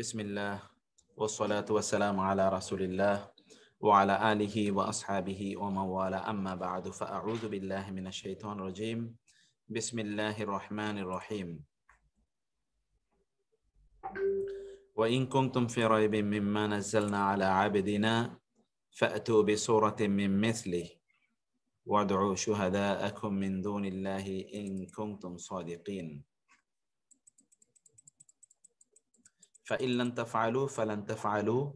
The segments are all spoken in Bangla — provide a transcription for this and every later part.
بسم الله والصلاة والسلام على رسول الله وعلى آله وأصحابه ومن والاه أما بعد فأعوذ بالله من الشيطان الرجيم بسم الله الرحمن الرحيم وإن كنتم في ريب مما نزلنا على عبدنا فأتوا بسورة من مثله وادعوا شهداءكم من دون الله إن كنتم صادقين فإن لم تفعلوا فلن تفعلوا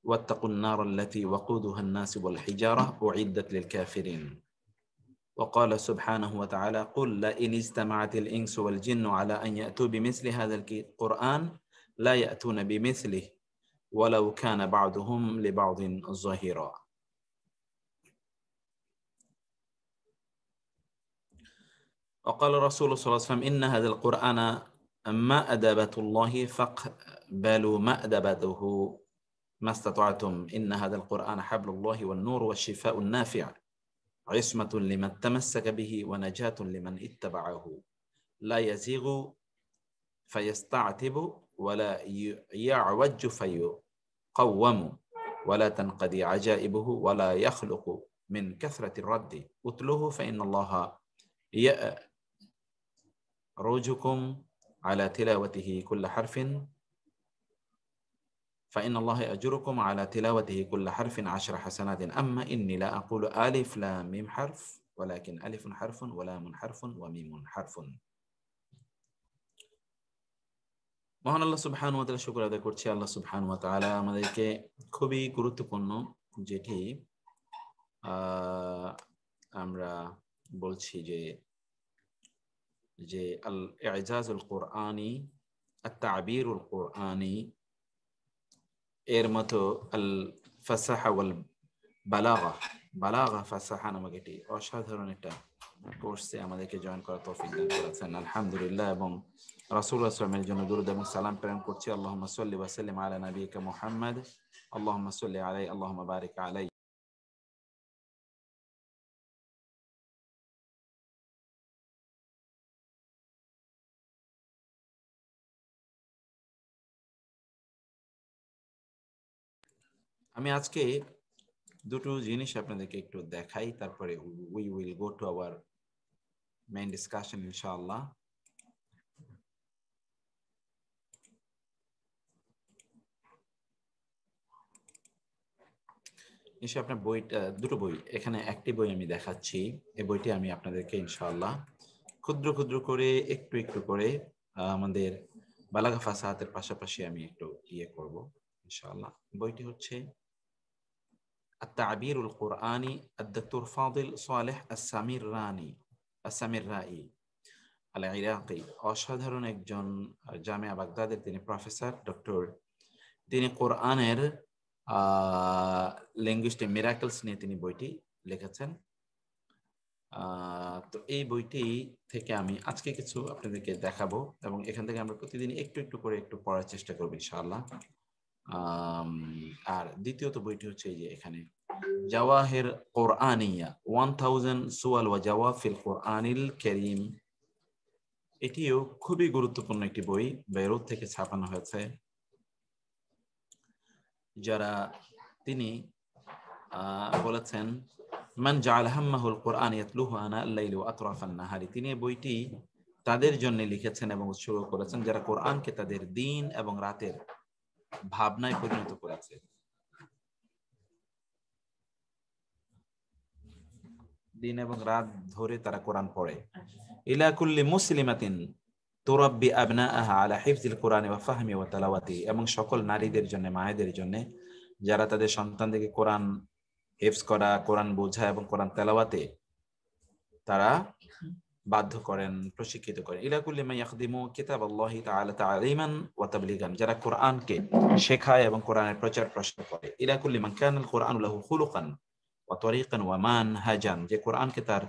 واتقوا النار التي وقودها الناس والحجارة أعدت للكافرين وقال سبحانه وتعالى قل لئن اجتمعت الإنس والجن على أن يأتوا بمثل هذا القرآن لا يأتون بمثله ولو كان بعضهم لبعض ظهيرا وقال الرسول صلى الله عليه وسلم إن هذا القرآن مأدبة الله فاقبلوا مأدبته ما استطعتم إن هذا القرآن حبل الله والنور والشفاء النافع عصمة لمن تمسك به ونجاة لمن اتبعه لا يزيغ فيستعتب ولا يعوج فيقوم ولا تنقضي عجائبه ولا يخلق من كثرة الرد اتلوه فإن الله يأرجكم على تلاوته كل حرف فإن الله يأجركم على تلاوته كل حرف 10 حسنات أما إني لا أقول ألف لام ميم حرف ولكن ألف حرف ولام حرف وميم حرف মহান আল্লাহ সুবহানাহু ওয়া তাআলা শুকর আদায় করছি আল্লাহ সুবহানাহু ওয়া তাআলা আমাদেরকে খুবই গুরুত্বপূর্ণ যেটি আমরা বলছি যে আল ইজাজুল কুরআনি আত-তা'বীরুল কুরআনি এর মতো আল ফাসাহা ওয়াল বালাগা ফাসাহা নামক একটি অসাধারণ একটা কোর্সে আমাদেরকে জয়েন করার তৌফিক দান করেছেন আলহামদুলিল্লাহ এবং রাসূলুল্লাহ সাল্লাল্লাহু আলাইহি ওয়াসাল্লামের জন্য দরুদ এবং সালাম প্রেরণ করছি আল্লাহুম্মা সাল্লি ওয়া সাল্লিম আলা নাবিয়িকা মুহাম্মদ আল্লাহুম্মা সাল্লি আলাইহি আল্লাহুম্মা বারিক আলাইহি আমি আজকে দুটো জিনিস আপনাদেরকে একটু দেখাই তারপরে we will go to our main discussion ইনশাআল্লাহ আপনার বইটা দুটো বই এখানে একটি বই আমি দেখাচ্ছি এই বইটি আমি আপনাদেরকে ইনশাআল্লাহ ক্ষুদ্র ক্ষুদ্র করে একটু একটু করে আমাদের বালাগা ফাসাহাতের পাশাপাশি আমি একটু করব ইনশাআল্লাহ বইটি হচ্ছে التعبير القرآني الدكتور فاضل صالح السامرائي العراقي অসাধারণ একজন জামিয়া বাগদাদের তিনি প্রফেসর ডক্টর তিনি কোরআনের লিঙ্গুইস্টিক মিরাকলস নিয়ে তিনি বইটি লিখেছেন তো এই বইটি থেকে আমি আজকে কিছু আপনাদেরকে দেখাবো এবং এখান থেকে আমরা প্রতিদিন একটু একটু করে একটু পড়ার চেষ্টা করব ইনশাআল্লাহ আর দ্বিতীয়ত বইটি হচ্ছে এই যে এখানে জাওয়াহির কুরআনিয়া 1000 সুয়াল ওয়া জাওয়াব ফিল কুরআনিল কারীম এটিও খুবই গুরুত্বপূর্ণ একটি বই বেরুত থেকে ছাপানো হয়েছে যারা তিনি বলেছেন মান জাআল হাম্মাহুল কুরআন ইয়াতলুহু আনা আল-লাইলি ওয়া আতরাফান নাহারি তিনি বইটি তাদের জন্য লিখেছেন এবং উৎসর্গ করেছেন যারা কোরআনকে তাদের দিন এবং রাতের ভাবনায় পরিণত করেছে দিন এবং রাত ধরে তারা কোরআন পড়ে ইলা কুল্লি মুসলিমাতিন তুরাব্বি আবনাআহা আলা হিফজিল কুরআনি ওয়া ফাহমি ওয়া তিলাওয়াতি এবং সকল নারীদের জন্য মায়েদের জন্য যারা তাদের সন্তানদেরকে কোরআন হিফজ করা কোরআন বোঝা এবং কোরআন তেলাওয়াতে তারা বাধ্য করেন প্রশিক্ষিত করেন ইলা কুল্লি মান ইয়াখদিমু কিতাবাল্লাহি তাআলা তা'লিমান ওয়া তাবলীগান যারা কোরআনকে শেখায় এবং কোরআনের প্রচার প্রসার করে ইলা কুল্লি মান কানাল কুরআনু লাহু খুলুকান ওয়া তরিকান ওয়া মানহাজান যে কোরআনকে তার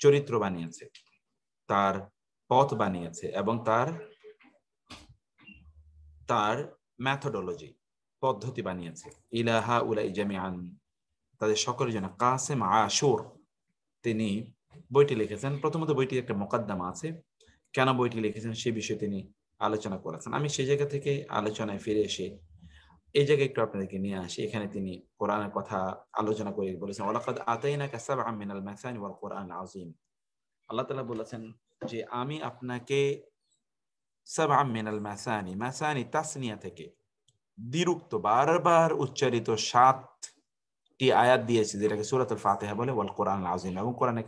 চরিত্র বানিয়েছে তার পথ বানিয়েছে এবং তার মেথোডোলজি পদ্ধতি বানিয়েছে ইলাহা উলাই জামিআন তাদের সকলের জন্য কাসেম আশুর তিনি বইটি লিখেছেন প্রথমত বইটির একটা মুকদ্দমা আছে কেন বইটি লিখেছেন সেই বিষয়ে তিনি আলোচনা করেছেন। আমি সেই জায়গা থেকে আলোচনায় ফিরে এসে এই জায়গায় একটু আপনাদেরকে নিয়ে আসি। এখানে তিনি কোরআনের কথা আলোচনা করে বলেছেন, ওয়ালাকাদ আতাইনাকা সাবআম মিনাল মাসানি ওয়াল কোরআনিল আযীম। আল্লাহ তাআলা বলেছেন যে আমি আপনাকে সাবআম মিনাল মাসানি, মাসানি তাসনিয়া থেকে দ্বিরুক্ত বারবার উচ্চারিত 7টি আয়াত দিয়েছি, যেটাকে সূরাতুল ফাতিহা বলে, ওয়াল কোরআনিল আযীম, এবং কোরআনে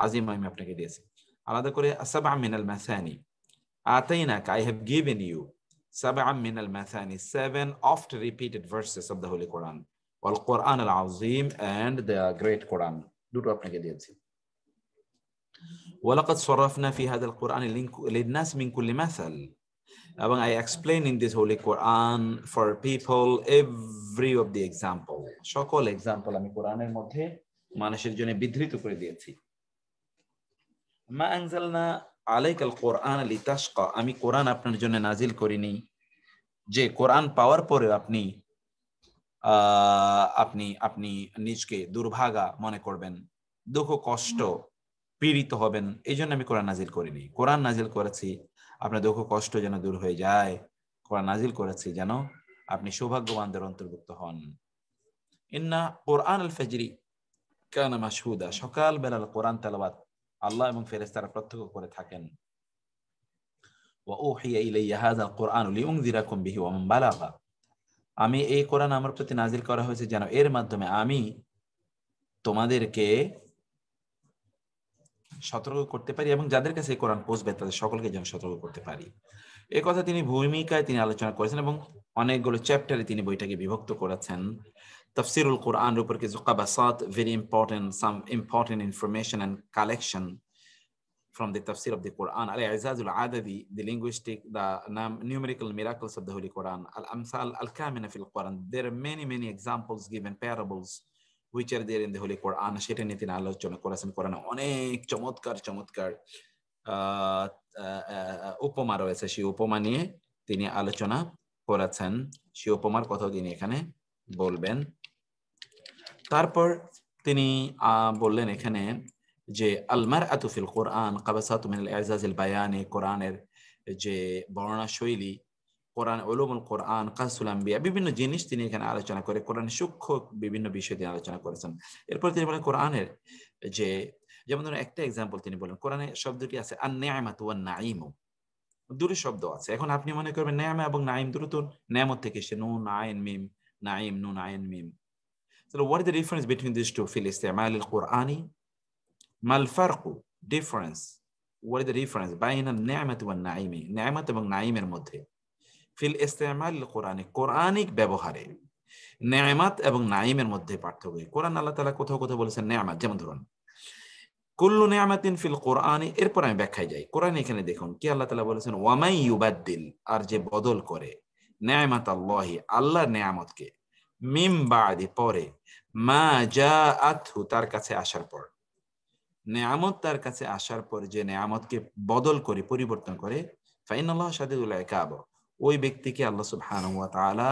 আযীম আমি আপনাকে দিয়েছি। আলাদা করে সাবআম মিনাল Masani, আতাইনাকা, I have given you sab'an min al-mathani, 7 oft repeated verses of the Holy Quran, wal Quran al-Azim, and the great Quran, দুটো আপনাকে দিয়েছি। ওয়ালাকাদ সরাফনা ফি হাদাল কুরআন লিন-নাস মিন কুল্লি মাসাল, এবং I explain in this Holy Quran for people every of the example, সকল এক্সাম্পল আমি কোরআনের মধ্যে মানুষের জন্য বিধৃত করে দিয়েছি। মা আনজালনা আলাইকাল কোরআন লিতাশকা, আমি কোরআন আপনার জন্য নাজিল করিনি যে কোরআন পাওয়ার পরে আপনি আপনি আপনি নিজকে দুর্ভাগা মনে করবেন, দুঃখ কষ্ট পীড়িত হবেন, এই জন্য আমি কোরআন নাজিল করিনি। কোরআন নাজিল করেছি আপনার দুঃখ কষ্ট যেন দূর হয়ে যায়। কোরআন নাজিল করেছি যেন আপনি সৌভাগ্যবানদের অন্তর্ভুক্ত হন। ইন্না কোরআন আল ফাজরি কানা মাশহুদা, সকাল বেলার কোরআন তেলাওয়াত আল্লাহ এবং ফেরেশতারা প্রত্যক্ষ করে থাকেন। ওয়া উহিয়া ইলাইয়া হাযাল কুরআন লিউনযিরাকুম বিহি ওয়া মান বালাগা, আমি এই কোরআন আমার প্রতি নাজিল করা হয়েছে যেন এর মাধ্যমে আমি তোমাদেরকে সতর্ক করতে পারি এবং যাদের কাছে এই কোরআন পৌঁছবে তাদের সকলকে যেন সতর্ক করতে পারি। এই কথা তিনি ভূমিকায় তিনি আলোচনা করেছেন এবং অনেকগুলো চ্যাপ্টারে তিনি বইটাকে বিভক্ত করেছেন। তাফসিরুল কোরআনের উপর কিছু কাবাসাত, very important, some important information and collection from the tafsir of the Quran. Al-I'zaz al-Adadi, the linguistic, the numerical miracles of the Holy Quran. Al-Amsal al-Kamina fil Quran. There are many, many examples given, parables, which are there in the Holy Quran. সেটা নিয়ে তিনি আলোচনা করেছেন। কোরআনে অনেক চমৎকার চমৎকার উপমা রয়েছে, সেই উপমা নিয়ে তিনি আলোচনা করেছেন। সেই উপমার কথা তিনি এখানে বলবেন। তারপর তিনি বললেন এখানে যে আল মারআতু ফিল কোরআন কাবাসাতু মিনাল ইজাজ আল বায়ানি, কোরআনের যে বর্ণনা শৈলী, কোরআন উলুমুল কোরআন, কাসুল আম্বিয়া, বিভিন্ন জিনিস তিনি এখানে আলোচনা করে কোরআনের সূক্ষ্ম বিভিন্ন বিষয় তিনি আলোচনা করেছেন। এরপর তিনি বলেন কোরআনের যে, যেমন ধরুন একটা এক্সাম্পল তিনি বলেন, কোরআনে শব্দটি আছে আন নি'মাতু ওয়ান নাঈমু, দুটো শব্দ আছে। এখন আপনি মনে করবেন নি'মা এবং নাঈম দুটো তো নিয়ামত থেকে এসে, নুন আইন মিম, নাঈম নুন আইন মিম। So what is the difference between these two fil isti'mal al-Qur'ani? ما الفرق difference, what is the difference بين النعمة والنعيم, নিয়ামত এবং নাঈমের মধ্যে? ফিল ইস্তেমাল কোরআনি, কোরআনিক ব্যবহারে নিয়ামত এবং নাঈমের মধ্যে পার্থক্য। কোরআন আল্লাহ তাআলা কোথাও কোথাও বলেছেন নিয়ামত, যেমন ধরুন কুল্লু নিয়ামাতিন ফিল কোরআনি, এরপর আমি ব্যাখ্যায় যাই। কোরআন এখানে দেখুন কি আল্লাহ তাআলা বলেছেন, ওয়ামাই ইউবাদদিল, আর যে বদল করে, নিয়ামাত আল্লাহি, আল্লাহর নিয়ামতকে, মিম বাদি পরে, মা জাআতহু তার কাছে আসার পর, নেয়ামত তার কাছে আসার পর যে নেয়ামতকে বদল করে পরিবর্তন করে, ফাইনাল্লাহ শাদীদুল ইকাব, ওই ব্যক্তিকে আল্লাহ সুবহানাহু ওয়া তাআলা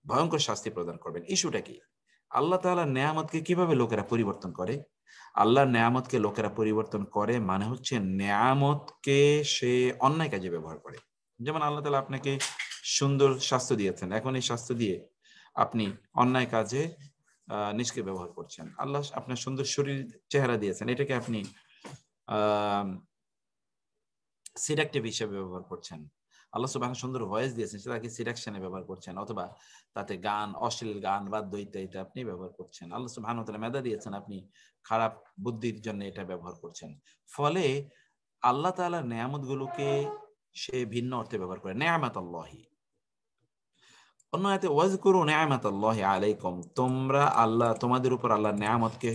ভয়ঙ্কর শাস্তি প্রদান করবেন। ইস্যুটা কি? আল্লাহ তাআলা নেয়ামতকে কিভাবে লোকেরা পরিবর্তন করে? আল্লাহর নেয়ামতকে লোকেরা পরিবর্তন করে মানে হচ্ছে নেয়ামতকে সে অন্যায় কাজে ব্যবহার করে। যেমন আল্লাহ তাআলা আপনাকে সুন্দর স্বাস্থ্য দিয়েছেন, এখন এই স্বাস্থ্য দিয়ে আপনি অন্যায় কাজে নিজকে ব্যবহার করছেন। আল্লাহ আপনার সুন্দর শরীর চেহারা দিয়েছেন, এটাকে আপনি সিডাকটিভ হিসেবে ব্যবহার করছেন। আল্লাহ সুবহানাহু সুন্দর ভয়েস দিয়েছেন, সেটাকে সিডাকশনে ব্যবহার করছেন, অথবা তাতে গান, অশ্লীল গান, বাদ্য ইত্যাদি আপনি ব্যবহার করছেন। আল্লাহ সুবহানাহু ওয়া তাআলা মেধা দিয়েছেন, আপনি খারাপ বুদ্ধির জন্য এটা ব্যবহার করছেন। ফলে আল্লাহ তাআলার নেয়ামতগুলোকে সে ভিন্ন অর্থে ব্যবহার করে। নিয়ামাতুল্লাহি, অন্য আয়াতে ওয়াজকুরু নিয়ামাতাল্লাহি আলাইকুম, তোমরা আল্লাহ তোমাদের উপর আল্লাহর নিয়ামতকে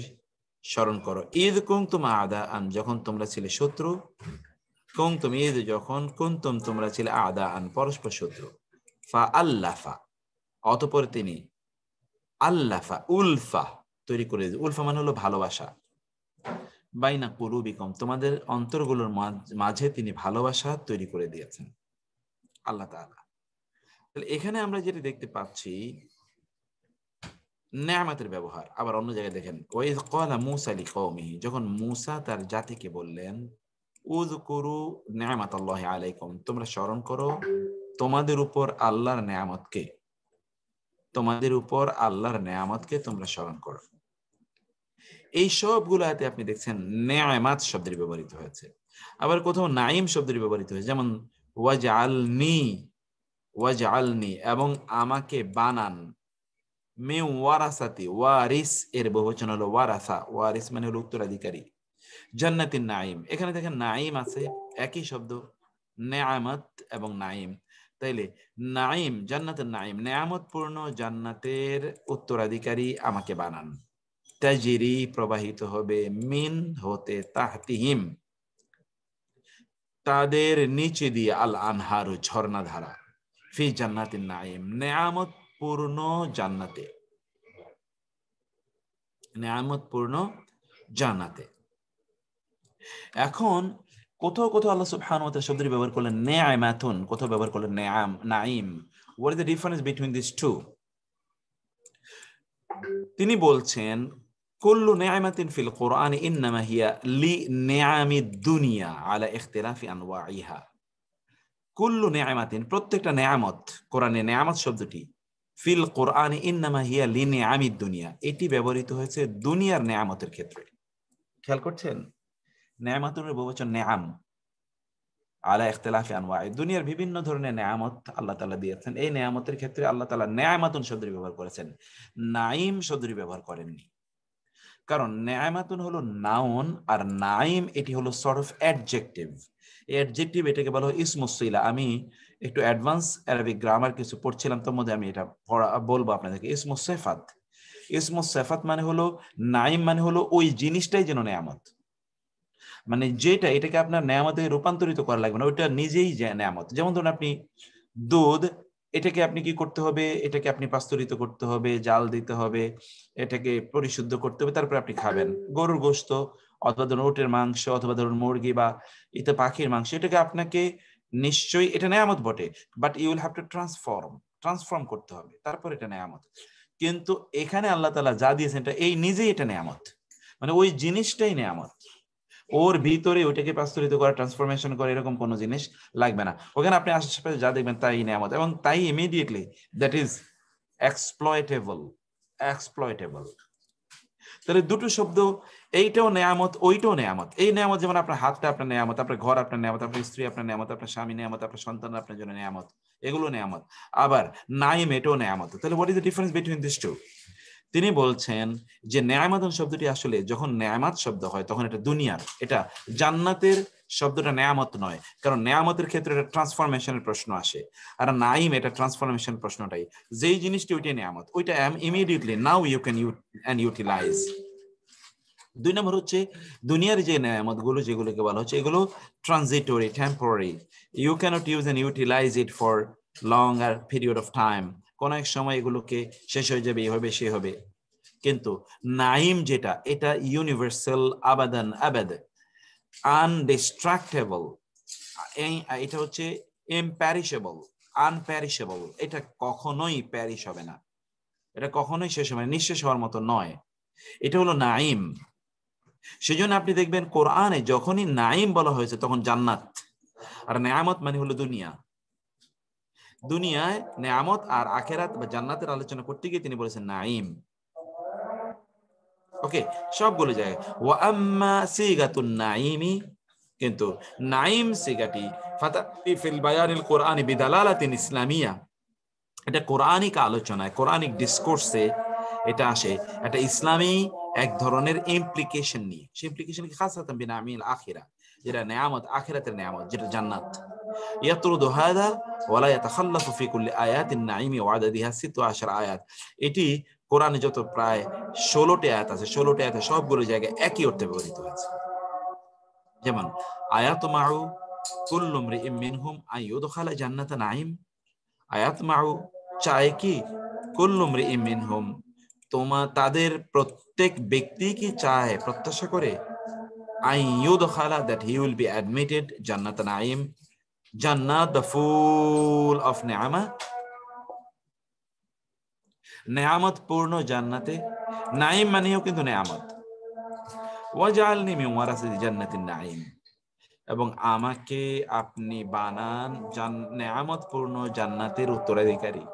স্মরণ করো। ইয কুনতুম আদাআন, যখন তোমরা ছিলে শত্রু, কুনতুম ইয যখন, কুনতুম তোমরা ছিলে আদাআন পরস্পর শত্রু, ফাআল্লাফা অতঃপর তিনি, আল্লাফা উলফা তৈরি করে দিয়েছেন। উলফা মানে হলো ভালোবাসা, বাইনা কুলুবিকুম তোমাদের অন্তরগুলোর মাঝে তিনি ভালোবাসা তৈরি করে দিয়েছেন আল্লাহ তাআলা। তাহলে এখানে আমরা যেটা দেখতে পাচ্ছি নেয়ামতের ব্যবহার। আবার অন্য জায়গায় দেখেন ওয়াইয ক্বালা মূসা লিকওমিহি, যখন মূসা তার জাতিকে বললেন, উযকুরু নি'মাতাল্লাহি আলাইকুম, তোমরা স্মরণ করো তোমাদের উপর আল্লাহর নেয়ামতকে, তোমাদের উপর আল্লাহর নেয়ামতকে তোমরা স্মরণ করো। এই সবগুলো আয়াতে আপনি দেখছেন নেয়ামাত শব্দের ব্যবহৃত হয়েছে। আবার কোথাও নাইম শব্দের ব্যবহৃত হয়েছে, যেমন ওয়াজআলনি, ওয়াজআলনি এবং আমাকে বানান, মিন ওয়ারাসাতি, ওয়ারিস এর বহুবচন হলো ওয়ারাসা, ওয়ারিস মানে হলো উত্তরাধিকারী, জান্নাতিন নাইম। এখানে দেখেন নাইম আছে, একই শব্দ নেয়ামত এবং নাইম। তাইলে নাইম জান্নাতের নাইম, নেয়ামতপূর্ণ জান্নাতের উত্তরাধিকারী আমাকে বানান। তাজরি প্রবাহিত হবে, মিন হতে, তাহতিহিম তাদের নিচে দিয়ে, আল আনহারু ঝর্ণাধারা, ফি জান্নাতিন নাইম নেয়ামতপূর্ণ জান্নাতে, নেয়ামতপূর্ণ জান্নাতে। এখন কোথাও কোথাও আল্লাহ সুবহানাহু ওয়া তাআলা শব্দটি ব্যবহার করলেন নি'মাতুন, কোথাও ব্যবহার করলেন নাইম। What is the difference between this two? তিনি বলছেন কুল্লু নি'মাতিন ফিল কুরআন ইন্নামা হিয়া লি নি'ামিদ দুনিয়া আলা ইখতিলাফি আনওয়াইহা। কুল্লু নি'মাতিন, প্রত্যেকটা নেয়ামত, কোরআনে নেয়ামত শব্দটি ফিল কুরআন ইন্নামা হিয়া লি নি'ামিদ দুনিয়া, এটি ব্যবহৃত হয়েছে দুনিয়ার নেয়ামতের ক্ষেত্রে। খেয়াল করছেন, নেয়ামাতুর বহুবচন নেআম, আলা ইখতিলাফি আনওয়াই, দুনিয়ার বিভিন্ন ধরনের নেয়ামত আল্লাহ তাআলা দিয়েছেন। এই নেয়ামতের ক্ষেত্রে আল্লাহ তাআলা নেয়ামাতুন শব্দটি ব্যবহার করেছেন, নাইম শব্দটি ব্যবহার করেননি। কারণ নেয়ামাতুন হলো নাউন, আর নাইম এটি হলো সর্ট অফ অ্যাডজেক্টিভ। এই অ্যাডজেক্টিভ এটাকে বলা হয় ইসমুস সিলা। আমি একটু অ্যাডভান্স আরবিক গ্রামার কিছু পড়ছিলাম, তার মধ্যে আমি এটা বলবো আপনাদেরকে। ইসমুস সিফাত, ইসমুস সিফাত মানে হলো, নাইম মানে হলো ওই জিনিসটাই যেন নেয়ামত, মানে যেটা, এটাকে আপনার নেয়ামতে রূপান্তরিত করা লাগবে না, ওইটা নিজেই যে নেয়ামত। যেমন ধরুন আপনি দুধ, এটাকে আপনি কি করতে হবে, এটাকে আপনি পাস্তুরিত করতে হবে, জাল দিতে হবে, এটাকে পরিশুদ্ধ করতে হবে, তারপরে আপনি খাবেন। গরুর গোশত অথবা ধরুন উটের মাংস অথবা ধরুন মুরগি বা ইতে পাখির মাংস, এটাকে আপনাকে নিশ্চয়ই, এটা নেয়ামত বটে, but you will have to transform করতে হবে, তারপর এটা নেয়ামত। কিন্তু এখানে আল্লাহ তাআলা যা দিয়েছেন এটা এই নিজেই এটা নেয়ামত, মানে ওই জিনিসটাই নেয়ামত। ওর ভিতরে ওইটাকে পাস্তুরিত করা, ট্রান্সফরমেশন করা, এরকম কোনো জিনিস লাগবে না। ওখানে আপনি আশেপাশে যা দেখবেন তাই নেয়ামত, এবং তাই ইমিডিয়েটলি দ্যাট ইজ এক্সপ্লয়েটেবল, এক্সপ্লয়েটেবল। তাহলে দুটো শব্দ, এইটাও নেয়ামত, ওইটাও নেয়ামত। এই নেয়ামত যেমন আপনার হাতটা আপনার নেয়ামত, আপনার ঘর আপনার নেয়ামত, আপনার স্ত্রী আপনার নেয়ামত, আপনার স্বামী নেয়ামত, আপনার সন্তান আপনার জন্য নেয়ামত, এগুলো নেয়ামত। আবার নাইম এটাও নেয়ামত। তাহলে what is the difference between this two? তিনি বলছেন যে নেয়ামাতুন শব্দটি আসলে যখন নেয়ামাত শব্দ হয় তখন এটা দুনিয়ার, এটা জান্নাতের শব্দটা নেয়ামত নয়, কারণ নেয়ামতের ক্ষেত্রে এটা ট্রান্সফরমেশনের প্রশ্ন আসে। আর নাইম এটা ট্রান্সফরমেশন প্রশ্নটাই, যেই জিনিসটি ওইটাই নেয়ামত, ওইটা immediately now you can utilise. দুই নম্বর হচ্ছে দুনিয়ার যে নেয়ামত গুলো যেগুলোকে বলা হচ্ছে এগুলো transitory, temporary, you cannot use and utilise it for longer period of time. কোন এক সময় এগুলোকে শেষ হয়ে যাবে, এই হবে সে হবে। কিন্তু নাইম যেটা, এটা ইউনিভার্সাল, আবাদান আবাদ, আনডিস্ট্রাক্টেবল, এটা হচ্ছে ইম্প্যারিশেবল, আনপ্যারিশেবল, এটা কখনোই প্যারিশ হবে না, এটা কখনোই শেষ হবে না, নিঃশেষ হওয়ার মতো নয়, এটা হলো নাইম। সেজন্য আপনি দেখবেন কোরআনে যখনই নাইম বলা হয়েছে তখন জান্নাত, আর নেয়ামত মানে হলো দুনিয়া। দুনিয়ায় নেয়ামত আর আখেরাত বা জান্নাতের আলোচনা করতে গিয়ে তিনি বলেছেন নাইম। ওকে, সবগুলো জায়গায় ওয়া আম্মা সিগাতুন নাইমি, কিন্তু নাইম সিগাটি ফাতাতি ফিল বায়ানিল কোরআনি বিদালালাতিন ইসলামিয়া, এটা কোরআনিক আলোচনায়, কোরআনিক ডিসকোর্সে এটা আসে, এটা ইসলামী এক ধরনের ইমপ্লিকেশন নিয়ে। সেই ইমপ্লিকেশন কি খাসাতান বিনামিল আখিরা, যেটা নেয়ামত, আখিরাতের নেয়ামত, যেটা জান্নাত। ইয়াতরুদু হাদা ওয়ালা ইয়াতাখাল্লাফু ফি কুল্লি আয়াতিন নাইমি ওয়া আদাদিহা 16 আয়াত। এটি কোরআনে যত প্রায় 16টি আয়াত আছে, 16টি আয়াতে সবগুলো জায়গায় একই অর্থে ব্যবহৃত হয়েছে। যেমন আয়াত মাউ কুল্লু মরিইম মিনহুম আইয়ুদখালা জান্নাতা নাইম, আয়াত মাউ চায় কি, কুল্লু মরিইম মিনহুম, তাদের প্রত্যেক ব্যক্তি কি চায়, প্রত্যাশা করে, আইয়ুদখালা, that he will be admitted, জান্নাতা নাইম, জান্নাত দ্য ফুল অফ নেয়ামা, নেয়ামত পূর্ণ জান্নাতে। নাইম মানেও কিন্তু নেয়ামত। ওয়াজআলনি মিন ওয়ারাসাতি জান্নাতিন নাইম, এবং আমাকে আপনি বানান নেয়ামতপূর্ণ জান্নাতের উত্তরাধিকারী।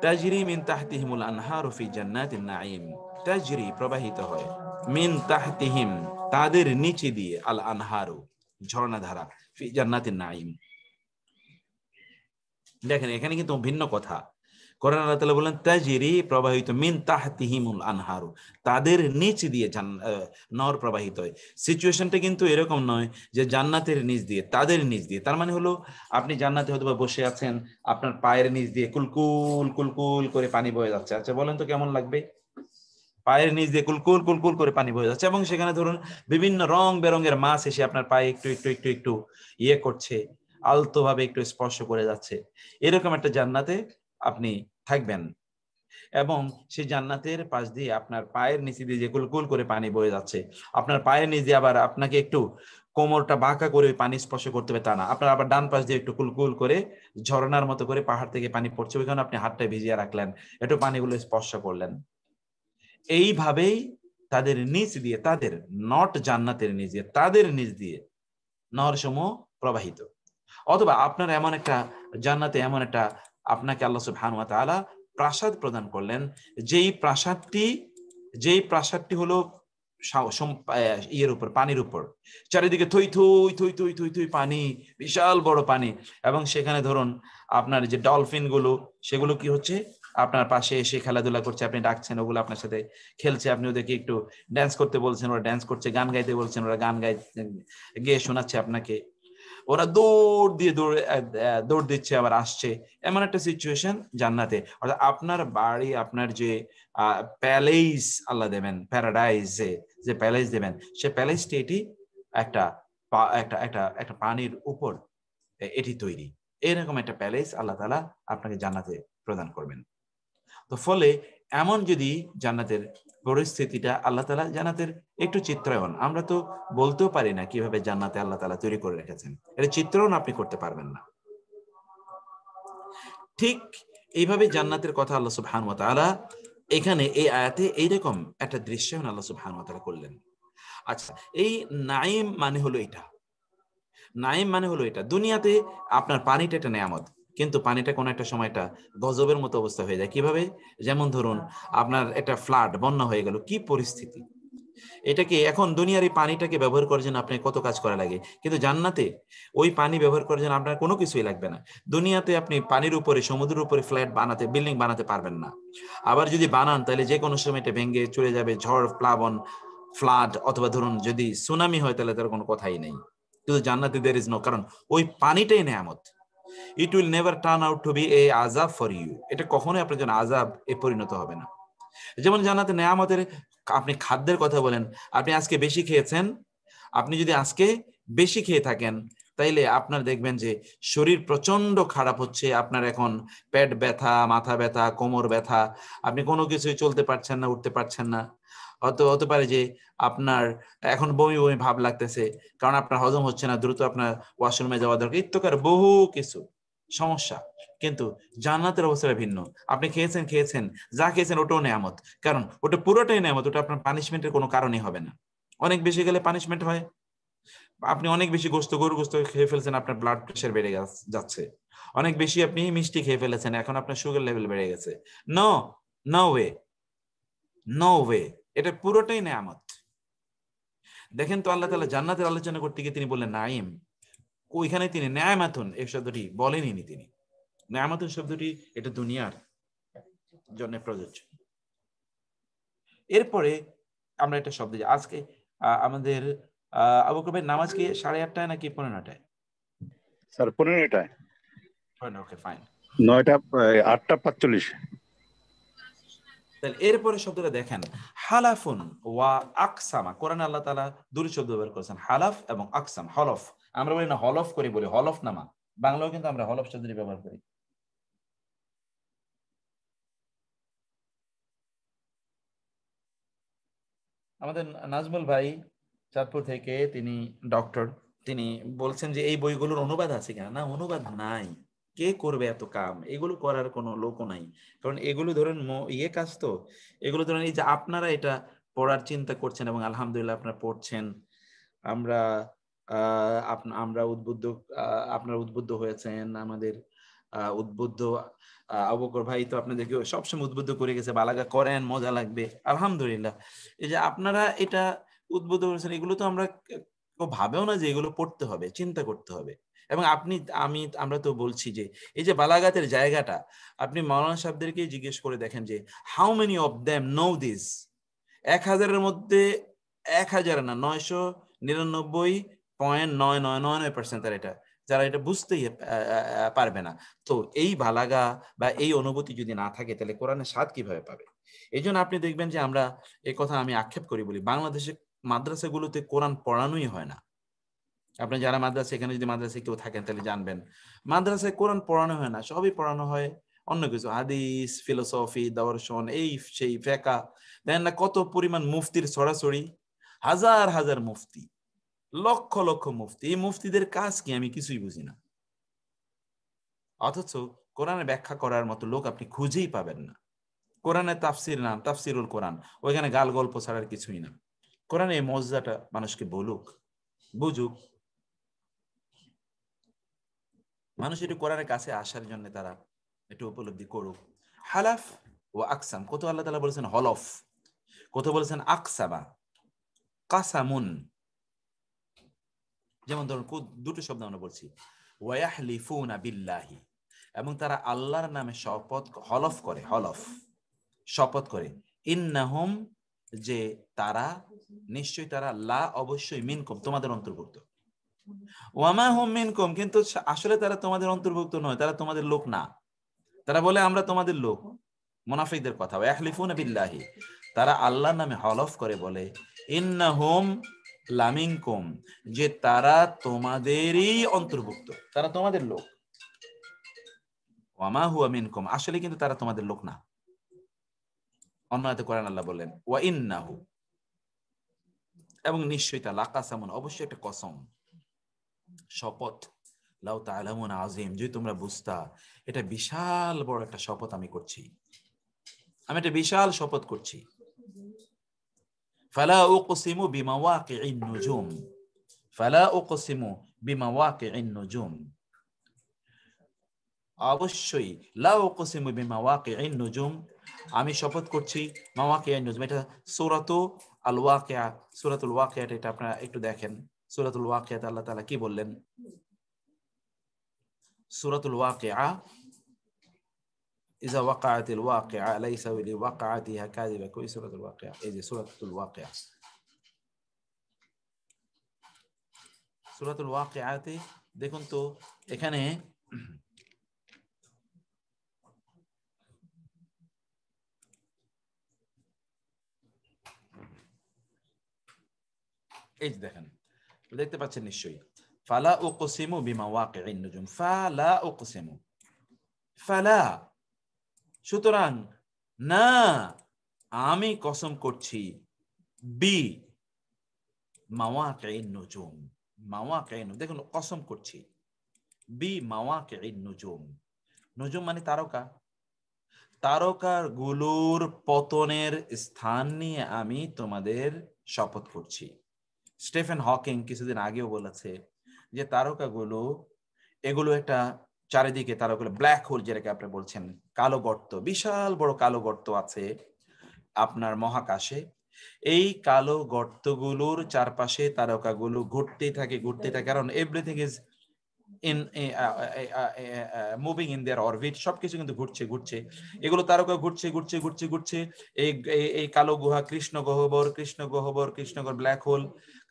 তাজরি মিন তাহতিহিমুল আনহারু ফি জান্নাতিন নাঈম, তাজরি প্রবাহিত হয়, মিন তাহতিহিম তাদের নিচে দিয়ে, আল আনহারু ঝর্ণাধারা, ফি জান্নাতিন নাঈম। দেখেন এখানে কিন্তু ভিন্ন কথা। কোরআন আল্লাহ তাআলা বলেন তাজরি প্রবাহিত, মিন তাহতিহিমুল আনহারু তাদের নিচ দিয়ে নহর প্রবাহিত হয়। সিচুয়েশনটা কিন্তু এরকম নয় যে জান্নাতের নিচ দিয়ে, তাদের নিচ দিয়ে। তার মানে হলো আপনি জান্নাতে হয়তো বসে আছেন, আপনার পায়ের নিচ দিয়ে কুলকুল কুলকুল করে পানি বয়ে যাচ্ছে। আচ্ছা বলেন তো কেমন লাগবে? পায়ের নিচ দিয়ে কুলকুল কুলকুল করে পানি বয়ে যাচ্ছে এবং সেখানে ধরুন বিভিন্ন রং বেরঙের মাছ এসে আপনার পায়ে একটু একটু একটু একটু ইয়ে করছে, আলতো ভাবে একটু স্পর্শ করে যাচ্ছে। এরকম একটা জান্নাতে আপনি থাকবেন এবং সেই জান্নাতের পাশ দিয়ে আপনার পায়ের নিচে দিয়ে যে কুলকুল করে পানি বয়ে যাচ্ছে, আপনার পায়ের নিচে আবার আপনাকে একটু কোমরটা বাঁকা করে পানি স্পর্শ করতে হবে তা না, আপনার আবার ডান পাশ দিয়ে একটু কুলকুল করে ঝর্ণার মতো করে পাহাড় থেকে পানি পড়ছে, ওইখানে আপনি হাতটা ভিজিয়ে রাখলেন, একটু পানিগুলো স্পর্শ করলেন। এইভাবেই তাদের নিচ দিয়ে, তাদের নট জান্নাতের নিচ দিয়ে, তাদের নিচ দিয়ে নহরসমূহ প্রবাহিত। অথবা আপনার এমন একটা জান্নাতে এমন একটা আপনাকে আল্লাহ সুবহানাহু ওয়া তাআলা প্রাসাদ প্রদান করলেন, যেই প্রাসাদটি হলো ইয়ের উপর, পানির উপর, চারিদিকে থই থই থই থই থই থই পানি, বিশাল বড় পানি। এবং সেখানে ধরুন আপনার যে ডলফিন গুলো, সেগুলো কি হচ্ছে আপনার পাশে এসে খেলাধুলা করছে, আপনি ডাকছেন, ওগুলো আপনার সাথে খেলছে, আপনি ওদেরকে একটু ড্যান্স করতে বলছেন, ওরা ড্যান্স করছে, গান গাইতে বলছেন, ওরা গান গেয়ে শোনাচ্ছে আপনাকে, ওরা দৌড় দিচ্ছে আবার আসছে। এমন একটা সিচুয়েশন জান্নাতে। অর্থাৎ আপনার বাড়ি, আপনার যে প্যালেস আল্লাহ দেবেন, প্যারাডাইজে যে প্যালেস দেবেন, সে প্যালেসটি এটি একটা একটা একটা একটা পানির উপর এটি তৈরি। এরকম একটা প্যালেস আল্লাহ তাআলা আপনাকে জান্নাতে প্রদান করবেন। তো ফলে এমন যদি জান্নাতের পরিস্থিতিটা, আল্লাহ তাআলা জান্নাতের একটু চিত্রায়ন, আমরা তো বলতেও পারি না কিভাবে জান্নাতে আল্লাহ তাআলা তৈরি করে রেখেছেন, এটা চিত্রায়ন আপনি করতে পারবেন না। ঠিক এইভাবে জান্নাতের কথা আল্লাহ সুবহানাহু ওয়া তাআলা এখানে এই আয়াতে এইরকম একটা দৃশ্যায়ন আল্লাহ সুবহানাহু ওয়া তাআলা করলেন। আচ্ছা, এই নাঈম মানে হলো এটা, নাঈম মানে হলো এটা। দুনিয়াতে আপনার পানিটা একটা নেয়ামত, কিন্তু পানিটা কোনো একটা সময় একটা গজবের মতো অবস্থা হয়ে যায়। কিভাবে? যেমন ধরুন আপনার একটা ফ্লাড, বন্যা হয়ে গেল, কি পরিস্থিতি! এটাকে এখন দুনিয়ার এই পানিটাকে ব্যবহার করার জন্য আপনার কত কাজ করা লাগে, কিন্তু জান্নাতে ওই পানি ব্যবহার করার জন্য আপনার কোনো কিছুই লাগবে না। দুনিয়াতে আপনি পানির উপরে, সমুদ্রের উপরে ফ্ল্যাট বানাতে, বিল্ডিং বানাতে পারবেন না। আবার যদি বানান তাহলে যে কোনো সময় এটা ভেঙে চলে যাবে, ঝড় প্লাবন, ফ্লাড, অথবা ধরুন যদি সুনামি হয় তাহলে তার কোনো কথাই নেই। কিন্তু জান্নাতে there is no, কারণ ওই পানিটাই নেয়ামত। It will never turn out to be a আযাব ফর ইউ, এটা কখনোই আপনার জন্য আযাব এ পরিণত হবে না। যেমন জান্নাতে নেয়ামতের, আপনি খাদ্যের কথা বলেন, আপনি আজকে বেশি খেয়েছেন, আপনি যদি আজকে বেশি খেয়ে থাকেন তাইলে আপনার দেখবেন যে শরীর প্রচন্ড খারাপ হচ্ছে, আপনার এখন পেট ব্যথা, মাথা ব্যথা, কোমর ব্যথা, আপনি কোনো কিছুই চলতে পারছেন না, উঠতে পারছেন না। হতে পারে যে আপনার এখন বমি বমি ভাব লাগতেছে, কারণ আপনার হজম হচ্ছে না, দ্রুত আপনার ওয়াশরুমে যাওয়া দরকার, ইত্যকার বহু কিছু সমস্যা। কিন্তু জান্নাতের অবস্থাটা ভিন্ন। আপনি খেয়েছেন, যা খেয়েছেন ওটাও নেয়ামত, কারণ ওটা পুরোটাই নেয়ামত, ওটা আপনার পানিশমেন্টের কোনো কারণই হবে না। অনেক বেশি গেলে পানিশমেন্ট হয়, আপনি অনেক বেশি গরু গোস্ত খেয়ে ফেলছেন, আপনার ব্লাড প্রেশার বেড়ে যাচ্ছে, অনেক বেশি আপনি মিষ্টি খেয়ে ফেলেছেন, এখন আপনার সুগার লেভেল বেড়ে গেছে। No, no way, no way, এটা পুরোটাই নেয়ামত। দেখেন তো আল্লাহ তাআলা জান্নাতের আলোচনা করতে গিয়ে তিনি বললেন নাঈম, ওইখানে তিনি নেয়ামাতুন এই শব্দটি বলেননি। তিনি নেয়ামাতুন শব্দটি এটা দুনিয়ার জন্য প্রযোজ্য। এরপরে আমরা একটা শব্দ, আজকে আমাদের আবু বকর ভাই নামাজ কি 8:30টায় নাকি 9:30টায়? স্যার 15টায়। Okay fine. 8:45। তাহলে এরপরে শব্দটা দেখেন, হালাফুন ওয়া আকসামা। কোরআনে আল্লাহ তাআলা দুটি শব্দ ব্যবহার করেছেন, হালাফ এবং আকসাম। হলফ আমরা বলি না, হলফ করে বলি, হলফনামা। বাংলাও কিন্তু আমরা হলফ শব্দটি ব্যবহার করি। আমাদের নাজমুল ভাই চাঁদপুর থেকে, তিনি ডক্টর, তিনি বলছেন যে এই বইগুলোর অনুবাদ আছে কিনা। না, অনুবাদ নাই। কে করবে এত কাম? এগুলো করার কোনো লোকও নাই, কারণ এগুলো ধরেন কাজ তো, এগুলো ধরেন এই যে আপনারা এটা পড়ার চিন্তা করছেন এবং আলহামদুলিল্লাহ আপনারা পড়ছেন। আমরা আমরা উদ্বুদ্ধ, আপনারা উদ্বুদ্ধ হয়েছেন। আমাদের উদ্বুদ্ধ আবু বকর ভাই তো আপনাদেরকে সবসময় উদ্বুদ্ধ করে গেছে, বালাগা করেন, মজা লাগবে। আলহামদুলিল্লাহ, এই যে আপনারা এটা উদ্বুদ্ধ করেছেন, এগুলো তো আমরা ভাবেও না যে এগুলো পড়তে হবে, চিন্তা করতে হবে। এবং আমরা তো বলছি যে এই যে বালাগাতের জায়গাটা, আপনি মাওলানা সাহেবদেরকে জিজ্ঞেস করে দেখেন যে how many of them know this. 1000-এর মধ্যে 1000 না, 999.999% যারা এটা বুঝতেই পারবে না। তো এই বালাগা বা এই অনুভূতি যদি না থাকে তাহলে কোরআনের স্বাদ কিভাবে পাবে? এই জন্য আপনি দেখবেন যে আমরা এই কথা আমি আক্ষেপ করি বলি, বাংলাদেশে মাদ্রাসাগুলোতে কোরআন পড়ানোই হয় না। আপনি যারা মাদ্রাসা, এখানে যদি মাদ্রাসায় কেউ থাকেন তাহলে জানবেন, মাদ্রাসায় কোরআন পড়ানো হয় না, সবই পড়ানো হয় অন্য কিছু, হাদিস, ফিলোসফি, দর্শন, এই সেই ফিকহ। দেখেন না কত পরিমাণ মুফতির ছড়াছড়ি, হাজার হাজার মুফতি, লক্ষ লক্ষ মুফতি। এই মুফতিদের কাজ কি আমি কিছুই বুঝি না। অথচ কোরআনের ব্যাখ্যা করার মতো লোক আপনি খুঁজেই পাবেন না। কোরআনের তাফসির নাম তাফসিরুল কোরআন, ওইখানে গাল গল্প ছাড়ার কিছুই না। কোরআনের এই মর্যাদাটা মানুষকে বলুক, বুঝুক, মানুষ একটু কোরআনের কাছে আসার জন্য তারা একটু উপলব্ধি করুক। হালাফ ও আকসাম, কত আল্লাহ তাআলা বলেছেন হলফ, কত বলেছেন আকসাবা, কাসামুন। যেমন ধরুন দুটো শব্দ আমরা বলছি, ওয়ায়াহলিফুনা বিল্লাহি, এবং তারা আল্লাহর নামে শপথ, হলফ করে, হলফ শপথ করে, ইন্নাহুম, যে তারা, নিশ্চয়ই তারা, লা অবশ্যই, মিনকুম তোমাদের অন্তর্ভুক্ত, ওয়ামা হুম মিনকুম, কিন্তু আসলে তারা তোমাদের অন্তর্ভুক্ত নয়, তারা তোমাদের লোক না। তারা বলে আমরা তোমাদের লোক, মুনাফিকদের কথা। ইয়াহলিফুনা বিল্লাহি, তারা আল্লাহর নামে হলফ করে বলে, ইন্নাহুম লামিনকুম, যে তারা তোমাদেরই অন্তর্ভুক্ত, তারা তোমাদের লোক। ওয়ামা হুয়া মিনকুম, আসলে কিন্তু তারা তোমাদের লোক না। অন্য আয়াতে কোরআন আল্লাহ বললেন ওয়া ইন্নাহু, এবং নিশ্চয়ই তা, লাকাসামুন, অবশ্যই একটা কসম, শপথ, লাউ তাআলামুন আযীম, যদি তোমরা বুঝতা, এটা বিশাল বড় একটা শপথ আমি করছি, আমি একটা বিশাল শপথ করছি। ফালা উকসিমু বিমাওয়াকিইন নুজুম, ফালা উকসিমু বিমাওয়াকিইন নুজুম, অবশ্যই, লা উকসিমু বিমাওয়াকিইন নুজুম, আমি শপথ করছি মাওয়াকিইন নুজুম। এটা সূরাতুল ওয়াকিয়া, সূরাতুল ওয়াকিয়া, এটা আপনারা একটু দেখেন। সূরাতুল ওয়াকিয়াতে আল্লাহ তাআলা কি বললেন? সূরাতুল ওয়াকিয়া, ইযা ওয়াকাআতিল ওয়াকিআ লাইসা লিওয়াকাআতিহা কাযিবা, কই সূরাতুল ওয়াকিয়া? এই যে সূরাতুল ওয়াকিয়া, সূরাতুল ওয়াকিআতে দেখুন তো, এখানে এই যে দেখেন, দেখতে পাচ্ছেন নিশ্চয়ই, ফালা উকসিমু বিমাওয়াকিইন নুজুম, ফালা উকসিমু, ফালা, সুতরাং, না, আমি কসম করছি, বি মাওয়াকিইন নুজুম, মাওয়াকিইন, দেখুন কসম করছি, বি মাওয়াকিইন নুজুম, নুজুম মানে তারকা, তারকার গুলোর পতনের স্থান নিয়ে আমি তোমাদের শপথ করছি। স্টিফেন হকিং কিছুদিন আগেও বলেছে যে তারকাগুলো, এগুলো একটা চারিদিকে তারকাগুলো ব্ল্যাক হোল, যেটাকে আপনি বলছেন কালো গর্ত, বিশাল বড় কালো গর্ত আছে আপনার মহাকাশে। এই কালো গর্তগুলোর চারপাশে তারকাগুলো ঘুরতেই থাকে, ঘুরতেই থাকে, কারণ everything is in moving in their orbit, সবকিছু কিন্তু ঘুরছে ঘুরছে, এগুলো তারকা ঘুরছে ঘুরছে ঘুরছে ঘুরছে। এই এই কালো গুহা, কৃষ্ণ গহ্বর, কৃষ্ণ গহ্বর, কৃষ্ণগর ব্ল্যাক হোল,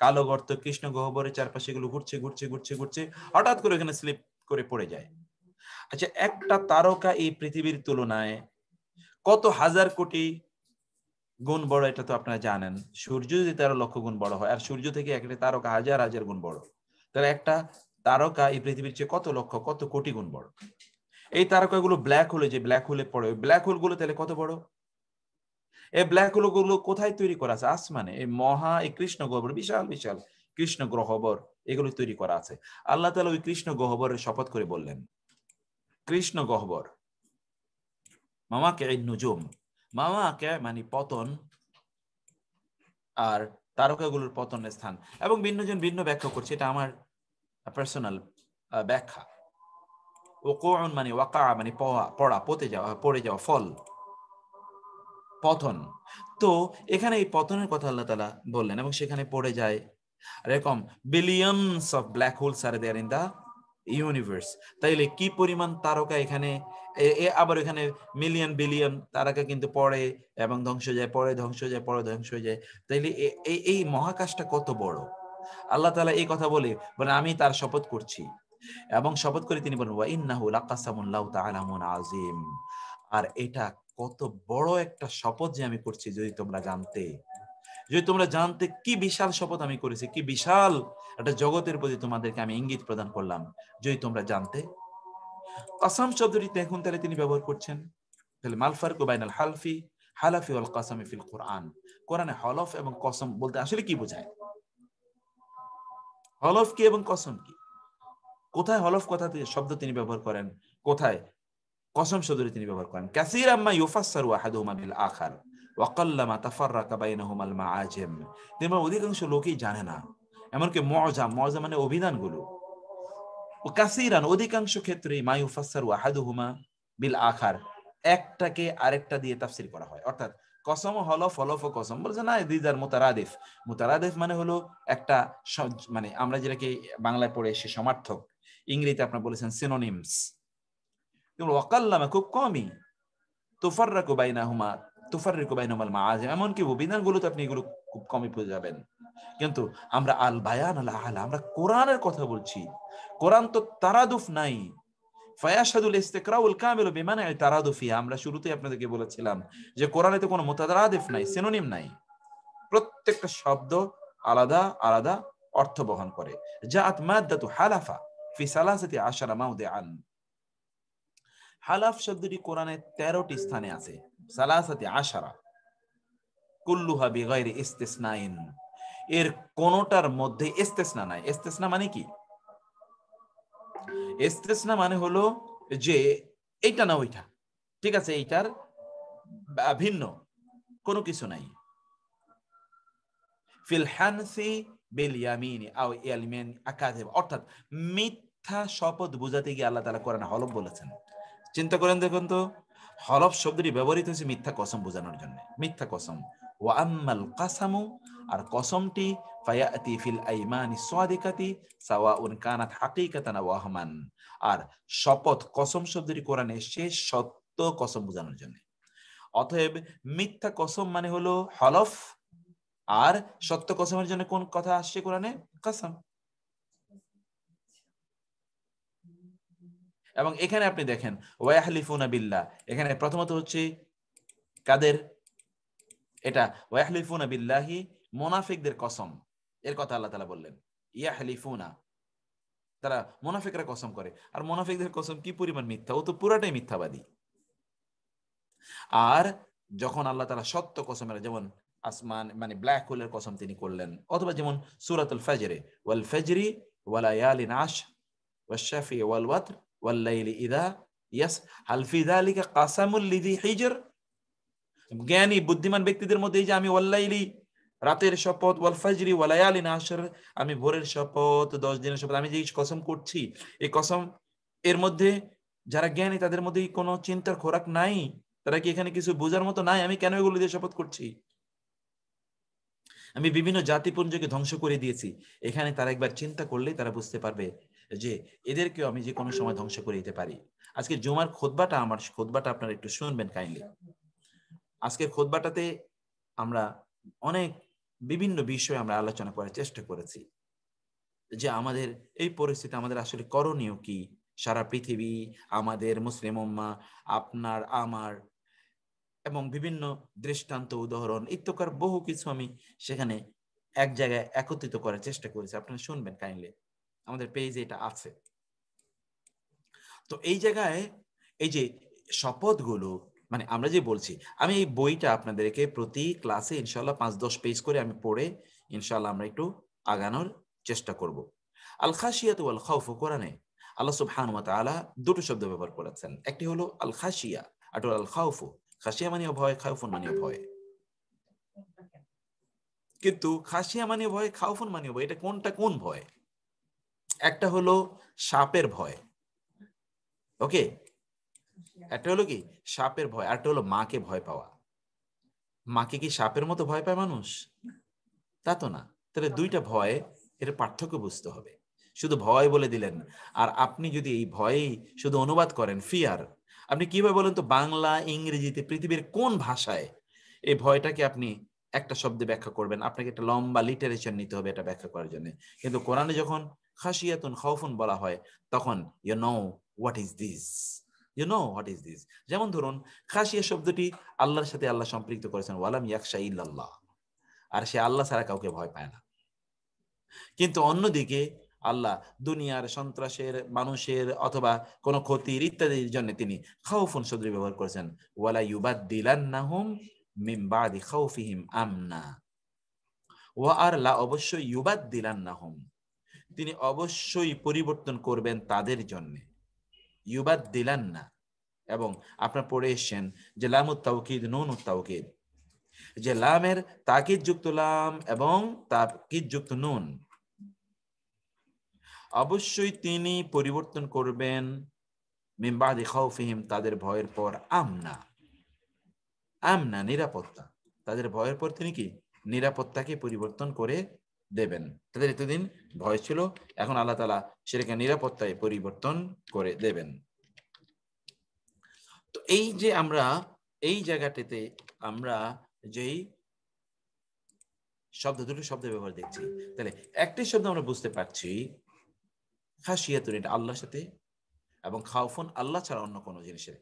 কালো গর্ত, কৃষ্ণ গহ্বরের চারপাশে এগুলো ঘুরছে ঘুরছে ঘুরছে ঘুরছে, হঠাৎ করে এখানে স্লিপ করে পড়ে যায়। আচ্ছা, একটা তারকা এই পৃথিবীর তুলনায় কত হাজার কোটি গুণ বড়, এটা তো আপনারা জানেন। সূর্য যদি 13 লক্ষ গুণ বড় হয়, আর সূর্য থেকে একটা তারকা হাজার হাজার গুণ বড়, তাহলে একটা তারকা এই পৃথিবীর চেয়ে কত লক্ষ, কত কোটি গুণ বড়। এই তারকাগুলো ব্ল্যাক হোলে, যে ব্ল্যাক হোলে পড়ে, ওই ব্ল্যাক হোল গুলো তাহলে কত বড়। এই ব্ল্যাক হোল গুলো কোথায় তৈরি করা আছে? আসমানে, এই কৃষ্ণ গহ্বর, বিশাল বিশাল কৃষ্ণ গহ্বর, এগুলো তৈরি করা আছে। আল্লাহ তাআলা ওই কৃষ্ণ গহ্বরের শপথ করে বললেন, কৃষ্ণ গহ্বর, মাওয়াকিইন নুজুম, মাওয়াকি মানে পতন, আর তারকাগুলোর পতনের স্থান, এবং ভিন্নজন ভিন্ন ব্যাখ্যা করছে, এটা আমার পার্সোনাল ব্যাখ্যা। ওয়াকুউন মানে ওয়াকা মানে পড়া, পড়ে যাওয়া, ফল, পতন। তো এখানে এই পতনের কথা আল্লাহ তাআলা বললেন, এবং সেখানে পড়ে যায় এরকম billions of black holes are there in the universe. তাইলে কি পরিমাণ তারকা এখানে, আবার এখানে মিলিয়ন বিলিয়ন তারকা কিন্তু পড়ে এবং ধ্বংস হয়ে যায়, পড়ে ধ্বংস হয়ে যায়, পড়ে ধ্বংস হয়ে যায়। তাইলে এই মহাকাশটা কত বড়! আল্লাহ তাআলা এই কথা বলে আমি তার শপথ করছি, এবং শপথ করে তিনি বলেন ওয়া ইন্নাহু লাকাসামুন লাউ তাআলামুন আযীম। আর এটা কত বড় একটা শপথ যে আমি করছি, যদি তোমরা জানতে, কি বিশাল শপথ আমি করেছি, কি বিশাল একটা জগতের প্রতি তোমাদেরকে আমি ইঙ্গিত প্রদান করলাম, যদি তোমরা জানতে। কসম শব্দটি এখন তাহলে তিনি ব্যবহার করছেন। তাহলে মাল ফারকু বাইনাল হালাফি ওয়াল কসমি ফিল কোরআন। কোরআনে হলফ এবং কসম বলতে আসলে কি বোঝায়? হলফ কি এবং কসম কি? কোথায় হলফ কথা শব্দ তিনি ব্যবহার করেন, কোথায় কসম শব্দটি তিনি ব্যবহার করেন? কাসীরাম মা ইউফাসসারু আহাদুহুমা বিল আখার ওয়া কাল্লামা তাফাররাকা বাইনাহুমাল মাআজিম। তেমন অধিকাংশ লোকই জানে না, এমনকি মুআজাম মানে অভিধানগুলো, ও কাসীরান অধিকাংশ ক্ষেত্রে মা ইউফাসসারু আহাদুহুমা বিল আখার, একটাকে আরেকটা দিয়ে তাফসীর করা হয়। অর্থাৎ কসম ও হলফ, হলফ ও কসম বলছে না, দিদার মুতারাদিফ। মুতারাদিফ মানে হলো একটা মানে আমরা যেটাকে বাংলায় পড়ে সে সমার্থক, ইংরেজিতে আপনারা বলেছেন সিনোনিমস। ওয়াকাল্লামা খুব কমই, তুফাররাকু বাইনাহুমাল মাআজিম, এমনকি অভিধানগুলোতে আপনি এগুলো খুব কমই পেয়ে যাবেন। কিন্তু আমরা আল বায়ান আল আলা, আমরা কোরআনের কথা বলছি। কোরআন তো তারাদুফ নাই। ফায়াশহাদুল ইস্তিকরাউল কামিলু বিমানা তারাদুফি। আমরা শুরুতেই আপনাদেরকে বলেছিলাম যে কোরআনে তো কোনো মুতারাদিফ নাই, সিনোনিম নাই। প্রত্যেকটা শব্দ আলাদা আলাদা অর্থ বহন করে। জাআত মাদ্দাতু হালাফা ফি সালাসাতি আশারা মাওদিআন। হালাফ শব্দটি কোরআনে 13টি স্থানে আছে। সালাসাতি আশারা কুল্লুহা বিগাইরি ইস্তিসনাইন, এর কোনটার মধ্যে ইস্তিসনা নাই। ইস্তিসনা মানে কি? ইস্তিসনা মানে হলো যে এইটা না ওইটা, ঠিক আছে, এইটার ভিন্ন কোনো কিছু নাই। ফিল হানসি বিল ইয়ামিনি আও ইয়ালমিন আকাযিব, অর্থাৎ মিথ্যা শপথ বোঝাতে গিয়ে আল্লাহ তাআলা কোরআনে হলফ বলেছেন। চিন্তা করেন, দেখুন তো, হলফ শব্দটি ব্যবহৃত হয়েছে মিথ্যা কসম বোঝানোর জন্য, মিথ্যা কসম। ওয়া আম্মাল কাসামু, আর কসমটি ফায়াতি ফিল আইমানি সাদিকাতি সাওয়াউন কানাত হাকিকাতান ওয়া ওয়াহমান। আর শপথ, কসম শব্দটি কোরআনে এসেছে সত্য কসম বোঝানোর জন্য। অতএব মিথ্যা কসম মানে হলো হলফ, আর সত্য কসমের জন্য কোন কথা আসছে কোরআনে? কসম। এবং এখানে আপনি দেখেন ওয়াহলিফুনা বিল্লাহ, এখানে প্রথমত হচ্ছে কাদের? এটা ওয়াহলিফুনা বিল্লাহি, মুনাফিকদের কসম, এর কথা আল্লাহ তাআলা বললেন। ইয়াহলিফুনা, তারা মুনাফিকরা কসম করে। আর মুনাফিকদের কসম কি পরিমাণ মিথ্যা, ও তো পুরাটাই মিথ্যাবাদী। আর যখন আল্লাহ তাআলা সত্য কসমের, যেমন আসমান মানে ব্ল্যাক হোলের কসম তিনি করলেন, অথবা যেমন সূরাতুল ফাজরে ওয়াল ফাজরি ওয়া লায়ালিন আশর ওয়াশ শাফি ওয়াল ওয়াতর ওয়াল লাইলি ইযা ইয়াস হাল ফি যালিকা কাসামুল লিযি হিজর। জ্ঞানী বুদ্ধিমান ব্যক্তিদের মধ্যে এই যে আমি ওয়াল লাইলি রাতের শপথ, ওয়াল ফাজরি ওয়া লায়ালিন আশর আমি ভোরের শপথ, 10 দিনের শপথ, আমি যে কসম করছি, এই কসম এর মধ্যে যারা জ্ঞানী তাদের মধ্যে কোনো চিন্তার খোরাক নাই? তারা কি এখানে কিছু বোঝার মতো নাই? আমি কেন এগুলো দিয়ে শপথ করছি? আমি বিভিন্ন জাতিপুঞ্জকে ধ্বংস করে দিয়েছি। এখানে তারা একবার চিন্তা করলেই তারা বুঝতে পারবে যে এদেরকেও আমি যে কোনো সময় ধ্বংস করে দিতে পারি। আজকে জুমার খুতবাটা, আমার খুতবাটা আপনারা একটু শুনবেন কাইন্ডলি। আজকের খুতবাটাতে আমরা অনেক বিভিন্ন বিষয়ে আমরা আলোচনা করার চেষ্টা করেছি যে আমাদের এই পরিস্থিতি আমাদের আসলে করণীয় কি। সারা পৃথিবী, আমাদের মুসলিম উম্মাহ, আপনার আমার, এবং বিভিন্ন দৃষ্টান্ত, উদাহরণ ইত্যাকার বহু কিছু আমি সেখানে এক জায়গায় একত্রিত করার চেষ্টা করেছি। আপনারা শুনবেন কাইন্ডলি, আমাদের পেজে এটা আছে। তো এই জায়গায় এই যে শপথগুলো, মানে আমরা যে বলছি, আমি এই বইটা আপনাদেরকে প্রতি ক্লাসে ইনশাআল্লাহ 5-10 পেজ করে আমি পড়ে ইনশাআল্লাহ আমরা একটু আগানোর চেষ্টা করব। আল খাশিয়াতু ওয়াল খাউফু, কোরআনে আল্লাহ সুবহানাহু ওয়া তাআলা দুটো শব্দ ব্যবহার করেছেন। একটি হলো আল খাশিয়া, আর আল খাউফু। খাশিয়া মানে ভয়, খাউফুন মানে ভয়। কিন্তু খাসিয়া মানে ভয়, খাউফুন মানে ভয়, এটা কোনটা কোন ভয়? একটা হলো সাপের ভয়, ওকে, একটা হলো কি সাপের ভয়, আরটা হলো মাকে ভয় পাওয়া। মাকে কি সাপের মতো ভয় পায় মানুষ? তা তো না। তাহলে দুইটা ভয়, এর পার্থক্য বুঝতে হবে। শুধু ভয় বলে দিলেন, আর আপনি যদি এই ভয়েই শুধু অনুবাদ করেন ফিয়ার, আপনি কিভাবে বলেন তো বাংলা ইংরেজিতে পৃথিবীর কোন ভাষায় এই ভয়টাকে আপনি একটা শব্দে ব্যাখ্যা করবেন? আপনাকে একটা লম্বা লিটারেচার নিতে হবে এটা ব্যাখ্যা করার জন্য। কিন্তু কোরআনে যখন খাশিয়াতুন খাউফুন বলা হয়, তখন you know what is this, you know what is this. যেমন ধরুন, খাসিয়া শব্দটি আল্লাহর সাথে আল্লাহ সম্পৃক্ত করেছেন, ওয়ালাম ইয়াখশা ইল্লাল্লাহ, আর সে আল্লাহ ছাড়া কাউকে ভয় পায় না। কিন্তু অন্যদিকে আল্লাহ দুনিয়ার সন্ত্রাসের, মানুষের অথবা কোনো ক্ষতির ইত্যাদির জন্য তিনি খাউফুন শব্দ ব্যবহার করেছেন, ওয়ালা ইউবাদদিলান্নাহুম মিন বাদি খাউফিহিম আমনা। ওয়া আর লা, অবশ্যই, ইউবাদদিলান্নাহুম, তিনি অবশ্যই পরিবর্তন করবেন তাদের জন্য। ইউবাদদিলান্না, এবং আপনারা পড়ে এসেছেন যে লামুত তাওকিদ নুনুত তাওকিদ, যে লামের তাকিদ যুক্ত লাম এবং তাকিদ যুক্ত নুন, অবশ্যই তিনি পরিবর্তন করবেন মিন বাদি খাউফিহিম, তাদের ভয়ের পর, আমনা, আমনা নিরাপত্তা, তাদের ভয়ের পর তিনি কি নিরাপত্তাকে পরিবর্তন করে দেবেন। তাদের এতদিন ভয় ছিল, এখন আল্লাহ তাআলা সেটাকে নিরাপত্তায় পরিবর্তন করে দেবেন। তো এই যে আমরা এই জায়গাটিতে আমরা যেই দুটো শব্দ ব্যবহার দেখছি, তাহলে একটি শব্দ আমরা বুঝতে পারছি খাশিয়াতুন, এটা আল্লাহর সাথে, এবং খাউফুন আল্লাহ ছাড়া অন্য কোনো জিনিসের।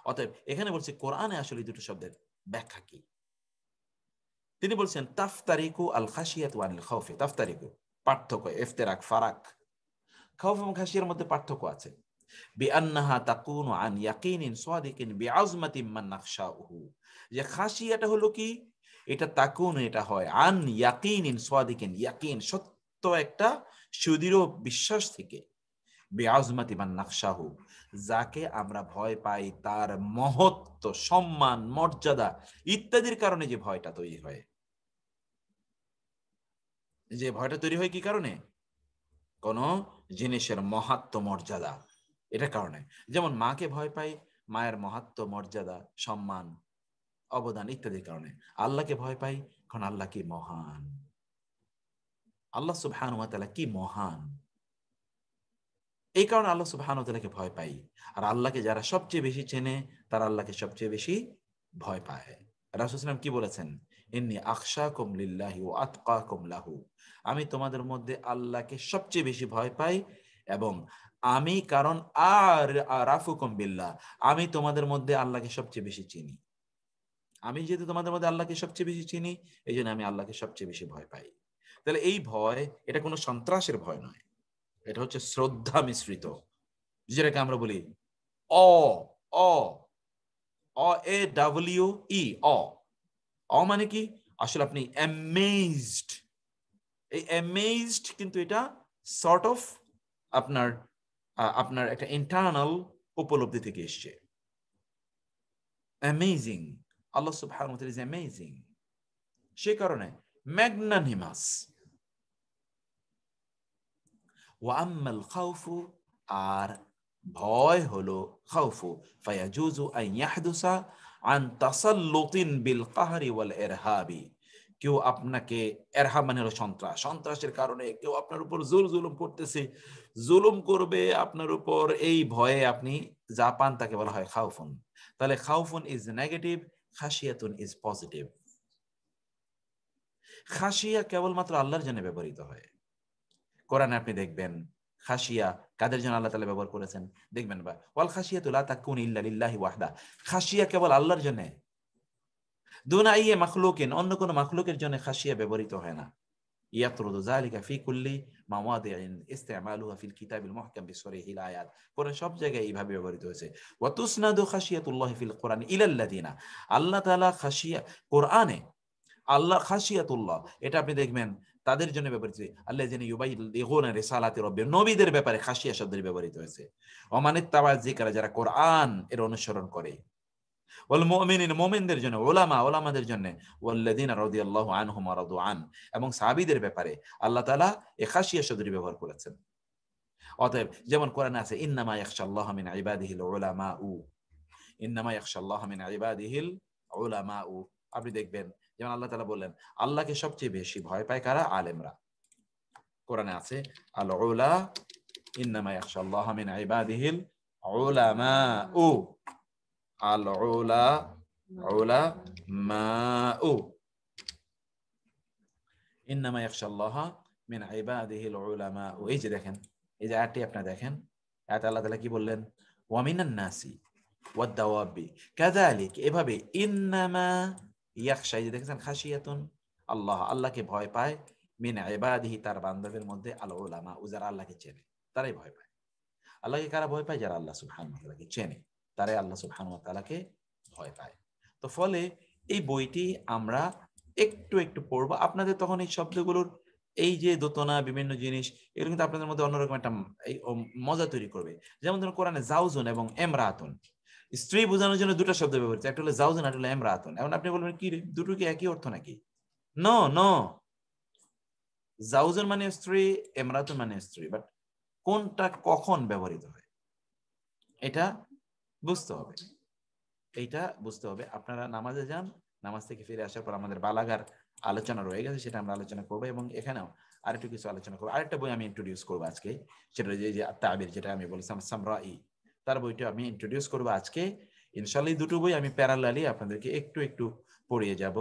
অতএব এখানে বলছে কোরআনে আসলে দুটো শব্দের ব্যাখ্যা কি। তিনি বলছেন তাফতারিকু আল খাশিয়াতু আনিল খাউফি। তাফতারিকু পার্থক্য, ইফতিরাক ফারাক, খাউফ এবং খাশিয়ার মধ্যে পার্থক্য আছে। বিআন্নাহা তাকুনু আন ইয়াকিনিন সাদিকিন বিআজমাতিন মান নাখশাউহু, যে খাশিয়াটা হলো কি, এটা তাকুন, এটা হয় আন ইয়াকিনিন সাদিকিন, ইয়াকিন সত্য একটা সুদৃঢ় বিশ্বাস থেকে, বিআজমাতি মান নাখশাহু, যাকে আমরা ভয় পাই তার মহত্ব, সম্মান, মর্যাদা ইত্যাদির কারণে যে ভয়টা তৈরি হয়। যে ভয়টা তৈরি হয় কি কারণে? কোন জিনিসের মাহাত্ম্য, মর্যাদা, এটার কারণে। যেমন মাকে ভয় পাই মায়ের মাহাত্ম্য, মর্যাদা, সম্মান, অবদান ইত্যাদির কারণে। আল্লাহকে ভয় পাই কারণ আল্লাহ কি মহান, আল্লাহ সুবহানাহু ওয়া তাআলা কি মহান, এই কারণে আল্লাহ সুবহানাহু ওয়া তাআলাকে ভয় পাই। আর আল্লাহকে যারা সবচেয়ে বেশি চেনে তারা আল্লাহকে সবচেয়ে বেশি ভয় পায়। রাসূল সাল্লাল্লাহু আলাইহি ওয়াসাল্লাম কি বলেছেন? ইন্নী আখশাকুম লিল্লাহি ওয়া আতকাকুম লাহু, আমি তোমাদের মধ্যে আল্লাহকে সবচেয়ে বেশি ভয় পাই, এবং আমি কারণ আর আরাফুকুম বিল্লাহ, আমি তোমাদের মধ্যে আল্লাহকে সবচেয়ে বেশি চিনি। আমি যেহেতু তোমাদের মধ্যে আল্লাহকে সবচেয়ে বেশি চিনি, এই জন্য আমি আল্লাহকে সবচেয়ে বেশি ভয় পাই। তাহলে এই ভয়, এটা কোনো সন্ত্রাসের ভয় নয়, এটা হচ্ছে শ্রদ্ধা মিশ্রিত, যেটাকে আমরা বলি অ, অ, অ, এ ডাব্লিউ ই, অ। অ মানে কি? আসলে আপনি অ্যামেজড, এই অ্যামেজড কিন্তু এটা সর্ট অফ আপনার আপনার একটা ইন্টারনাল উপলব্ধি থেকে এসছে। অ্যামেজিং, আল্লাহ সুবহানাহু ওয়া তাআলা ইজ অ্যামেজিং, সে কারণে ম্যাগনানিমাস। ওয়া আম্মাল খাউফু, আর ভয় হলো খাউফু, ফায়াজুজু আন ইয়াহদুসা আন তাসাল্লুতিন বিল কাহরি ওয়াল ইরহাবি, কেউ আপনাকে, এরহাব মানে হলো সন্ত্রাস, সন্ত্রাসের কারণে কেউ আপনার উপর জুলুম করতেছে, জুলুম করবে আপনার উপর, এই ভয়ে আপনি যা পান তাকে বলা হয় খাউফুন। তাহলে খাউফুন is negative, খাশিয়াতুন is positive. Khashia কেবলমাত্র আল্লাহর জন্য ব্যবহৃত হয়। কোরআনে আপনি দেখবেন খাশিয়া কাদের জন্য আল্লাহ তাআলা ব্যবহার করেছেন, দেখবেন বা ওয়াল খাশিয়াতু লা তাকুন ইল্লা লিল্লাহি ওয়াহদা, খাশিয়া কেবল আল্লাহর জন্য, দুনা ইয়ে মাখলুকিন, অন্য কোন মাখলুকের জন্য খাশিয়া ব্যবহৃত হয় না। ইয়াতরুদু যালিকা ফি কুল্লি মাওয়াদিইন ইসতিমালুহা ফিল কিতাবিল মুহকাম বিসরিহিল আয়াত, কোরআন সব জায়গায় এইভাবে ব্যবহৃত হয়েছে। ওয়া তুসনাদু খাশিয়াতুল্লাহি ফিল কোরআন ইলাল্লাযিনা, আল্লাহ তাআলা খাশিয়া, কোরআনে আল্লাহ খাশিয়াতুল্লাহ, এটা আপনি দেখবেন তাদের জন্য ব্যবহৃত হয়েছে, আল্লাযিনা ইউবাল্লিগুনা রিসালাতি রাব্বিহিম, নবীদের ব্যাপারে খাশিয়া শব্দটি ব্যবহৃত হয়েছে। ওয়া মানিত্তাবা যিকরা, যারা কোরআন এর অনুসরণ করে, ওয়াল মুমিনিন, মুমিনদের জন্য, উলামা, উলামাদের জন্য, ওয়াল্লাযিনা রাদিয়াল্লাহু আনহুম ওয়া রাদু আন, এবং সাহাবীদের ব্যাপারে আল্লাহ তাআলা এই খাশিয়া শব্দটি ব্যবহার করেছেন। অতএব যেমন কোরআনে আছে ইন্নামা ইয়াখশাল্লাহ মিন ইবাদিহিল উলামাউ, ইন্নামা ইয়াখশাল্লাহ মিন ইবাদিহিল উলামাউ। আপনি দেখবেন যেমন আল্লাহ তাআলা বললেন আল্লাহকে সবচেয়ে বেশি ভয় পায় কারা? আলেমরা। কোরআনে আছে আল উলা ইন্নামা ইয়াখশাল্লাহ মিন ইবাদিহিল উলামাউ, আল উলা উলামাউ, ইন্নামা ইয়াখশাল্লাহ মিন ইবাদিহিল উলামাউ। এই যে দেখেন, এই যে আয়াতটি আপনারা দেখেন, আয়াতে আল্লাহ তাআলা কি বললেন? ওয়া মিনান নাসি ওয়াদ দাওয়াবি কাযালিক, এভাবে ইন্নামা ইয়াখশা, এই যে দেখেন খাশিয়াতুন, আল্লাহ, আল্লাহকে ভয় পায়, মিন ইবাদিহি, তার বান্দাদের মধ্যে, আল উলামা, যারা আল্লাহকে চেনে তারাই ভয় পায়। আল্লাহকে কারা ভয় পায়? যারা আল্লাহ সুবহানাহু ওয়া তাআলাকে চেনে, তারাই আল্লাহ সুবহানাহু ওয়া তাআলাকে ভয় পায়। তো ফলে এই বইটি আমরা একটু একটু পড়বো, আপনাদের তখন এই শব্দগুলোর এই যে দোতনা বিভিন্ন জিনিস, এগুলো কিন্তু আপনাদের মধ্যে অন্যরকম একটা মজা তৈরি করবে। যেমন ধরুন কোরআনে জাউজুন এবং এমরাতুন, স্ত্রী বোঝানোর জন্য দুটো শব্দ ব্যবহৃত হচ্ছে, একটা হলো জাউজুন, একটা হলো এমরাতুন। এখন আপনি বলবেন কি রে, দুটো কি একই অর্থ নাকি? নো নো, জাউজুন মানে স্ত্রী, এমরাতুন মানে স্ত্রী, বাট কোনটা কখন ব্যবহৃত হয় এটা বুঝতে হবে, এইটা বুঝতে হবে। আপনারা নামাজে যান, নামাজ থেকে ফিরে আসার পর আমাদের বালাগার আলোচনা রয়ে গেছে, সেটা আমরা আলোচনা করবো, এবং এখানেও আরেকটু কিছু আলোচনা করবো। আরেকটা বই আমি ইন্ট্রোডিউস করবো আজকে, সেটা যে তাবির, যেটা আমি বলেছিলাম সামরাই, তার বইটা আমি ইন্ট্রোডিউস করবো আজকে ইনশাআল্লাহ। দুটো বই আমি প্যারালালি আপনাদেরকে একটু একটু পড়িয়ে যাব।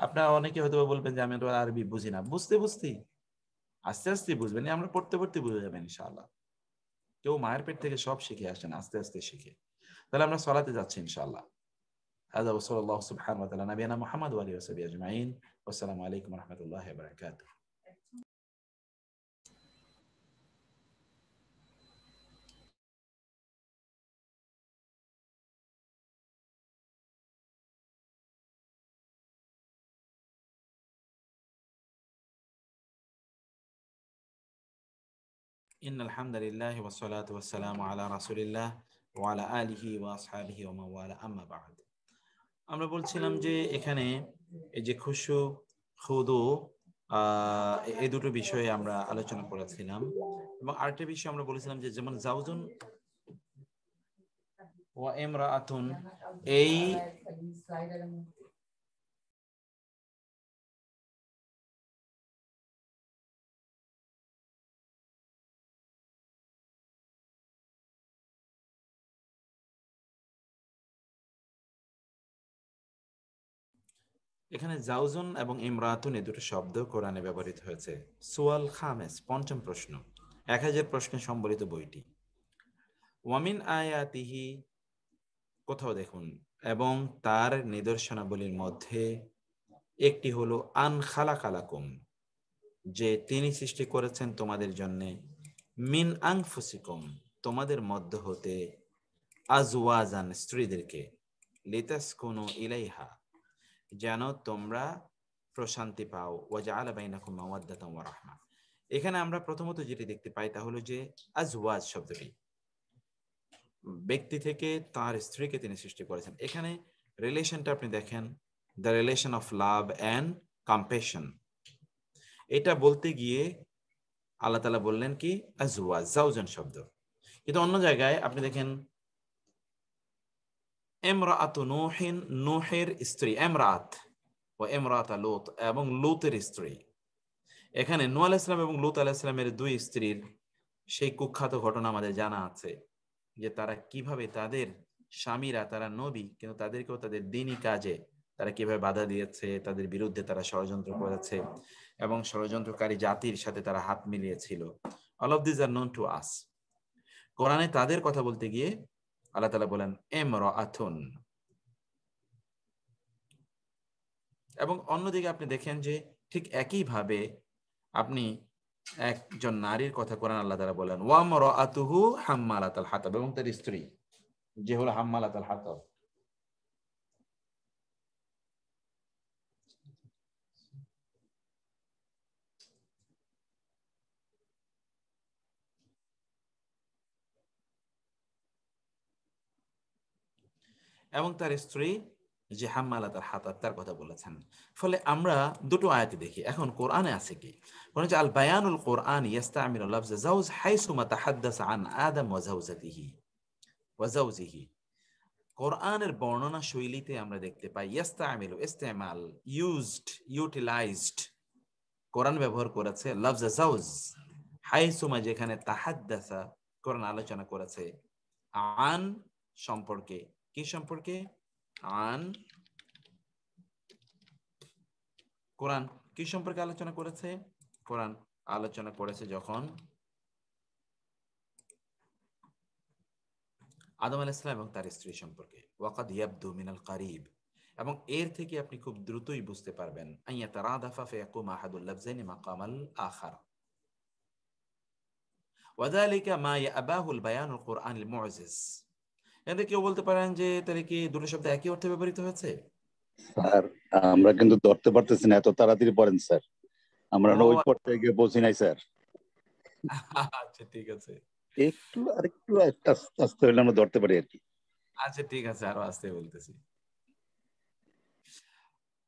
আপনারা অনেকে হয়তো বলবেন যে আমি তো আরবি বুঝি না, বুঝতে বুঝতেই আস্তে আস্তে বুঝবেন, আমরা পড়তে পড়তে বুঝে যাবেন ইনশাআল্লাহ। কেউ মায়ের পেট থেকে সব শিখে আসেন, আস্তে আস্তে শিখে। তাহলে আমরা সলাতে যাচ্ছি ইনশাআল্লাহ। هذا وصلى الله سبحانه وتعالى نبينا محمد وآله وصحبه أجمعين، والسلام عليكم ورحمة الله وبركاته. إن الحمد لله والصلاة والسلام على رسول الله وعلى آله وأصحابه ومن والاه أما بعد. আমরা বলছিলাম যে এখানে এই যে খুশু, খুদু, এই দুটো বিষয়ে আমরা আলোচনা করেছিলাম, এবং আরেকটা বিষয় আমরা বলেছিলাম যে যেমন জাউজুন ওয়া ইমরাআতুন, এই এখানে জাউজুন এবং ইমরাতুন এই দুটো শব্দ কোরআনে ব্যবহৃত হয়েছে। সুয়াল খামেস, পঞ্চম প্রশ্ন, 1000 প্রশ্নে সম্বলিত বইটি। ওয়ামিন আয়াতিহি, কোথাও দেখুন, এবং তার নিদর্শনাবলীর মধ্যে একটি হলো আন খালাকালাকুম, যে তিনি সৃষ্টি করেছেন তোমাদের জন্য, মিন আনফুসিকুম, তোমাদের মধ্য হতে, আজওয়াজান, স্ত্রীদেরকে, লিতাসকুনু ইলাইহা, যেন তোমরা প্রশান্তি পাও, ওয়াজআলা বাইনাকুম মাওয়াদ্দাতান ওয়া রাহমা। এখানে আমরা প্রথমত যেটি দেখতে পাই তা হলো যে আজওয়াজ শব্দটি ব্যক্তি থেকে তার স্ত্রীকে তিনি সৃষ্টি করেছেন। এখানে রিলেশনটা আপনি দেখেন, the relation of love and compassion, এটা বলতে গিয়ে আল্লাহ তাআলা বললেন কি আজওয়াজ, জাওজান শব্দ। কিন্তু অন্য জায়গায় আপনি দেখেন ইমরাআতু নূহিন, নূহের স্ত্রী ইমরাআত, ও ইমরাআত লূত, এবং লূতের স্ত্রী। এখানে নূহ আলাইহিস সালাম এবং লূত আলাইহিস সালামের দুই স্ত্রীর সেই কুখ্যাত ঘটনা আমাদের জানা আছে, যে তারা কিভাবে তাদের স্বামীরা, তারা নবী কিন্তু তাদেরকেও তাদের দ্বীনি কাজে তারা কিভাবে বাধা দিয়েছে, তাদের বিরুদ্ধে তারা ষড়যন্ত্র করেছে, এবং ষড়যন্ত্রকারী জাতির সাথে তারা হাত মিলিয়েছিল। All of this are known to us. কোরআনে তাদের কথা বলতে গিয়ে আল্লাহ তাআলা বলেন ইমরাআতুন। এবং অন্যদিকে আপনি দেখেন যে ঠিক একইভাবে আপনি একজন নারীর কথা কোরআন আল্লাহ তাআলা বলেন ওয়া মারাআতুহু হাম্মালাতাল হাতাব, এবং তার স্ত্রী যে হলো হাম্মালাতাল হাতাব। এবং তার স্ত্রী যে হাম্মালাতুল হাতাব তার কথা বলেছেন। ফলে আমরা দুটো আয়াতে দেখি। এখন কোরআনে আছে কি? কোরআনে আল বায়ানুল কোরআন ইস্তামিলু লাফজ জাওজ হাইসুমা তাহাদ্দাসা আন আদম ওয়া জাওজাতিহি ওয়া জাওজিহি। কোরআনের বর্ণনা শৈলীতে আমরা দেখতে পাই ইস্তামিলু ইস্তেমাল, ইউজড, ইউটিলাইজড, কোরআন ব্যবহার করেছে লাফজ জাওজ হাইসুমা, যেখানে তাহাদ্দাসা কোরআন আলোচনা করেছে আন সম্পর্কে, কি সম্পর্কে? আন, কোরআন কি সম্পর্কে আলোচনা করেছে? কোরআন আলোচনা করেছে যখন আদম আলাইহিস সালাম এবং তার স্ত্রী সম্পর্কে। ওয়াকাদ ইয়াবদু মিনাল কারিব, এবং এর থেকে আপনি খুব দ্রুতই বুঝতে পারবেন আইয়াতা রাদাফা ফায়াকুম আহাদুল লাফজাইনি মাকামাল আখার। ওয়াযালিকা মা ইয়াবাহুল বায়ানুল কুরআনিল মু'জিজ। এতে কেউ বলতে পারেন যে তাহলে কি দুটো শব্দ একই অর্থে ব্যবহৃত হয়েছে? স্যার আমরা কিন্তু ধরতে পারতেছি না, এত তাড়াতাড়ি পড়েন স্যার, আমরা ও ওই পর্যায়ে গিয়ে পৌঁছি নাই স্যার। আচ্ছা ঠিক আছে, আরেকটু আস্তে আস্তে হইলে আমরা ধরতে পারি আর কি। আচ্ছা ঠিক আছে, আরো আস্তে বলতেছি।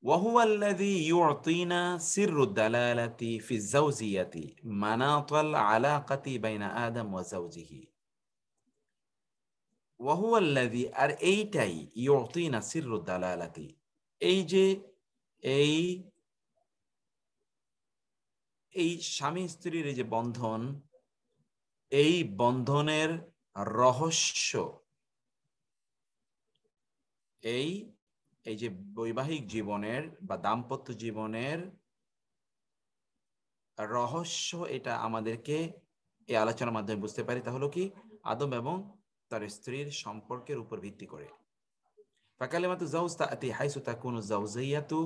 وهو الذي يعطينا سر الدلالة في الزوجية مناط العلاقة بين آدم وزوجه وهو الذي আর এইটাই يعطينا سر الدلالة, এই যে এই এই স্বামী স্ত্রীর যে বন্ধন, এই বন্ধনের রহস্য, এই এই যে বৈবাহিক জীবনের বা দাম্পত্য জীবনের রহস্য, এটা আমাদেরকে এই আলোচনার মাধ্যমে বুঝতে পারি। তা হলো কি? আদম এবং তার স্ত্রীর সম্পর্কের উপর ভিত্তি করে। ফাকালিমাতু জাওজ তাআতি হাইসু তাকুনু জাওজিয়াতু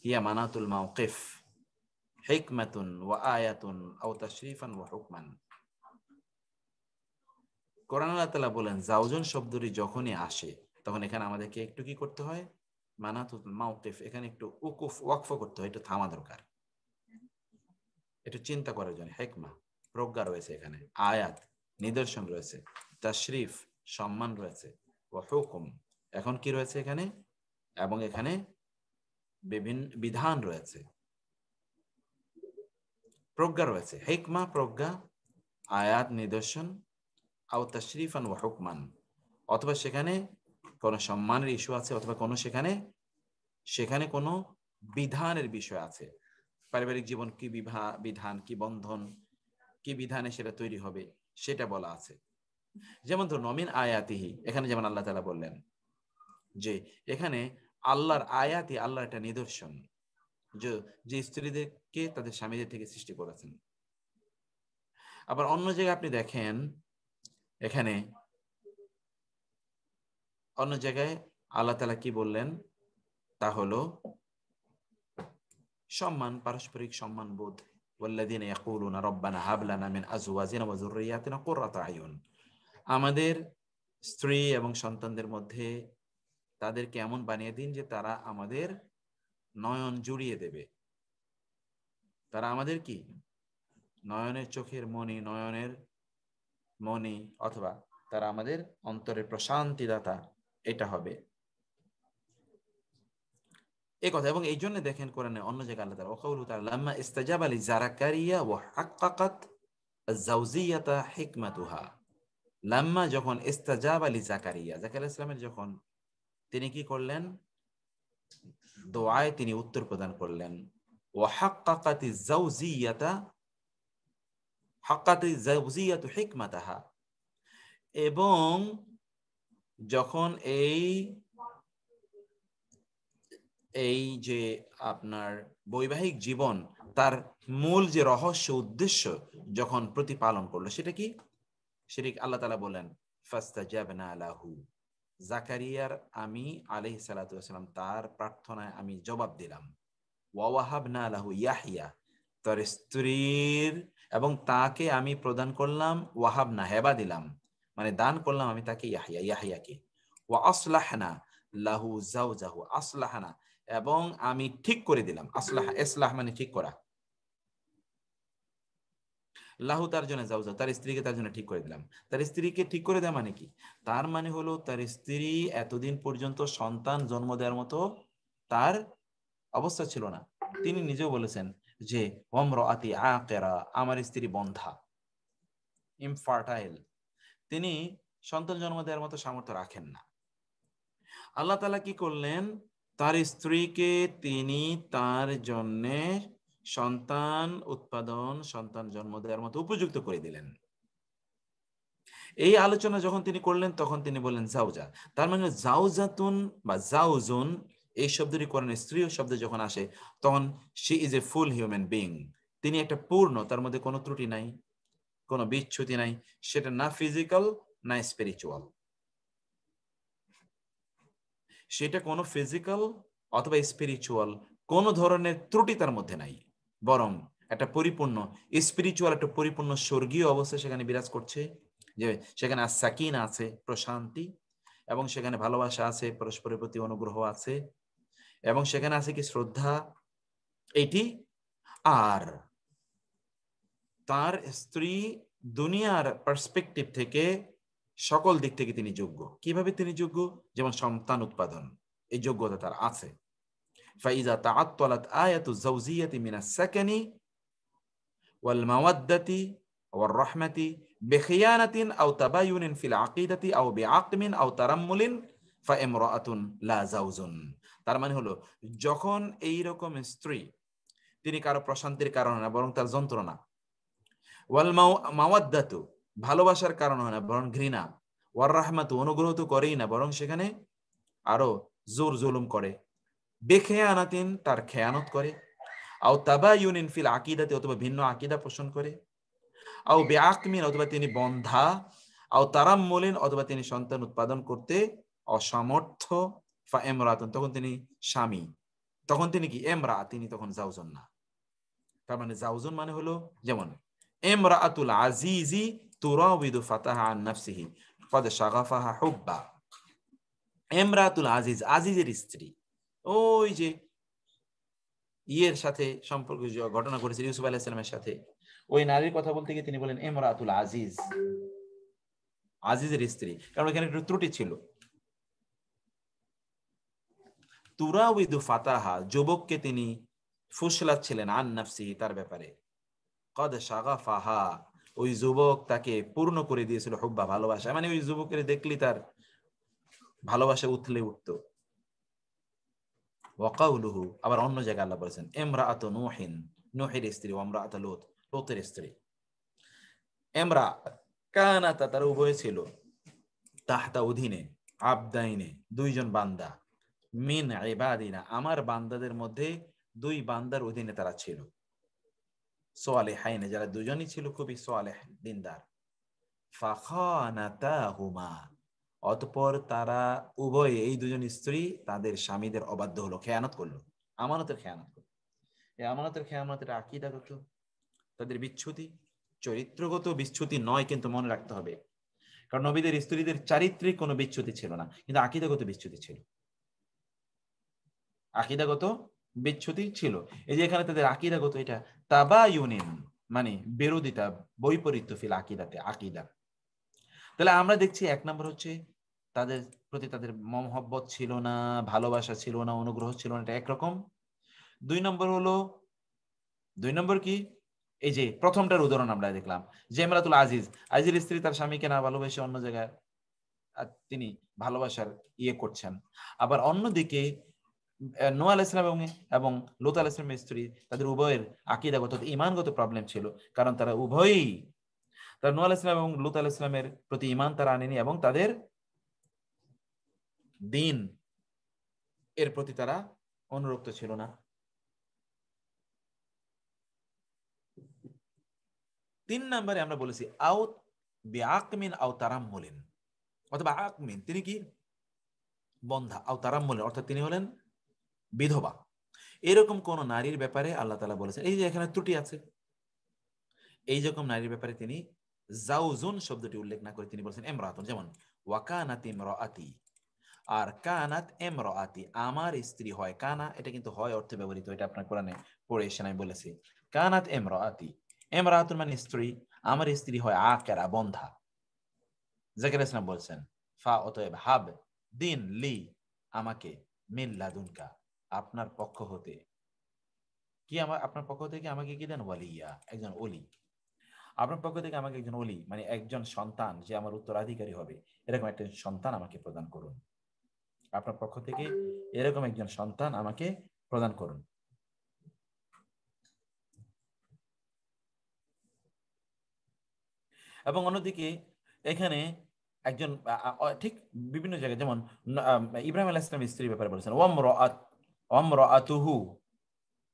হিয়া মানাতুল মাওকিফ হিকমাতুন ওয়া আয়াতুন আও তাশরিফান ওয়া হুকমান। কোরআন আল্লাহ তাআলা বলেন জাওজন শব্দটি যখনই আসে তখন এখানে আমাদেরকে একটু কি করতে হয়? মানাতুল মাওকিফ, এখানে একটু ওয়াকফ করতে হয়, একটু থামা দরকার, একটু চিন্তা করার জন্য। হিকমা, প্রজ্ঞা রয়েছে এখানে, আয়াত নিদর্শন রয়েছে, তাশরিফ সম্মান রয়েছে, ওয়া হুকুম এখন কি রয়েছে এখানে, এবং এখানে বিভিন্ন বিধান রয়েছে, প্রজ্ঞা রয়েছে। হিকমা প্রজ্ঞা, আয়াত নিদর্শন, আও তাশরিফান ওয়া হুকমান, অথবা সেখানে কোনো সম্মানের ইস্যু আছে, অথবা কোনো সেখানে কোনো বিধানের বিষয় আছে। পারিবারিক জীবন কি বিধান, কি বন্ধন, কি বিধানে সেটা তৈরি হবে সেটা বলা আছে। যেমন ধরুন নমিন আয়াতিহি, এখানে যেমন আল্লাহ তাআলা বললেন যে এখানে আল্লাহর আয়াতি, আল্লাহর একটা নিদর্শন যে স্ত্রীদেরকে তাদের স্বামীদের থেকে সৃষ্টি করেছেন। আবার অন্য জায়গায় আপনি দেখেন, এখানে অন্য জায়গায় আল্লাহ তাআলা কি বললেন, তা হলো সম্মান, পারস্পরিক সম্মান বোধ। ওয়াল্লাযীনা ইয়াকুলুনা রাব্বানা হাব লানা মিন আজওয়াজিনা ওয়া যুররিয়াতিনা কুররাতা আয়ুন, আমাদের স্ত্রী এবং সন্তানদের মধ্যে তাদেরকে এমন বানিয়ে দিন যে তারা আমাদের নয়ন জুড়িয়ে দেবে, তারা আমাদের কি নয়নের চোখের মণি, নয়নের মণি, অথবা তারা আমাদের অন্তরের প্রশান্তিদাতা, এটা হবে এই কথা। এবং এই জন্য দেখেন কোরআনে অন্য জায়গায় আল্লাহ তাআলা ওয়াকাউলু তাআলা লাম্মা ইস্তাজাবা লিজাকারিয়া ওয়া হাক্কাকাত আয-যাওজিয়াতা হিকমাতুহা, লাম্মা যখন ইস্তাজাবা লিজাকারিয়া, জাকারিয়া আলাইহিস সালামের যখন তিনি কি করলেন, দোয়ায় তিনি উত্তর প্রদান করলেন, ওয়া হাক্কাকাতিজ যাওজিয়াতা হাক্কাতিজ যাওজিয়াতু হিকমাতাহা, এবং যখন এই যে আপনার বৈবাহিক জীবন তার মূল যে রহস্য উদ্দেশ্য যখন প্রতিপালন করলো, সেটা কি? সেটা আল্লাহ তাআলা বলেন ফাস্তাজাবনা লাহু, জাকারিয়ার আমি আলাইহিস সালাতু ওয়াস সালাম তার প্রার্থনায় আমি জবাব দিলাম। ওয়া ওয়াহাবনা লাহু ইয়াহইয়া, তার স্ত্রীর এবং তাকে আমি প্রদান করলাম, ওয়াহাবনা হেবা দিলাম মানে দান করলাম আমি তাকে ইয়াহইয়াকে। ওয়া আসলাহনা লাহু যাওজাহু, আসলাহনা এবং আমি ঠিক করে দিলাম, আসলাহ ইসলাহ মানে ঠিক করা, লাহু তার জন্য জাউজা, তার স্ত্রীকে তার জন্য ঠিক করে দিলাম। তার স্ত্রীকে ঠিক করে দেওয়া মানে কি? তার মানে হলো তার স্ত্রী এতদিন পর্যন্ত সন্তান জন্ম দেওয়ার মতো তার অবস্থা ছিল না। তিনি নিজেও বলেছেন যে ওমরাতি আকিরা, আমার স্ত্রী বন্ধ্যা, ইনফার্টাইল, তিনি সন্তান জন্ম দেওয়ার মতো সামর্থ্য রাখেন না। আল্লাহ তাআলা কি করলেন? তার স্ত্রীকে তিনি তার জন্যে সন্তান উৎপাদন, সন্তান জন্ম দেওয়ার মতো উপযুক্ত করে দিলেন। এই আলোচনা যখন তিনি করলেন তখন তিনি বললেন জাউজা। তার মানে জাউজাতুন বা জাউজুন এই শব্দটি কোরআনে স্ত্রী শব্দ যখন আসে তখন she is a full human being. তিনি একটা পূর্ণ, তার মধ্যে কোনো ত্রুটি নাই, কোনো বিচ্যুতি নাই, সেটা না ফিজিক্যাল না স্পিরিচুয়াল। সেটা কোনো ফিজিক্যাল অথবা স্পিরিচুয়াল কোনো ধরনের ত্রুটি তার মধ্যে নাই, বরং একটা পরিপূর্ণ স্পিরিচুয়াল, একটা পরিপূর্ণ স্বর্গীয় অবস্থা সেখানে বিরাজ করছে। যে সেখানে সাকিনা আছে, প্রশান্তি, এবং সেখানে ভালোবাসা আছে, পরস্পরের প্রতি অনুগ্রহ আছে, এবং সেখানে আছে কি শ্রদ্ধা, এটি। আর তার স্ত্রী দুনিয়ার পার্সপেক্টিভ থেকে সকল দিক থেকে তিনি যোগ্য। কিভাবে তিনি যোগ্য? যেমন সন্তান উৎপাদন, এই যোগ্যতা তার আছে। ফাইজা তাআত্তালাত আয়াতু যাওজিয়াতি মিনাস সাকানি ওয়াল মাওয়াদ্দাতি ওয়ার রাহমাতি বিখিয়ানাতিন আও তাবায়ুনিন ফিল আকিদাতি আও বিআকমিন আও তারাম্মুলিন ফাইমরাআতুন লা যাওজুন। তার মানে হলো যখন এই রকম স্ত্রী, তিনি কারো প্রশান্তির কারণ না বরং তার যন্ত্রণা, ওয়াল মাওয়াদ্দাতু ভালোবাসার কারণ হয় না বরং ঘৃণা, ওয়ার রাহমাতু অনুগ্রহ তো করেই না বরং সেখানে আরো জোর জুলুম করে, বেখেয়ানাতিন তার খেয়ানত করে, আও তাবায়ুনিন ফিল আকিদাতি অথবা ভিন্ন আকিদা পোষণ করে, আও বিআকমিন অথবা তিনি বন্ধা, আও তারাম্মুলিন অথবা তিনি সন্তান উৎপাদন করতে অসমর্থ, ফা ইমরাতুন তখন তিনি স্বামী, তখন তিনি কি ইমরা, তিনি তখন জাওজুন না। তার মানে জাওজুন মানে হলো যেমন ইমরাআতুল আজিজি তুরাবিদু ফাতাহা আন নাফসিহি ক্বাদ শাগাফাহা হুব্বা। ইমরাআতুল আজিজ, আজিজের স্ত্রী, ওই যে ইয়ের সাথে সম্পর্ক ঘটনা করেছিল ইউসুফ আলাইহিস সালামের সাথে, ওই নারীর কথা বলতে গিয়ে তিনি বলেন ইমরাআতুল আজিজ, আজিজের স্ত্রী, কারণ এখানে একটু ত্রুটি ছিল। তুরাবিদু ফাতাহা, যুবককে তিনি ফুসলাচ্ছিলেন আন নাফসিহি, তার ব্যাপারে, কদ শাগাফাহা, ওই যুবক তাকে পূর্ণ করে দিয়েছিল হুব্বা, ভালোবাসা, মানে ওই যুবকের দেখলি তার ভালোবাসা উথলে উঠত। ওয়াকাউলুহু, আবার অন্য জায়গায় আল্লাহ বলেছেন ইমরাআতু নূহিন, নূহের স্ত্রী, ওয়া ইমরাআতু লূত, লূতের স্ত্রী। ইমরা কানাতা, তার উভয় ছিল, তাহতা অধীনে, আবদাইনে দুইজন বান্দা, মিন ইবাদিনা আমার বান্দাদের মধ্যে দুই বান্দার অধীনে তারা ছিল, সালেহাইনে যারা দুজনই ছিল খুবই সালেহ দিনদার। ফাখানাতাহুমা, অতঃপর তারা উভয়ে এই দুজন স্ত্রী তাদের স্বামীদের অবাধ্য হলো, খেয়ানত করলো, আমানতের খেয়ানত করলো। এই আমানতের খেয়ানতের আকীদাগত তাদের বিচ্যুতি, চরিত্রগত বিচ্যুতি নয়, কিন্তু মনে রাখতে হবে, কারণ নবীদের স্ত্রীদের চারিত্রিক কোনো বিচ্যুতি ছিল না, কিন্তু আকীদাগত বিচ্যুতি ছিল, আকীদাগত বিচ্যুতি ছিল। এই যে এখানে তাদের আকীদাগত এটা তাবায়ুনিন মানে বিরোধিতা, বৈপরীত্য ফিল আকীদাতে, আকীদা। তাহলে আমরা দেখছি এক নম্বর হচ্ছে তাদের প্রতি তাদের মহব্বত ছিল না, ভালোবাসা ছিল না, অনুগ্রহ ছিল না, এটা একরকম। দুই নম্বর কি, এই যে প্রথমটার উদাহরণ আমরা দেখলাম যে ইমরাতুল আজিজ, আজিজের স্ত্রী তার স্বামীকে না ভালোবেসে অন্য জায়গায় তিনি ভালোবাসার ইয়ে করছেন। আবার অন্যদিকে নূহ আলাইহিস সালাম এবং লূত আলাইহিস সালামের স্ত্রী, তাদের উভয়ের আকীদাগত ঈমানগত প্রবলেম ছিল, কারণ তারা উভয়ই, তারা নূহ আলাইহিস সালাম এবং লূত আলাইহিস সালামের প্রতি ঈমান তারা আনেনি এবং তাদের দ্বীন এর প্রতি তারা অনুরক্ত ছিল না। তিন নম্বরে আমরা বলেছি আও বিআকমিন আও তারাম্মুলিন, অথবা আকমিন তিনি কি বন্ধা, আও তারাম্মুলিন অর্থাৎ তিনি হলেন বিধবা, এরকম কোন নারীর ব্যাপারে আল্লাহ তাআলা বলেছেন, এই যে এখানে ত্রুটি আছে, এই রকম নারীর ব্যাপারে তিনি জাউজুন শব্দটি উল্লেখ না করে তিনি বলেছেন ইমরাতুন, যেমন ওয়াকানাত ইমরাআতি, আর কানাত ইমরাআতি আমার স্ত্রী হয়, কানা এটা কিন্তু হয় অর্থে ব্যবহৃত, এটা আপনার কোরআনে পড়ে এসে আমি বলেছি, কানাত ইমরাআতি, ইমরাতুন মানে স্ত্রী, আমার স্ত্রী হয় আকেরা, বন্ধা। জাকারিয়া ইসলাম বলছেন ফা অতএব হাব দিন লি আমাকে মিন লাদুনকা আপনার পক্ষ হতে, কি আমার আপনার পক্ষ থেকে আমাকে কি দেন? ওয়ালিয়া, একজন ওলি। আপনার পক্ষ থেকে আমাকে একজন ওলি মানে একজন সন্তান যে আমার উত্তরাধিকারী হবে, এরকম একটা সন্তান আমাকে প্রদান করুন। আপনার পক্ষ থেকে এরকম একজন সন্তান আমাকে প্রদান করুন। এবং অন্যদিকে এখানে একজন ঠিক বিভিন্ন জায়গায় যেমন ইব্রাহিম আলাইহিস সালামের স্ত্রীর ব্যাপারে বলেছেন ওয়ামরাআতুহু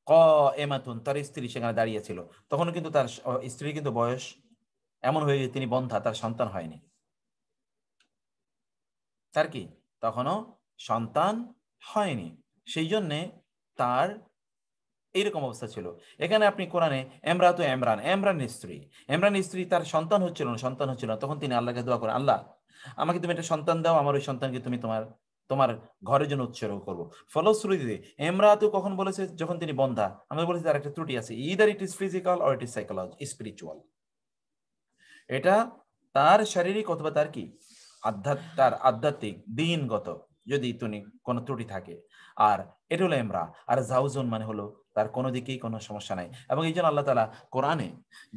কায়েমাতুন, তার স্ত্রী সেখানে দাঁড়িয়ে ছিল। তখন কিন্তু তার স্ত্রীর কিন্তু বয়স এমন হয়ে গেছে তিনি বন্ধ্যা, তার সন্তান হয়নি। তার কি তখনও সন্তান হয়নি, সেই জন্যে তার এইরকম অবস্থা ছিল। এখানে আপনি কোরআনে এমরাতু এমরানের স্ত্রী তার সন্তান হচ্ছিল না, তখন তিনি আল্লাহকে দোয়া করেন, আল্লাহ আমাকে তুমি একটা সন্তান দাও, আমার ওই সন্তানকে তুমি তোমার ঘরের জন্য উৎসর্গ করবো। ফলশ্রুতিতে এমরাতু কখন বলেছে? যখন তিনি বন্ধা। আমরা বলেছি তার একটা ত্রুটি আছে, either it is physical or it is psychology spiritual. এটা তার শারীরিক অথবা তার কি তার আধ্যাত্মিক দিনগত যদি তুমি কোনো ত্রুটি থাকে। আর এটা হলো এমরা। আর জাউজুন মানে হলো তার কোনো দিকেই কোনো সমস্যা নাই। এবং এই জন্য আল্লাহ তাআলা কোরআনে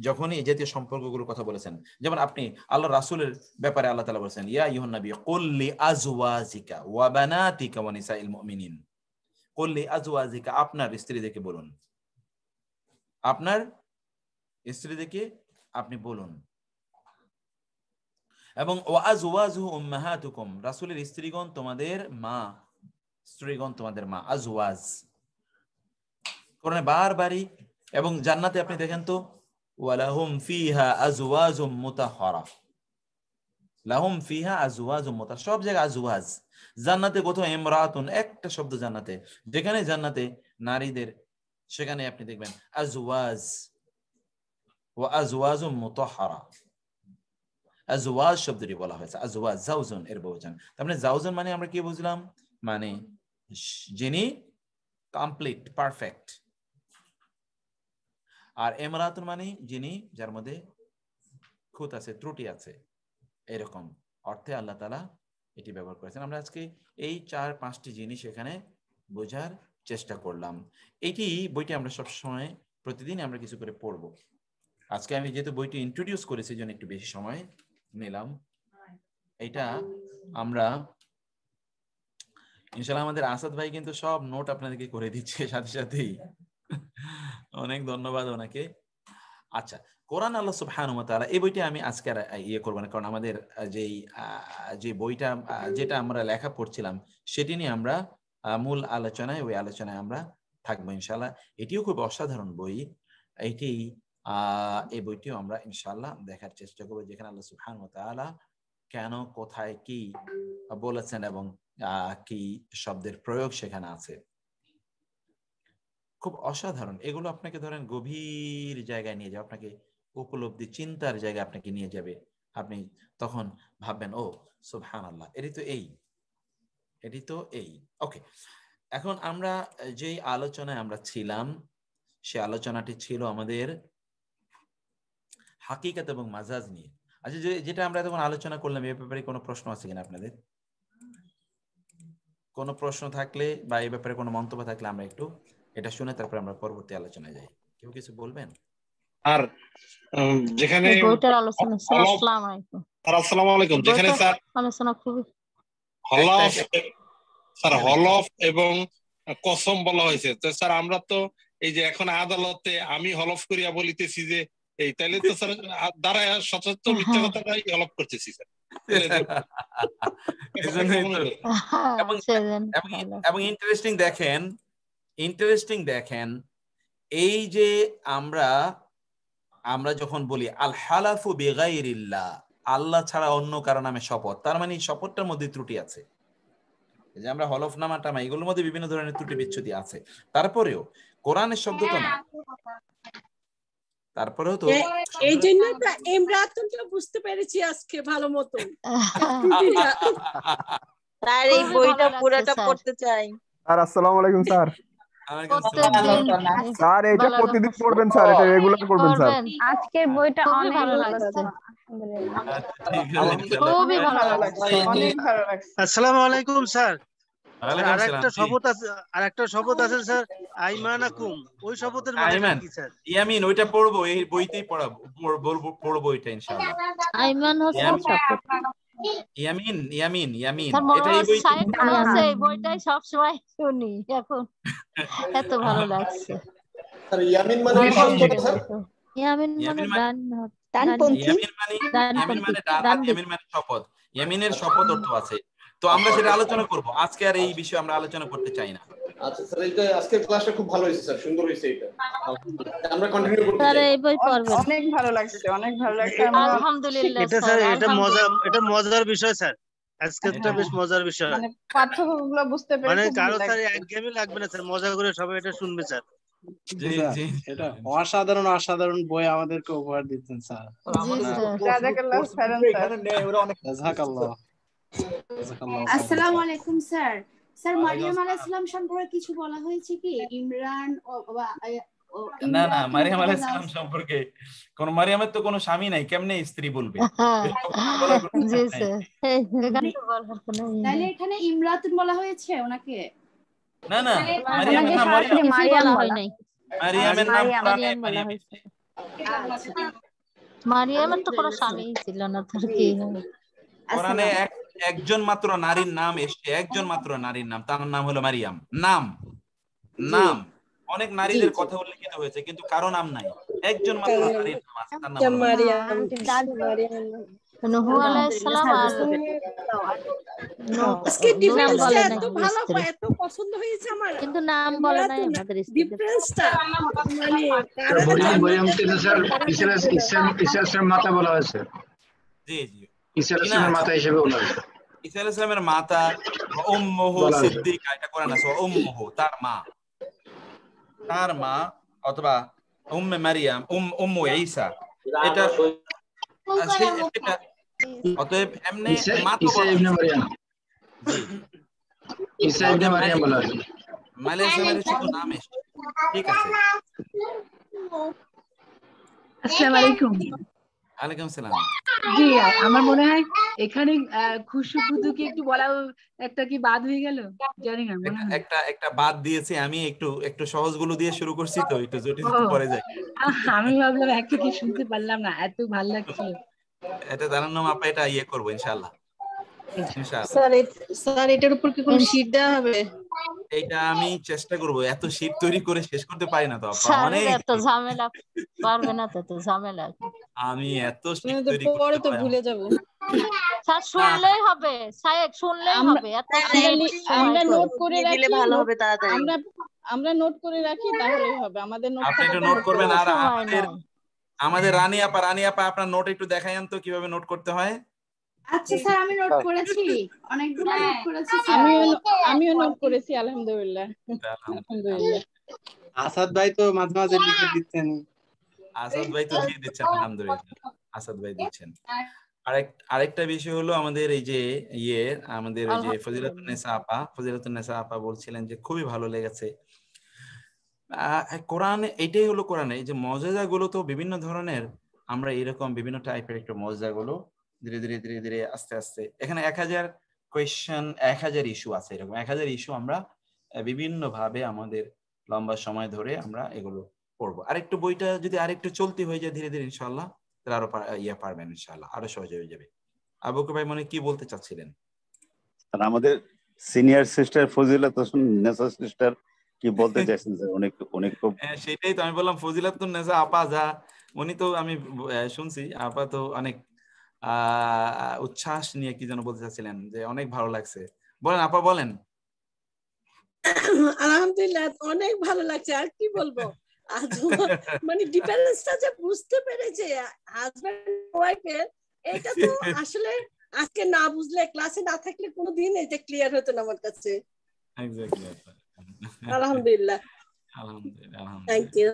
যখনই এই জাতীয় সম্পর্কগুলোর কথা বলেছেন, যেমন আপনি আল্লাহ রাসূলের ব্যাপারে আল্লাহ তাআলা বলেছেন ইয়া আইয়ুহান নবী কুল লি আজওয়াজিকা ওয়া বানাতিকা ওয়া নিসাইল মুমিনিন, কুল লি আজওয়াজিকা আপনার স্ত্রীদেরকে বলুন, আপনার স্ত্রীদেরকে আপনি বলুন। এবং ওয়াজওয়াজুহু উম্মাহাতুকুম, রাসূলের স্ত্রীগণ তোমাদের মা, স্ত্রীগণ তোমাদের মা। আজওয়াজ কোরআনে বারবারই। এবং জান্নাতে আপনি দেখেন তো ওয়ালাহুম ফিহা আজওয়াজুম মুতাহহারা, লাহুম ফিহা আজওয়াজুম মুতাহহারা, সব জায়গায় আজওয়াজ। জান্নাতে কোথাও ইমরাতুন একটা শব্দ জান্নাতে, যেখানে জান্নাতে নারীদের সেখানে আপনি দেখবেন আজওয়াজ ওয়া আজওয়াজুম মুতাহহারা। আজওয়াজ শব্দটি বলা হয়েছে, আজওয়াজ জাওজুন এর বহুবচন। তার মানে জাওজুন মানে আমরা কি বুঝলাম? মানে যিনি কমপ্লিট পারফেক্ট। আর ইমরাতুন মানে যিনি যার মধ্যে খুঁত আছে, ত্রুটি আছে, এরকম অর্থে আল্লাহ তাআলা এটি ব্যবহার করেছেন। আমরা আজকে এই 4-5টি জিনিস এখানে বোঝার চেষ্টা করলাম। এটি বইটি আমরা সবসময় প্রতিদিন আমরা কিছু করে পড়ব। আজকে আমি যেহেতু বইটি ইন্ট্রোডিউস করেছি জন্য একটু বেশি সময় নিলাম। এটা আমরা ইনশাআল্লাহ আমাদের আসাদ ভাই কিন্তু সব নোট আপনাদেরকে করে দিচ্ছে সাথে সাথেই, অনেক ধন্যবাদ ওনাকে। আচ্ছা, কোরআন আল্লাহ সুবহানাহু ওয়া তাআলা, এই বইটা আমি আজকে আর করব না, কারণ আমাদের যে বইটা যেটা আমরা লেখা পড়ছিলাম সেটি নিয়ে আমরা মূল আলোচনায় ওই আলোচনায় আমরা থাকবো ইনশাআল্লাহ। এটিও খুব অসাধারণ বই। এই বইটিও আমরা ইনশাআল্লাহ দেখার চেষ্টা করব, যেখানে আল্লাহ সুবহানাহু ওয়া তাআলা কেন কোথায় কি বলেছেন এবং কি শব্দের প্রয়োগ সেখানে আছে। খুব অসাধারণ। এগুলো আপনাকে ধরেন গভীর জায়গায় নিয়ে যাবে, আপনাকে উপলব্ধি চিন্তার জায়গায় আপনাকে নিয়ে যাবে। আপনি তখন ভাববেন ও সুবহানাল্লাহ, এটি তো এই। ওকে, এখন আমরা যেই আলোচনায় আমরা ছিলাম সে আলোচনাটি ছিল আমাদের হাকিকাত এবং মাজাজ নিয়ে। আচ্ছা, যেটা আমরা তখন আলোচনা করলাম এই ব্যাপারে কোনো প্রশ্ন আছে কিনা আপনাদের? কোনো প্রশ্ন থাকলে বা এই ব্যাপারে কোনো মন্তব্য থাকলে আমরা একটু এটা শুনে তারপর আমরা পরবর্তী আলোচনায় যাই। কেউ কিছু বলবেন? আর যেখানে বইটার আলোচনা স্যার, আসসালামু আলাইকুম। আসসালামু আলাইকুম। যেখানে স্যার আলোচনা খুবই হলফ এবং কসম বলা হয়েছে, তো স্যার আমরা তো এই যে এখন আদালতে আমি হলফ করিয়া বলিতেছি যে এই, তাইলে তো স্যার দ্বারা সচেতন মিথ্যা কথাটাই হলফ করতেছি স্যার। এবং ইন্টারেস্টিং দেখেন এই যে আমরা যখন বলি আল হালাফু বিগাইরিল্লাহ, আল্লাহ ছাড়া অন্য কারো নামে শপথ, তার মানে শপথটার মধ্যে ত্রুটি আছে। যে আমরা হলফনামা টামা এগুলোর মধ্যে বিভিন্ন ধরনের ত্রুটি বিচ্ছুতি আছে, তারপরেও কোরআনের শব্দ তো না, তারপরেও তো এই জন্য তো ইমরাতুনটা বুঝতে পেরেছি আজকে ভালো মতো। স্যার এই বইটা পুরোটা পড়তে চাই। স্যার আসসালামু আলাইকুম স্যার। প্রত্যেকদিন স্যার এটা ভালো প্রতিদিন পড়বেন স্যার, এটা রেগুলার করবেন স্যার। করবেন। আজকের বইটা খুবই অনেক ভালো ভালো লাগছে। আলহামদুলিল্লাহ। আচ্ছা, ঠিক আছে, ইনশাআল্লাহ। খুবই ভালো লাগছে। অনেক ভালো লাগছে। আসসালামু আলাইকুম স্যার। ওয়ালাইকুম আসসালাম। আরেকটা শপথ আছে স্যার, আইমানাকুম, ওই শপথের মানে আইমান, কি স্যার? ইয়ামিন, ওইটা পড়বো, এই বইতেই পড়বো এটা ইনশাআল্লাহ। আইমান হচ্ছে শপথ। ইয়ামিন ইয়ামিন ইয়ামিন, স্যার এটা এই বইতে সাহেব বলছে এই বইটাই সবসময় শুনি এখন, এত ভালো লাগছে। স্যার ইয়ামিন মানে ইয়ামিন মানে ডানপন্থী। ইয়ামিন মানে ডান, ইয়ামিন মানে শপথ, ইয়ামিনের শপথ অর্থ আছে। তো আমরা সেটা আলোচনা করব, আজকে আর এই বিষয়ে আমরা আলোচনা করতে চাই না। আচ্ছা স্যার, এটা আজকের ক্লাসটা খুব ভালো হয়েছে স্যার, সুন্দর হয়েছে এটা। আমরা কন্টিনিউ করতে স্যার চাই। এই বই পড়বেন। অনেক ভালো লাগছে, অনেক ভালো লাগছে। আলহামদুলিল্লাহ এটা স্যার, এটা মজার বিষয় স্যার, আজকেরটা বেশ মজার বিষয়। মানে পাঠ্যগুলো বুঝতে পেরে মানে খুব কারো ভালো স্যার লাগছে। একঘেয়েমি লাগবে না স্যার, মজা করে সবাই এটা শুনবে স্যার। জি জি, এটা অসাধারণ অসাধারণ বই আমাদেরকে উপহার দিচ্ছেন স্যার। জি স্যার। জাযাকাল্লাহ খাইরান স্যার। জাযাকাল্লাহ। আসসালামু আলাইকুম স্যার। স্যার মারিয়াম আলাইহিস সালাম সম্পর্কে কিছু বলা হয়েছে কি? ইমরান না না, মারিয়াম আলাইহিস সালাম সম্পর্কে কোন, মারিয়ামের তো কোনো স্বামী নাই, কেমনে স্ত্রী বলবে? জি স্যার, এখানে তো বলার কোনো ইয়ে তাহলে নেই। এখানে ইমরাতুন বলা হয়েছে ওনাকে? না না, মারিয়ামের নাম কিছুই বলা হয় নাই। মারিয়ামের নাম মারিয়াম বলা হয়েছে। মারিয়ামের তো কোনো স্বামী ছিল না, তার কি হবে? কোরআনে একজন মাত্র নারীর নাম এসেছে, একজন মাত্র নারীর নাম, তার নাম হলো মারিয়াম। নাম অনেক নারীদের কথা উল্লেখিত হয়েছে, কিন্তু কারো নাম নাই, একজন মাত্র নারীর নাম আছে, তার নাম হলো মারিয়াম। নূহ আলাইহিস সালাম আর আজকে ডিফারেন্সটা এত ভালো, এত পছন্দ হয়েছে আমার, কিন্তু নাম বলে নাই আমাদের স্ত্রীদের। ডিফারেন্সটা মানে ইসলামের মাতা বলা হয়েছে। জি জি, ইসলামের মাতা হিসেবে বলা হয়েছে। ঈসা আলাইহিস সালামের মাতা উম্মুহু সিদ্দিকা, এটা কোরআন আছে, উম্মুহু তার মা, অথবা উম্মে মারিয়াম, উম্মু ঈসা, এটা সেটা। অতএব এমনি মাতা ঈসা ইবনে মারিয়াম, জি, ঈসা ইবনে মারিয়াম বলা হয়েছে। মালয়েশিয়ার শুধু নাম এসেছে, ঠিক আছে। আসসালামু আলাইকুম। ওয়ালাইকুম সালাম। জি, আমার মনে হয় এখানে খুশবুদুকে একটু বলা একটা কি বাদ হয়ে গেল, জানি না, মনে হয় একটা বাদ দিয়েছি আমি, একটু সহজগুলো দিয়ে শুরু করছি, তো একটু জটিল পরে যাই। আমি ভাবলাম একটা কি শুনতে পারলাম না, এত ভালো লাগছিল। এটা তারান্নুম আপা, এটা ইয়ে করবো ইনশাআল্লাহ। স্যার এটার উপর কি কোনো শীট দেওয়া হবে? এটা আমি চেষ্টা করব, এত শীট তৈরি করে শেষ করতে পারি না তো আপা, অনেক এত ঝামেলা পারবে না, তো ঝামেলা আমি এত শীট তৈরি করতে পরে তো ভুলে যাব। স্যার শুনলেই হবে, সাহেব শুনলেই হবে, এত আমরা নোট করে রাখি, ভালো হবে তাড়াতাড়ি। আমরা নোট করে রাখি, তাহলেই হবে। আমাদের নোট আপনি একটু নোট করবেন। আর আমাদের রানী আপা আপনার নোট একটু দেখাইন তো কিভাবে নোট করতে হয়। আচ্ছা স্যার, আমি নোট করেছি, অনেকগুলো নোট করেছি। আমিও নোট করেছি, আলহামদুলিল্লাহ। আসাদ ভাই তো মাঝে মাঝে লিখে দিচ্ছেন। আসাদ ভাই তো দিয়ে দিচ্ছেন, আলহামদুলিল্লাহ, আসাদ ভাই দিচ্ছেন। আরেকটা বিষয় হলো আমাদের এই যে আমাদের ওই যে ফজিলাতুন নেসা আপা বলছিলেন যে খুবই ভালো লেগেছে কোরআনে। এটাই হলো কোরআনে এই যে মজেজা গুলো, তো বিভিন্ন ধরনের, আমরা এরকম বিভিন্ন টাইপের একটু মজেজা গুলো ধীরে ধীরে ধীরে ধীরে আস্তে আস্তে, এখানে 1000 কোয়েশ্চেন, 1000 ইস্যু আছে, এরকম 1000 ইস্যু আমরা বিভিন্ন ভাবে আমাদের লম্বা সময় ধরে আমরা এগুলো পড়বো। আরেকটু বইটা যদি আরেকটু চলতি হয়ে যায় ধীরে ধীরে ইনশাআল্লাহ, তাহলে আরো পারবেন ইনশাআল্লাহ, আরো সহজ হয়ে যাবে। আবু বকর ভাই মনে কি বলতে চাচ্ছিলেন? আমাদের senior sister Fazilatun Nessa sister কি বলতে চাইছেন স্যার? অনেক খুব সেটাই তো আমি বললাম, ফজিলাতুন নেসা আপা যা, উনি তো আমি শুনছি আপা তো অনেক উচ্ছ্বাস নিয়ে কি যেন বলতে চাচ্ছিলেন, যে অনেক ভালো লাগছে। বলেন আপা, বলেন। আলহামদুলিল্লাহ, অনেক ভালো লাগছে। আর কি বলবো, আজ মানে ডিফারেন্সটা যে বুঝতে পেরেছে হাজবেন্ড ওয়াইফের, এটা তো আসলে আজকে না বুঝলে, ক্লাসে না থাকলে কোনোদিন এটা ক্লিয়ার হতো না আমার কাছে। এক্স্যাক্টলি। আলহামদুলিল্লাহ, আলহামদুলিল্লাহ, থ্যাংক ইউ।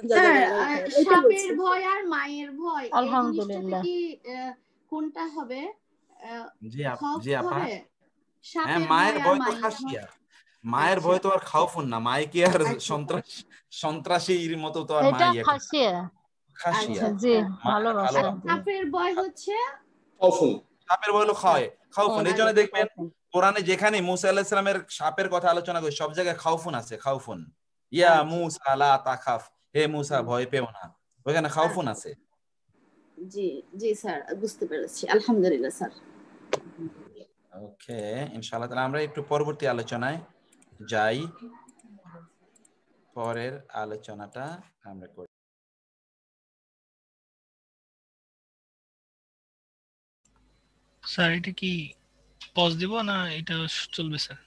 সাপের ভয় আর মায়ের ভয়, আলহামদুলিল্লাহ, কোনটা হবে? জি আপা, হ্যাঁ, মায়ের ভয় তো খাসিয়া, মায়ের ভয় তো আর খাউফুন না, মায়ে কি আর সন্ত্রাসীর মতো তো আর এটা মাই খাসিয়া। খাসিয়া। জি, ভালোবাসা। সাপের ভয় হচ্ছে খাউফুন, সাপের ভয় হলো খাউফুন। এই জন্য দেখবেন কোরআনে যেখানে মুসা আলাইহিস সালামের সাপের কথা আলোচনা করি সব জায়গায় খাউফুন আছে, খাউফুন। ইয়া মুসা লা তাখাফ, হে মুসা ভয় পেও না, ওখানে খাউফুন আছে। জি জি স্যার, বুঝতে পেরেছি, আলহামদুলিল্লাহ স্যার। ওকে, ইনশাআল্লাহ তাহলে আমরা একটু পরবর্তী আলোচনায় যাই। পরের আলোচনাটা আমরা করি। স্যার এটা কি পজ দিব না এটা চলবে স্যার?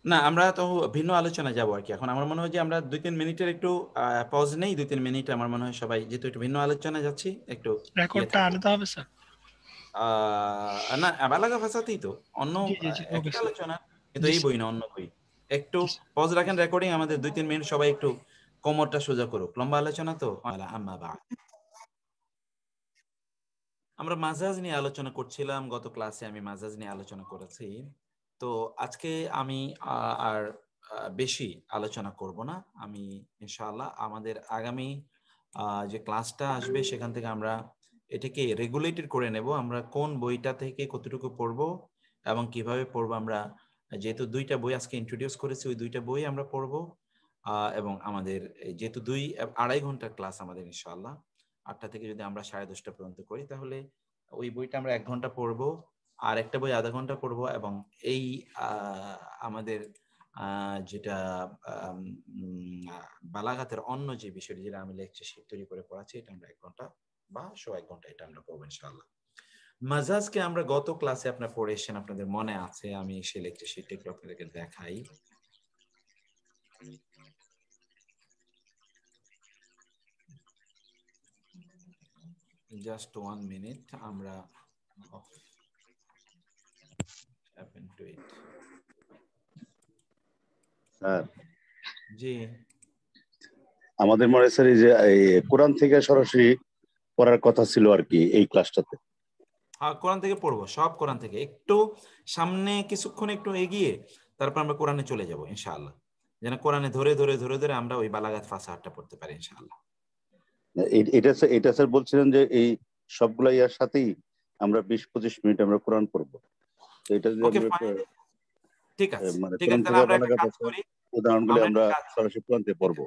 না, আমরা তো ভিন্ন আলোচনা যাবো আর কি। এখন আমার মনে হয় যে আমরা 2-3 মিনিটের একটু পজ নেই, 2-3 মিনিট। আমার মনে হয় সবাই যেহেতু একটু ভিন্ন আলোচনা যাচ্ছি, একটু রেকর্ডটা আলাদা হবে স্যার? না, বালাগা ভাষাতেই তো অন্য একটা আলোচনা, কিন্তু এই বই না, অন্য বই। একটু পজ রাখেন রেকর্ডিং, আমাদের 2-3 মিনিট সবাই একটু কোমরটা সোজা করুক, লম্বা আলোচনা তো। আমরা মাজাজ নিয়ে আলোচনা করছিলাম, গত ক্লাসে আমি মাজাজ নিয়ে আলোচনা করেছি। তো আজকে আমি আর বেশি আলোচনা করব না। আমি ইনশাআল্লাহ আমাদের আগামী যে ক্লাসটা আসবে সেখান থেকে আমরা এটাকে রেগুলেটেড করে নেব। আমরা কোন বইটা থেকে কতটুকু পড়বো এবং কিভাবে পড়বো। আমরা যেহেতু 2টা বই আজকে ইন্ট্রোডিউস করেছি, ওই 2টা বই আমরা পড়বো। এবং আমাদের যেহেতু 2-2.5 ঘন্টার ক্লাস আমাদের ইনশাআল্লাহ, 8টা থেকে যদি আমরা 10:30 পর্যন্ত করি, তাহলে ওই বইটা আমরা 1 ঘন্টা পড়বো, আর একটা বই আধা ঘন্টা পড়বো। এবং এই আমাদের যেটা বালাগাতের অন্য যে বিষয়টি, যেটা আমি লেকচার শিট তৈরি করে পড়াচ্ছি, এটা আমরা 1 ঘন্টা বা 1.5 ঘন্টা এটা আমরা পড়বো ইনশাআল্লাহ। মাজাজকে আমরা গত ক্লাসে আপনারা পড়ে এসেছেন, আপনাদের মনে আছে। আমি সেই লেকচার শিটটা একটু আপনাদেরকে দেখাই। Just 1 minute, আমরা স্যার জি, আমাদের মনে স্যার এই যে কোরআন থেকে সরাসরি পড়ার কথা ছিল আর কি এই ক্লাসটাতে। কোরআন থেকে পড়বো, সব কোরআন থেকে। একটু সামনে কিছুক্ষণ একটু এগিয়ে তারপর আমরা কোরআনে চলে যাব ইনশাআল্লাহ, যেন কোরআনে ধরে ধরে ধরে ধরে আমরা ওই বালাগাত ফাসাহাতটা পড়তে পারি ইনশাআল্লাহ। এটা স্যার বলছিলেন যে এই সবগুলা ইয়ার সাথেই আমরা 20-25 মিনিট আমরা কোরআন পড়বো। তো এটা যদি ঠিক আছে, মানে ঠিক আছে, তাহলে আমরা একটা কাজ করি, উদাহরণগুলো আমরা সরাসরি কোরআন থেকে পড়বো।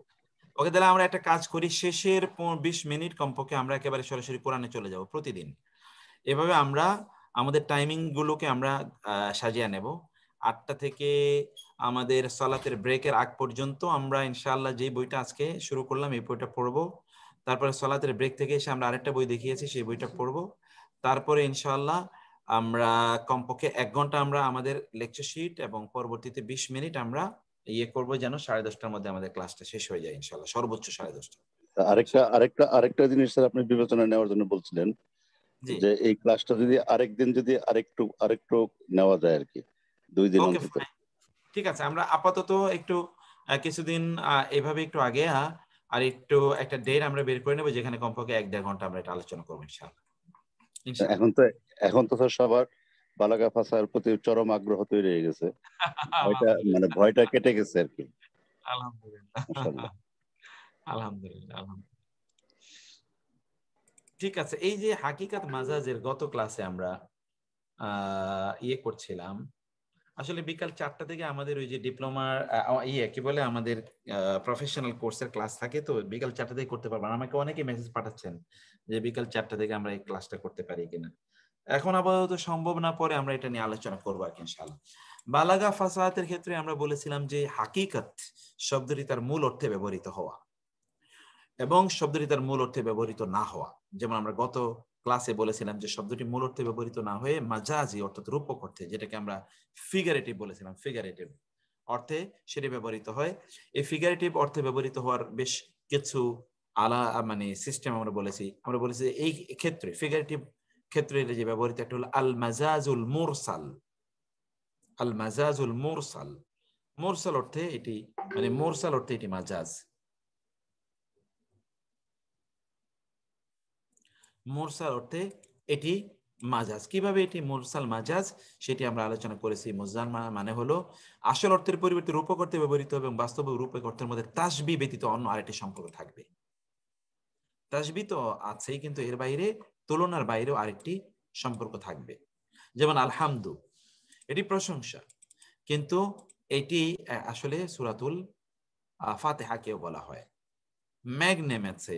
ওকে, তাহলে আমরা একটা কাজ করি, শেষের 20 মিনিট কমপক্ষে আমরা একেবারে সরাসরি কোরআনে চলে যাব প্রতিদিন। এভাবে আমরা আমাদের টাইমিং গুলোকে আমরা সাজিয়ে নেব। 8টা থেকে আমাদের সালাতের ব্রেকের আগ পর্যন্ত আমরা ইনশাআল্লাহ যে বইটা আজকে শুরু করলাম এই বইটা পড়বো। তারপরে সালাতের ব্রেক থেকে এসে আমরা আরেকটা বই দেখিয়েছি, সেই বইটা পড়বো। তারপরে ইনশাআল্লাহ আমরা কমপক্ষে 1 ঘন্টা আমরা আমাদের লেকচার শিট, এবং পরবর্তীতে 20 মিনিট আমরা করবো, যেন 10:30টার মধ্যে আমাদের ক্লাসটা শেষ হয়ে যায় ইনশাআল্লাহ, সর্বোচ্চ 10:30। আরেকটা জিনিস স্যার আপনি বিবেচনা নেওয়ার জন্য বলছিলেন যে এই ক্লাসটা যদি আরেকদিন যদি আরেকটু নেওয়া যায় আর কি, 2 দিন অন্তত। ঠিক আছে, আমরা আপাতত একটু কিছুদিন এভাবে একটু আগে আর একটু একটা ডেট আমরা বের করে নেবো, যেখানে কমপক্ষে 1-1.5 ঘন্টা আমরা এটা আলোচনা করবো ইনশাআল্লাহ। এখন তো স্যার সবার বালাগা ভাষার প্রতি চরম আগ্রহ তৈরি হয়ে গেছে, ভয়টা কেটে গেছে আর কি। আলহামদুলিল্লাহ, আলহামদুলিল্লাহ। ঠিক আছে, এই যে হাকিকাত মাজাজের গত ক্লাসে আমরা করছিলাম, আসলে বিকাল 4টা থেকে আমাদের ওই যে ডিপ্লোমার কি বলে আমাদের প্রফেশনাল কোর্সের ক্লাস থাকে, তো বিকাল 4টা থেকে করতে পারবো। আমাকে অনেকে মেসেজ পাঠাচ্ছেন যে বিকাল 4টা থেকে আমরা এই ক্লাসটা করতে পারি কিনা। এখন আপাতত সম্ভব না, পরে আমরা এটা নিয়ে আলোচনা করবো আর কি ইনশাআল্লাহ। বালাগা ফাসাহাতের ক্ষেত্রে আমরা বলেছিলাম যে হাকিকাত শব্দটি তার মূল অর্থে ব্যবহৃত হওয়া এবং শব্দটি তার মূল অর্থে ব্যবহৃত না হওয়া। যেমন আমরা গত ক্লাসে বলেছিলাম যে শব্দটি মূল অর্থে ব্যবহৃত না হয়ে মাজাজি অর্থাৎ রূপক অর্থে, যেটাকে আমরা ফিগারেটিভ বলেছিলাম, ফিগারেটিভ অর্থে সেটি ব্যবহৃত হয়। এই ফিগারেটিভ অর্থে ব্যবহৃত হওয়ার বেশ কিছু সিস্টেম আমরা বলেছি এই ক্ষেত্রে ফিগারেটিভ ক্ষেত্রে যে ব্যবহৃত একটা হলো আল মাজাজুল মুরসাল। আল মাজাজুল মুরসাল, মুরসাল অর্থে এটি মুরসাল অর্থে এটি মাজাজ। মুরসাল অর্থে এটি মাজাজ। কিভাবে এটি মুরসাল মাজাজ সেটি আমরা আলোচনা করেছি। মুরসাল মানে হলো আসল অর্থের পরিবর্তে রূপক অর্থে ব্যবহৃত এবং বাস্তব রূপক অর্থের মধ্যে তাসবিহ ব্যতীত অন্য আরেকটি সম্পর্ক থাকবে। তাসবিহ তো আছেই, কিন্তু এর বাইরে তুলনার বাইরেও আরেকটি সম্পর্ক থাকবে। যেমন আলহামদু, এটি প্রশংসা, কিন্তু এটি আসলে সূরাতুল ফাতিহাকেও বলা হয়। মেঘ নেমেছে,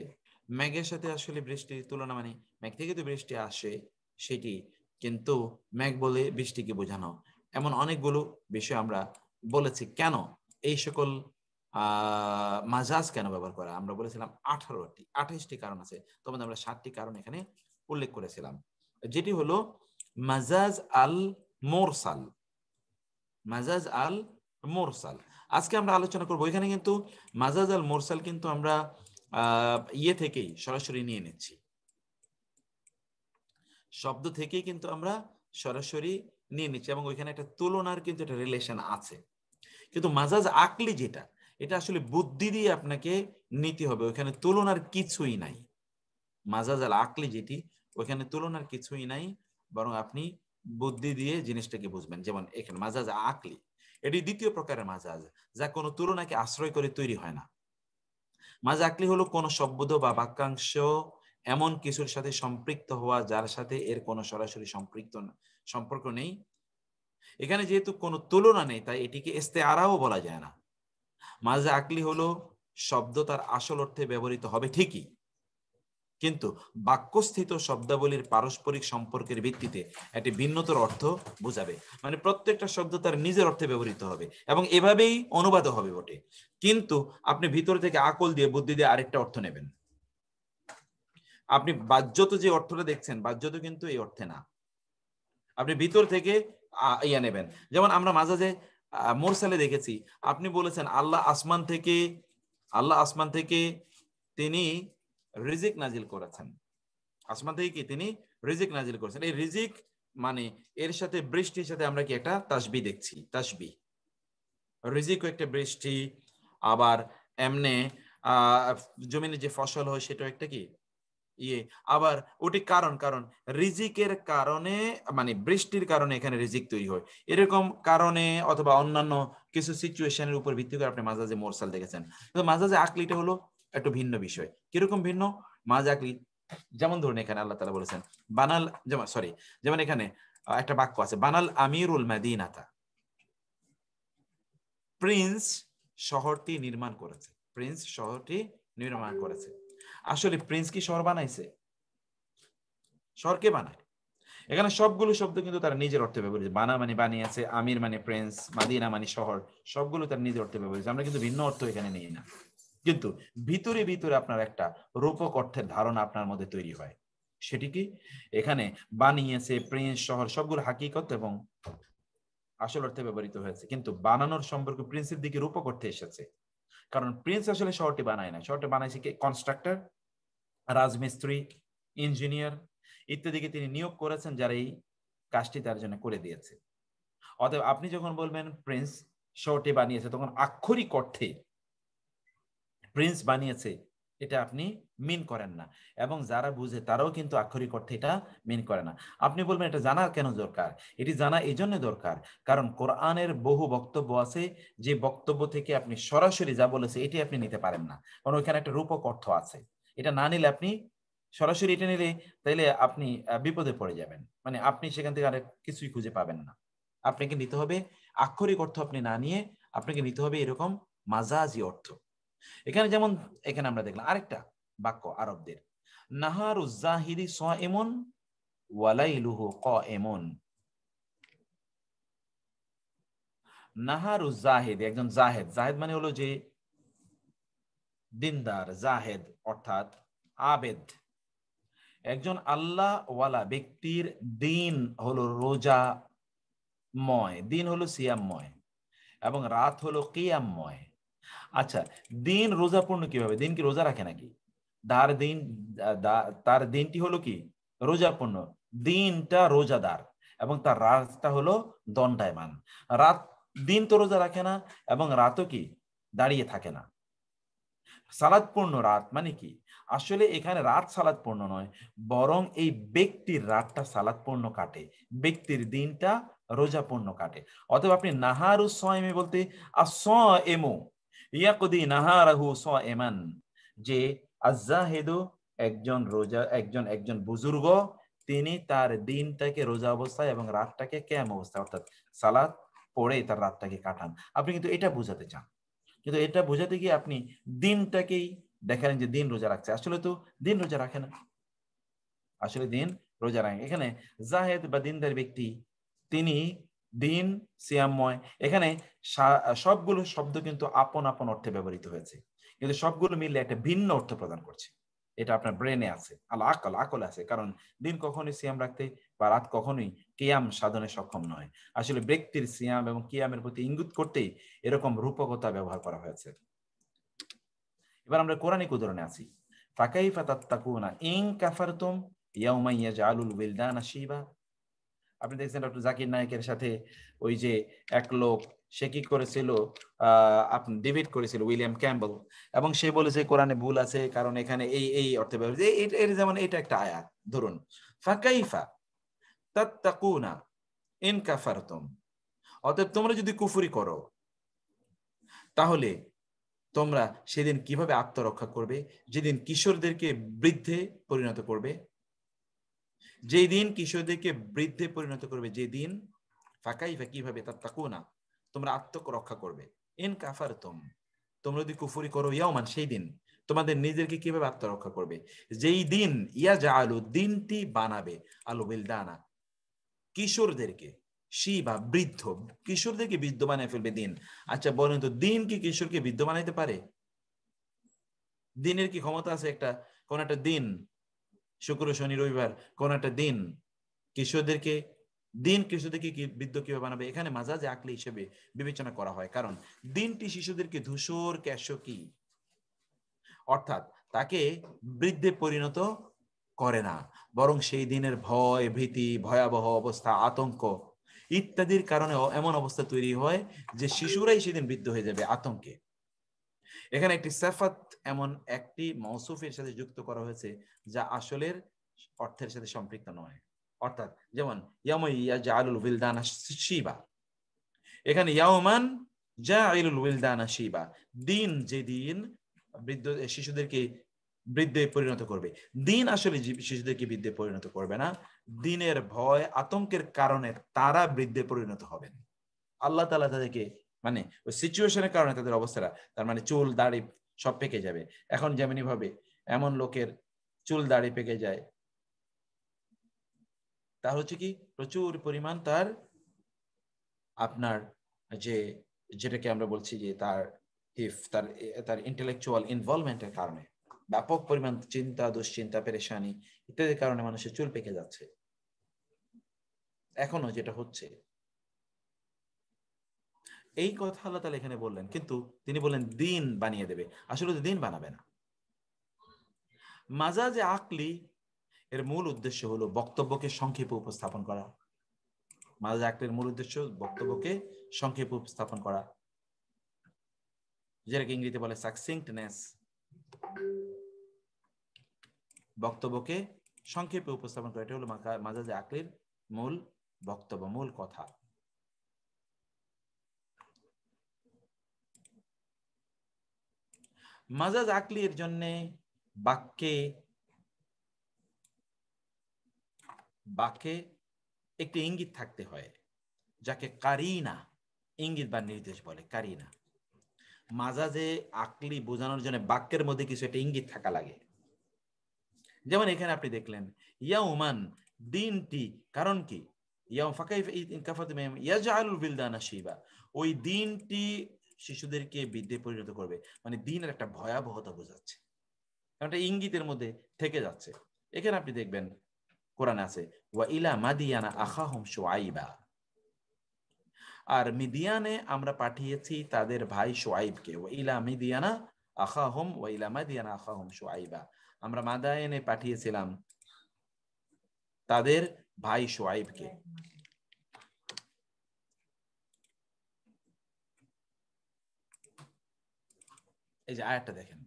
মেঘের সাথে আসলে বৃষ্টির তুলনা, মানে মেঘ থেকে তো বৃষ্টি আসে সেটি, কিন্তু মেঘ বলে বৃষ্টিকে বোঝানো, এমন অনেকগুলো বিষয় আমরা বলেছি। কেন এই সকল মাজাজ কেন ব্যবহার করা, আমরা বলেছিলাম 28টি কারণ আছে। তবে আমরা 7টি কারণ এখানে উল্লেখ করেছিলাম, যেটি হলো মাজাজ আল মুরসাল। মাজাজ আল মুরসাল আজকে আমরা আলোচনা করব। এখানে কিন্তু মাজাজ আল মুরসাল কিন্তু আমরা থেকেই সরাসরি নিয়ে নিচ্ছি, শব্দ থেকেই কিন্তু আমরা সরাসরি নিয়ে নিচ্ছি, এবং ওইখানে একটা তুলনার কিন্তু একটা রিলেশন আছে। কিন্তু মাজাজ আকলি যেটা, এটা আসলে বুদ্ধি দিয়ে আপনাকে নিতে হবে, ওইখানে তুলনার কিছুই নাই। মাজাজ আল আকলি যেটি, ওইখানে তুলনার কিছুই নাই, বরং আপনি বুদ্ধি দিয়ে জিনিসটাকে বুঝবেন। যেমন এখানে মাজাজ আকলি, এটি দ্বিতীয় প্রকারের মাজাজ, যা কোনো তুলনাকে আশ্রয় করে তৈরি হয় না। মাজাজ আকলি হলো কোনো শব্দ বা বাক্যাংশ এমন কিছুর সাথে সম্পৃক্ত হওয়া যার সাথে এর কোনো সরাসরি সম্পর্ক নেই। এখানে যেহেতু কোনো তুলনা নেই, তাই এটিকে ইস্তেআরাও বলা যায় না। মাজাজ আকলি হলো শব্দ তার আসল অর্থে ব্যবহৃত হবে ঠিকই, কিন্তু বাক্যস্থিত শব্দাবলীর পারস্পরিক সম্পর্কের ভিত্তিতে একটি ভিন্নতর অর্থ বোঝাবে। মানে প্রত্যেকটা শব্দ তার নিজের অর্থে ব্যবহৃত হবে এবং এভাবেই অনুবাদ হবে বটে, কিন্তু আপনি ভিতর থেকে আকল দিয়ে বুদ্ধি দিয়ে আরেকটা অর্থ নেবেন। আপনি বাহ্যত যে অর্থটা দেখছেন, বাহ্যত কিন্তু এই অর্থে না, আপনি ভিতর থেকে নেবেন। যেমন আমরা মাজাজে মুরসালে দেখেছি, আপনি বলেছেন আল্লাহ আসমান থেকে তিনি রিজিক নাজিল করেছেন। আসমান থেকে কি তিনি রিজিক নাজিল করেছেন। এই রিজিক মানে এর সাথে বৃষ্টির সাথে আমরা কি একটা তাসবিহ দেখছি, তাসবিহ। রিজিকও একটা বৃষ্টি, আবার এমনে জমিনে যে ফসল হয় সেটাও একটা কি আবার ওটি কারণ রিজিকের কারণে, মানে বৃষ্টির কারণে এখানে রিজিক তৈরি হয়, এরকম কারণে অথবা অন্যান্য কিছু সিচুয়েশনের উপর ভিত্তি করে আপনি মাজাজে মুরসাল দেখেছেন। কিন্তু মাজাজে আকলিটা হলো একটু ভিন্ন বিষয়। কিরকম ভিন্ন? মাজাজ আকলি যেমন ধরুন এখানে আল্লাহ তাআলা বলেছেন যেমন এখানে একটা বাক্য আছে, বানাল আমিরুল মাদিনাতা, প্রিন্স শহরটি নির্মাণ করেছে। প্রিন্স শহরটি নির্মাণ করেছে। আসলে প্রিন্স কি শহর বানাইছে? শহরকে বানায়। এখানে সবগুলো শব্দ কিন্তু তার নিজের অর্থে ব্যবহৃত। বানা মানে বানিয়েছে, আমির মানে প্রিন্স, মাদিনা মানে শহর, সবগুলো তার নিজের অর্থে ব্যবহৃত। আমরা কিন্তু ভিন্ন অর্থ এখানে নিই না, কিন্তু ভিতরে আপনার একটা রূপক অর্থের ধারণা আপনার মধ্যে তৈরি হয়। সেটি কি? এখানে বানিয়েছে, প্রিন্স, শহর সবগুলো হাকিকত এবং আসল অর্থে ব্যবহৃত হয়েছে, কিন্তু বানানোর সম্পর্ক প্রিন্সের দিকে রূপক অর্থে এসেছে। কারণ প্রিন্স আসলে শহরটি বানায় না, শহরটি বানাইছে কে? কনস্ট্রাক্টর, রাজমিস্ত্রি, ইঞ্জিনিয়ার ইত্যাদিকে তিনি নিয়োগ করেছেন, যারা এই কাজটি তার জন্য করে দিয়েছে। অতএব আপনি যখন বলবেন প্রিন্স শহরটি বানিয়েছে, তখন আক্ষরিক অর্থে প্রিন্স বানিয়েছে এটা আপনি মিন করেন না, এবং যারা বুঝে তারাও কিন্তু আক্ষরিক অর্থে এটা মিন করে না। আপনি বলবেন এটা জানা কেন দরকার? এটি জানা এই জন্য দরকার কারণ কোরআনের বহু বক্তব্য আছে, যে বক্তব্য থেকে আপনি সরাসরি যা বলেছে এটি আপনি নিতে পারেন না, কারণ ওইখানে একটা রূপক অর্থ আছে। এটা না নিলে, আপনি সরাসরি এটা নিলে তাইলে আপনি বিপদে পড়ে যাবেন, মানে আপনি সেখান থেকে আরেক কিছুই খুঁজে পাবেন না। আপনাকে নিতে হবে আক্ষরিক অর্থ, আপনি না নিয়ে আপনাকে নিতে হবে এরকম মাজাজি অর্থ। এখানে যেমন এখানে আমরা দেখলাম আরেকটা বাক্য আরবদের, নাহারুজ জাহিদি সাইমুন ওয়ালাইলুহু কাইমুন। নাহারুজ জাহিদ, একজন জাহেদ, জাহেদ মানে হলো যে দিনদার, জাহেদ অর্থাৎ আবেদ। একজন আল্লাহ ওয়ালা ব্যক্তির দিন হলো রোজাময়, দিন হলো সিয়ামময়, এবং রাত হলো কিয়ামময়। আচ্ছা, দিন রোজাপূর্ণ কিভাবে? দিন কি রোজা রাখে নাকি? তার দিনটি হলো কি রোজাপূর্ণ, দিনটা রোজাদার, এবং তার রাতটা হলো দণ্ডায়মান। দিন তো রোজা রাখে না এবং রাতও কি দাঁড়িয়ে থাকে না। সালাত পূর্ণ রাত মানে কি? আসলে এখানে রাত সালাদপূর্ণ নয়, বরং এই ব্যক্তির রাতটা সালাদপূর্ণ কাটে, ব্যক্তির দিনটা রোজাপূর্ণ কাটে। অতএব আপনি নাহারু সয়মে বলতে আস-সাইমু ইয়াকদি নাহারাহু সাইমান, যে আজ-জাহিদু একজন রোজা, একজন বুজুর্গ, তিনি তার দিনটাকে রোজা অবস্থায় এবং রাতটাকে কিয়াম অবস্থায় অর্থাৎ সালাত পড়ে তার রাতটাকে কাটান। আপনি কিন্তু এটা বোঝাতে চান, কিন্তু এটা বোঝাতে গিয়ে আপনি দিনটাকেই দেখালেন যে দিন রোজা রাখছে, আসলে তো দিন রোজা রাখে না, আসলে দিন রোজা রাখে। এখানে জাহেদ বা দিনদার ব্যক্তি তিনি দিন সিয়ামময়, এখানে সবগুলো শব্দ কিন্তু আপন আপন অর্থে ব্যবহৃত হয়েছে, কিন্তু সবগুলো মিলে একটা ভিন্ন অর্থ প্রদান করছে। এটা আপনার ব্রেনে আছে, আকল আছে, কারণ দিন কখনোই সিয়াম রাখতে বা রাত কখনোই কিয়াম সাধনে সক্ষম নয়। আসলে ব্যক্তির সিয়াম এবং কিয়ামের প্রতি ইঙ্গিত করতেই এরকম রূপকতা ব্যবহার করা হয়েছে। এবার আমরা কোরআনিক উদাহরণে আছি। ফাকাইফা তাত্তাকুনা ইন কাফারতুম ইয়াউমা ইয়াজআলুল উইলদানা শিবা। আপনি দেখছেন ডক্টর জাকির নায়েকের সাথে ওই যে এক লোক, সে কি করেছিল, আপনি ডিবেট করেছিল উইলিয়াম ক্যাম্বেল, এবং সে বলেছে কোরআনে ভুল আছে, কারণ এখানে এই অর্থে ব্যবহৃত, এর যেমন এটা একটা আয়াত, ধরুন ফাকাইফা তাত্তাকুনা ইন কাফারতুম, অতএব তোমরা যদি কুফরি করো তাহলে তোমরা সেদিন কিভাবে আত্মরক্ষা করবে, যেদিন কিশোরদেরকে বৃদ্ধে পরিণত করবে, যেই দিন কিশোরদেরকে বৃদ্ধে পরিণত করবে, যে দিন ফাকাইফা কিভাবে তাত্তাকুনা তোমরা আত্মরক্ষা করবে, ইন কাফারতুম তোমরা যদি কুফরি করো, ইয়াওমান সেই দিন তোমাদের নিজেদেরকে কিভাবে আত্মরক্ষা করবে, যেই দিন ইয়াজআলু দিনটি বানাবে আল উইলদানা কিশোরদেরকে, শিবা বৃদ্ধ, কিশোরদেরকে বৃদ্ধ বানিয়ে ফেলবে দিন। আচ্ছা বলেন তো, দিন কি কিশোরকে বৃদ্ধ বানাইতে পারে? দিনের কি ক্ষমতা আছে একটা কোন একটা দিন, শুক্র শনি রবিবার কোন একটা দিন কিশোরদেরকে কি বৃদ্ধ কিভাবে বানাবে? এখানে মাজাজে আকলি হিসেবে বিবেচনা করা হয়, কারণ দিনটি শিশুদেরকে ধূসর ক্যাশকি, অর্থাৎ তাকে বৃদ্ধে পরিণত করে না, বরং সেই দিনের ভয় ভীতি, ভয়াবহ অবস্থা, আতঙ্ক ইত্যাদির কারণে এমন অবস্থা তৈরি হয় যে শিশুরাই সেদিন বৃদ্ধ হয়ে যাবে আতঙ্কে। এখানে একটি সিফাত এমন একটি মওসুফের সাথে যুক্ত করা হয়েছে যা আসলের অর্থের সাথে সম্পৃক্ত নয়, অর্থাৎ যেমন ইয়াউমা ইয়াজআলুল উইলদানা শিবা, এখানে ইয়াউমান জাইলুল উইলদানা শিবা, দিন যেদিন বৃদ্ধ শিশুদেরকে বৃদ্ধে পরিণত করবে। দিন আসলে শিশুদেরকে বৃদ্ধে পরিণত করবে না, দিনের ভয় আতঙ্কের কারণে তারা বৃদ্ধে পরিণত হবেন। আল্লাহ তাআলা তাদেরকে মানে ওই সিচুয়েশনের কারণে তাদের অবস্থাটা, তার মানে চুল দাড়ি সব পেকে যাবে। এখন যেমনি ভাবে এমন লোকের চুল দাড়ি পেকে যায়, তার হচ্ছে কি প্রচুর পরিমাণ তার আপনার যেটাকে আমরা বলছি যে তার ইন্টেলেকচুয়াল ইনভলভমেন্টের কারণে, ব্যাপক পরিমাণ চিন্তা, দুশ্চিন্তা, পেরেশানি ইত্যাদির কারণে মানুষের চুল পেকে যাচ্ছে, এখনো যেটা হচ্ছে। এই কথা আল্লাহ তাআলা এখানে বললেন, কিন্তু তিনি বললেন দিন বানিয়ে দেবে, আসলে তো দিন বানাবে না। মাজাজে আকলি এর মূল উদ্দেশ্য হলো বক্তব্যকে সংক্ষেপে উপস্থাপন করা। মাজাজে আকলির মূল উদ্দেশ্য বক্তব্যকে সংক্ষেপে উপস্থাপন করা, যেটাকে ইংরেজিতে বলে সাকসিংক্টনেস। বক্তব্যকে সংক্ষেপে উপস্থাপন করা, এটা হলো মাজাজে আকলির মূল বক্তব্য, মূল কথা। মাজাজ আকলি এর জন্য বাক্যে একটি ইঙ্গিত থাকতে হয়, যাকে কারিনা, ইঙ্গিত বা নির্দেশ বলে। কারিনা মাজাজে আকলি বোঝানোর জন্য বাক্যের মধ্যে কিছু একটা ইঙ্গিত থাকা লাগে। যেমন এখানে আপনি দেখলেন ইয়াউমান দিনটি, কারণ কি ইয়াউম ফাকাইফা ইন কাফাতুম ইয়াজআলুল বিলদানা শিবা, ওই দিনটি শিশুদেরকে বৃদ্ধে পরিণত করবে, মানে দিনের একটা ভয়াবহতা বোঝাচ্ছে, একটা ইঙ্গিতের মধ্যে থেকে যাচ্ছে। এখানে আপনি দেখবেন কোরআনে আছে ওয়া ইলা মাদিয়ানা আখাহুম শুআইবা, আর মিদিয়ানে আমরা পাঠিয়েছি তাদের ভাই শুআইবকে। ওয়া ইলা মিদিয়ানা আখাহুম ওয়া ইলা মাদিয়ানা আখাহুম শুআইবা, আমরা মাদায়েনে পাঠিয়েছিলাম তাদের ভাই শুআইবকে। এই যে আয়াতটা দেখেন,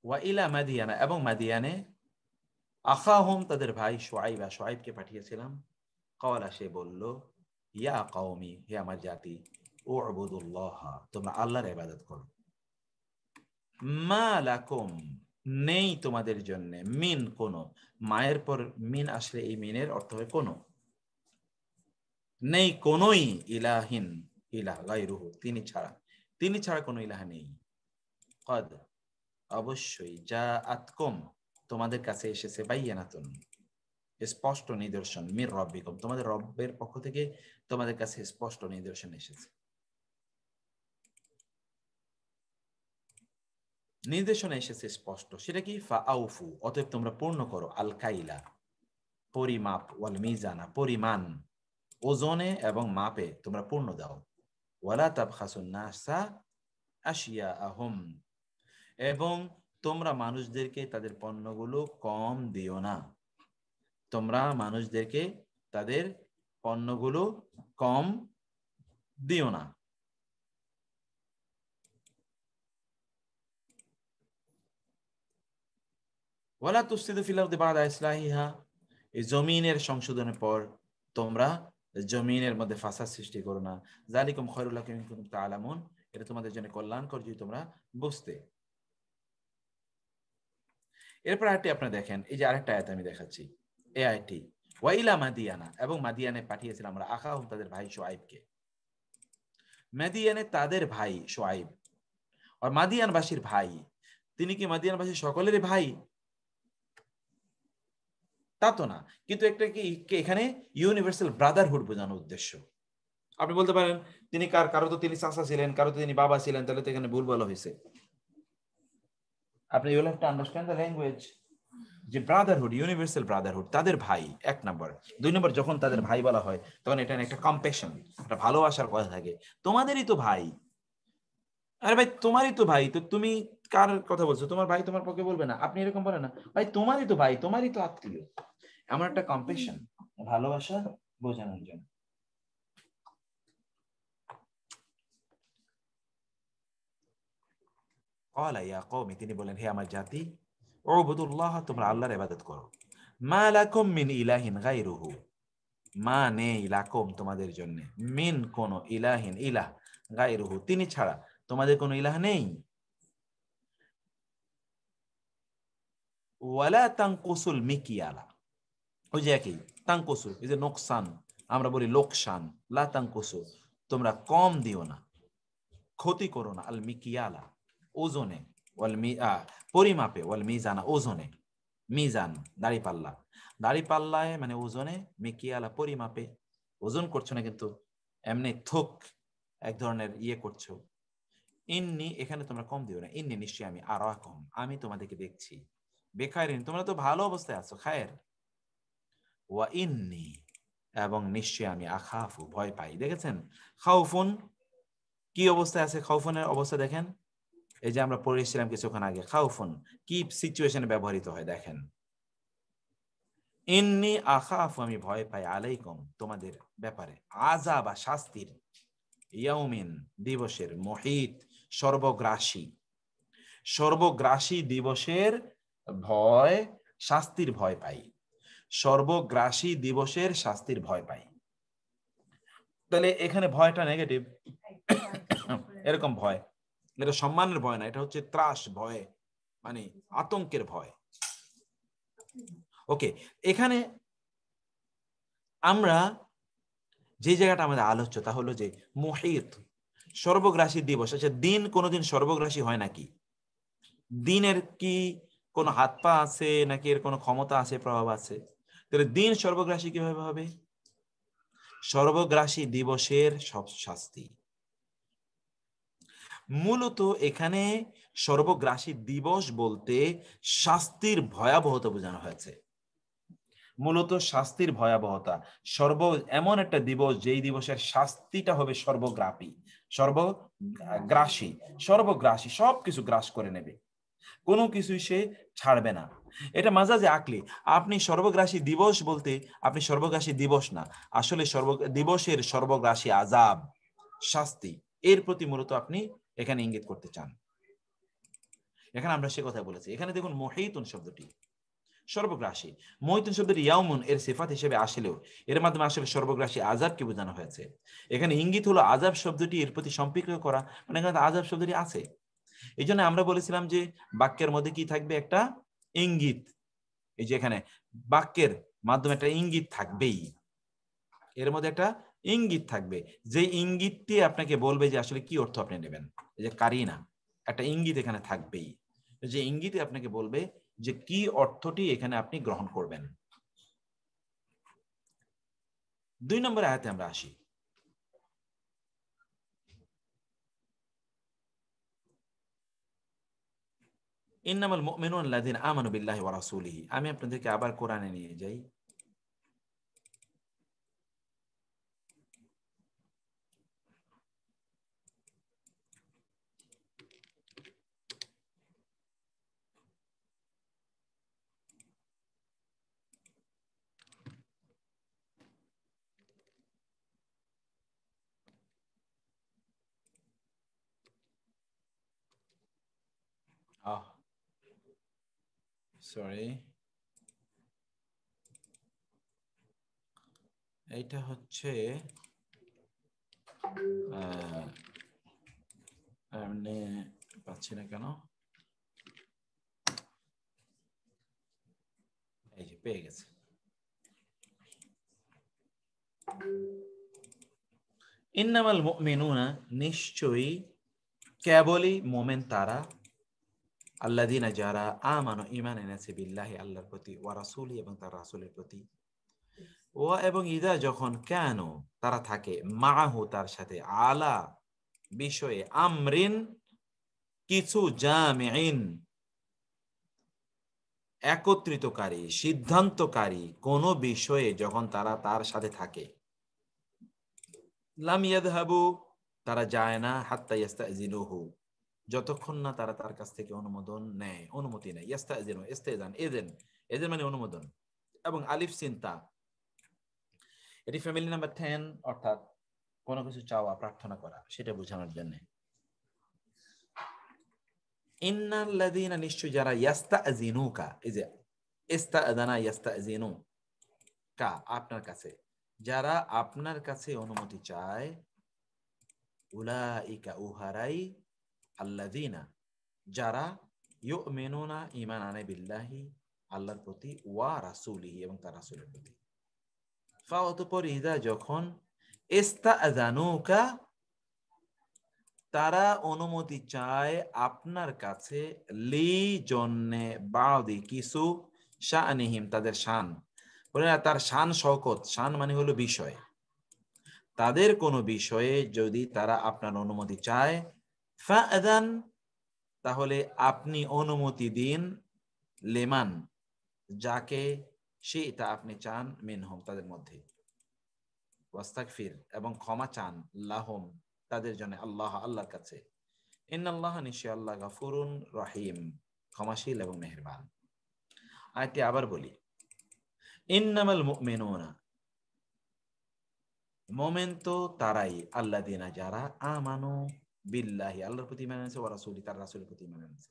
ওয়া ইলা মাদিয়ানা, এবং মাদিয়ানে আখাহুম তাদের ভাই শুআইবা, শুআইবকে পাঠিয়েছিলাম। ক্বালা, সে বলল, ইয়া কওমি, হে আমার জাতি, উ'বুদুল্লাহ, তোমরা আল্লাহর ইবাদত করো। মা লাকুম, নেই তোমাদের জন্য, মিন কোন, মায়ের পর মিন আসলে এই মিনের অর্থ হয় কোন, নেই কোনই, ইলাহিন, ইলাহ, গায়রুহু, তিনি ছাড়া কোনো ইলাহ নেই। কদ, অবশ্যই, জাআতকুম, তোমাদের কাছে এসেছে, বাইয়ানাতুন, স্পষ্ট নিদর্শন, মির রব্বিকুম, তোমাদের রব্বের পক্ষ থেকে তোমাদের কাছে স্পষ্ট নিদর্শন এসেছে। নির্দেশনা এসেছে স্পষ্ট, সেটা কি? ফাআউফু, অতএব তোমরা পূর্ণ করো, আল কাইলা, পরিমাপ, ওয়াল মিজানা, পরিমাণ, ওজনে এবং মাপে তোমরা পূর্ণ দাও। ওয়ালা তাবখাসুন নাসা আশিয়াআহুম, এবং তোমরা মানুষদেরকে তাদের পণ্যগুলো কম দিও না। তোমরা মানুষদেরকে তাদের পণ্যগুলো কম দিও না। ওয়ালা তুফসিদু ফিল আরদি বা'দা ইসলাহিহা, এই জমিনের সংশোধনের পর তোমরা জমিনের মধ্যে ফাসাদ সৃষ্টি করো না। যালিকুম খায়রুল লাকুম ইন কুনতুম তা'লামুন, এটা তোমাদের জন্য কল্যাণকর যদি তোমরা বুঝতে। এরপর আয়াতটি আপনারা দেখেন, এই যে আরেকটা আয়াত আমি দেখাচ্ছি, এই আয়াতটি, ওয়া ইলা মাদিয়ানা, এবং মাদিয়ানে পাঠিয়েছিলাম আমরা আখাহুম তাদের ভাই শুআইবকে। মাদিয়ানে তাদের ভাই শুআইব, আর মাদিয়ানবাসীর ভাই, তিনি কি মাদিয়ানবাসী সকলেরই ভাই? তা তো না, কিন্তু একটা কি এখানে ইউনিভার্সাল ব্রাদারহুড বোঝানোর উদ্দেশ্য। আপনি বলতে পারেন তিনি কারো তো তিনি চাচা ছিলেন, কারো তো তিনি বাবা ছিলেন, তাহলে তো এখানে ভুল বলা হয়েছে। আপনি you have to understand the language, যে ব্রাদারহুড, ইউনিভার্সাল ব্রাদারহুড, তাদের ভাই, এক নম্বর। দুই নম্বর, যখন তাদের ভাই বলা হয় তখন এটা একটা কম্প্যাশন, একটা ভালোবাসার কথা থাকে। তোমাদেরই তো ভাই, আরে ভাই তোমারই তো ভাই, তো তুমি কার কথা বলছো? তোমার ভাই তোমার পক্ষে বলবে না, আপনি এরকম বলেন না, ভাই তোমারই তো ভাই, তোমারই তো আত্মীয়। এমন একটা কম্প্যাশন, ভালোবাসা বোঝানোর জন্য। ক্বালা ইয়া কওমি, তিনি বলেন, হে আমার জাতি, উ'বুদুল্লাহ, তোমরা আল্লাহর ইবাদত করো। মা লাকুম মিন ইলাহিন গায়রুহু, মা নেই, লাকুম তোমাদের জন্য, মিন কোন, ইলাহিন ইলাহ, গায়রুহু তিনি ছাড়া তোমাদের কোনো ইলাহ নেই। ওয়ালা তানকুসুল মিকিয়ালা, ওই যে একই, তানকুসু, এই যে নোকসান, আমরা বলি লোকসান, লা তানকুসু, তোমরা কম দিও না, ক্ষতি করো না, আল মিকিয়ালা, ওজনে, ওয়াল পরিমাপে, ওয়াল মিজানা, ওজনে, মিজান দাড়িপাল্লা, দাড়িপাল্লায় মানে ওজনে, মিকিয়ালা পরিমাপে, ওজন করছো না কিন্তু এমনি থোক এক ধরনের ইয়ে করছো। ইন্নি, এখানে তোমরা কম দিও না, ইন্নি নিশ্চয়ই আমি আরাকুম, আমি তোমাদেরকে দেখছি, বেখায়রিন, তোমরা তো ভালো অবস্থায় আছো, খায়ের, ওয়া ইন্নি, এবং নিশ্চয়ই আমি আখাফু, ভয় পাই। দেখেছেন খাউফুন কি অবস্থায় আছে? খাউফুনের অবস্থা দেখেন, এই যে আমরা পড়েছিলাম কিছুক্ষণ আগে, খাউফুন কি সিচুয়েশনে ব্যবহৃত হয় দেখেন। ইন্নি আখাফু, আমি ভয় পাই, আলাইকুম, তোমাদের ব্যাপারে, আযাব, শাস্তির, ইয়াউমিন, দিবসের, মুহিত, সর্বগ্রাসী, সর্বগ্রাসী দিবসের ভয়, শাস্তির ভয় পাই, সর্বগ্রাসী দিবসের শাস্তির ভয় পাই। তাহলে এখানে ভয়টা নেগেটিভ, এরকম ভয়, এটা সম্মানের ভয় না, এটা হচ্ছে ত্রাস ভয়, মানে আতঙ্কের ভয়। ওকে, এখানে আমরা যে জায়গাটা আমাদের আলোচ্য তা হলো যে মুহিত, সর্বগ্রাসী দিবস। আচ্ছা, দিন কোনোদিন সর্বগ্রাসী হয় নাকি? দিনের কি কোনো হাত পা আছে নাকি এর কোনো ক্ষমতা আছে, প্রভাব আছে? তাহলে দিন সর্বগ্রাসী কিভাবে হবে? সর্বগ্রাসী দিবসের সব শাস্তি। মূলত এখানে সর্বগ্রাসী দিবস বলতে শাস্তির ভয়াবহতা বোঝানো হয়েছে। মূলত শাস্তির ভয়াবহতা, এমন একটা দিবস যেই দিবসের শাস্তিটা হবে সর্বগ্রাসী, সর্বগ্রাসী, সবকিছু গ্রাস করে নেবে, কোনো কিছুই সে ছাড়বে না। এটা মাজাজে আকলি। আপনি সর্বগ্রাসী দিবস বলতে আপনি সর্বগ্রাসী দিবস না, আসলে দিবসের সর্বগ্রাসী আযাব, শাস্তি, এর প্রতি মূলত আপনি এখানে ইঙ্গিত করতে চান। এখানে আমরা সে কথা বলেছি। এখানে দেখুন মুহিতুন শব্দটি সর্বগ্রাসী। মুহিতুন শব্দটি ইয়াউমুন এর সিফাত হিসেবে আসলেও এর মাধ্যমে আসলে সর্বগ্রাসী আযাবকে বোঝানো হয়েছে। এখানে ইঙ্গিত হলো আযাব শব্দটি এর প্রতি সম্পৃক্ত করা, মানে এখানে আযাব শব্দটি আছে। এই জন্য আমরা বলেছিলাম যে বাক্যের মধ্যে কি থাকবে, একটা ইঙ্গিত। এই যে এখানে বাক্যের মাধ্যমে একটা ইঙ্গিত থাকবেই, এর মধ্যে একটা ইঙ্গিত থাকবে, যে ইঙ্গিতটি আপনাকে বলবে যে আসলে কি অর্থ আপনি নেবেন। এই যে কারিনা, একটা ইঙ্গিত এখানে থাকবেই, যে ইঙ্গিতে আপনাকে বলবে যে কি অর্থটি এখানে আপনি গ্রহণ করবেন। 2 নম্বর আয়াতে আমরা আসি। ইন্নামাল মুমিনুনা আল্লাযীনা আমানু বিল্লাহি ওয়া রাসূলিহি। আমি আপনাদেরকে আবার কোরআনে নিয়ে যাই। সরি, এইটা হচ্ছে আমি পাচ্ছি না কেন, এই যে পেয়ে গেছে। ইন্নামাল মুমিনুনা, নিশ্চয়ই কেবলই মোমেন তারা, আল্লাযীনা যারা আমানু ঈমান এনেছে বিল্লাহি আল্লাহর প্রতি, ওয়া রাসূলি এবং তার রাসূলের প্রতি, ওয়া এবং ইদা যখন, কেন তারা থাকে, মাহু তার সাথে, আলা বিষয়ে, আমরিন কিছু, জামিইন একত্রিতকারী, সিদ্ধান্তকারী কোন বিষয়ে যখন তারা তার সাথে থাকে, লাম ইয়াযহাবু তারা যায় না, হাত্তা ইস্তাযিনুহু যতক্ষণ না তারা তার কাছ থেকে অনুমোদন নেয়, অনুমতি নেয়। ইস্তাযিনু, ইস্তেজান, এজেন মানে অনুমোদন, এবং আলিফ সিনতা এটি ফ্যামিলি নাম্বার 10, অর্থাৎ কোনো কিছু চাওয়া, প্রার্থনা করা, সেটা বোঝানোর জন্য। ইন্নাল্লাযীনা, নিশ্চয় যারা, ইয়াস্তাযিনুকা, এই যে ইস্তাআযানা ইয়াস্তাযিনু কা, আপনার কাছে, যারা আপনার কাছে অনুমতি চায়, উলাইকা উহারাই, আল্লাযীনা যারা, ইউমিনুনা ঈমান আনে বিল্লাহি আল্লাহর প্রতি, ওয়া রাসূলিহি এবং তার রাসূলের প্রতি। ফাওয়াতপর ইদা যখন, ইস্তাআযানুকা তারা অনুমতি চায় আপনার কাছে, লি জন্যে, বাদি কিছু, শাআনিহিম তাদের শান, বলে না তার শান শওকত, শান মানে হলো বিষয়, তাদের কোনো বিষয়ে যদি তারা আপনার অনুমতি চায়, ফাআযান তাহলে আপনি অনুমতি দিন, লিমান যাকে, শি'তা আপনি চান, মিনহুম তাদের মধ্যে, ওয়াস্তাগফির এবং ক্ষমা চান, লাহুম তাদের জন্য, আল্লাহ আল্লাহর কাছে, ইন্নাল্লাহা নিশ্চয় আল্লাহ, গাফুরুন রহিম ক্ষমাশীল এবং মেহেরবান। আয়াতটি আবার বলি, ইন্নামাল মুমিনুনা মোমেন তো তারাই, আল্লাযীনা যারা, আমানু বিল্লাহি আল্লাহর প্রতি ঈমান এনেছে, ওয়া রাসূলি তার রাসূলের প্রতি ঈমান এনেছে,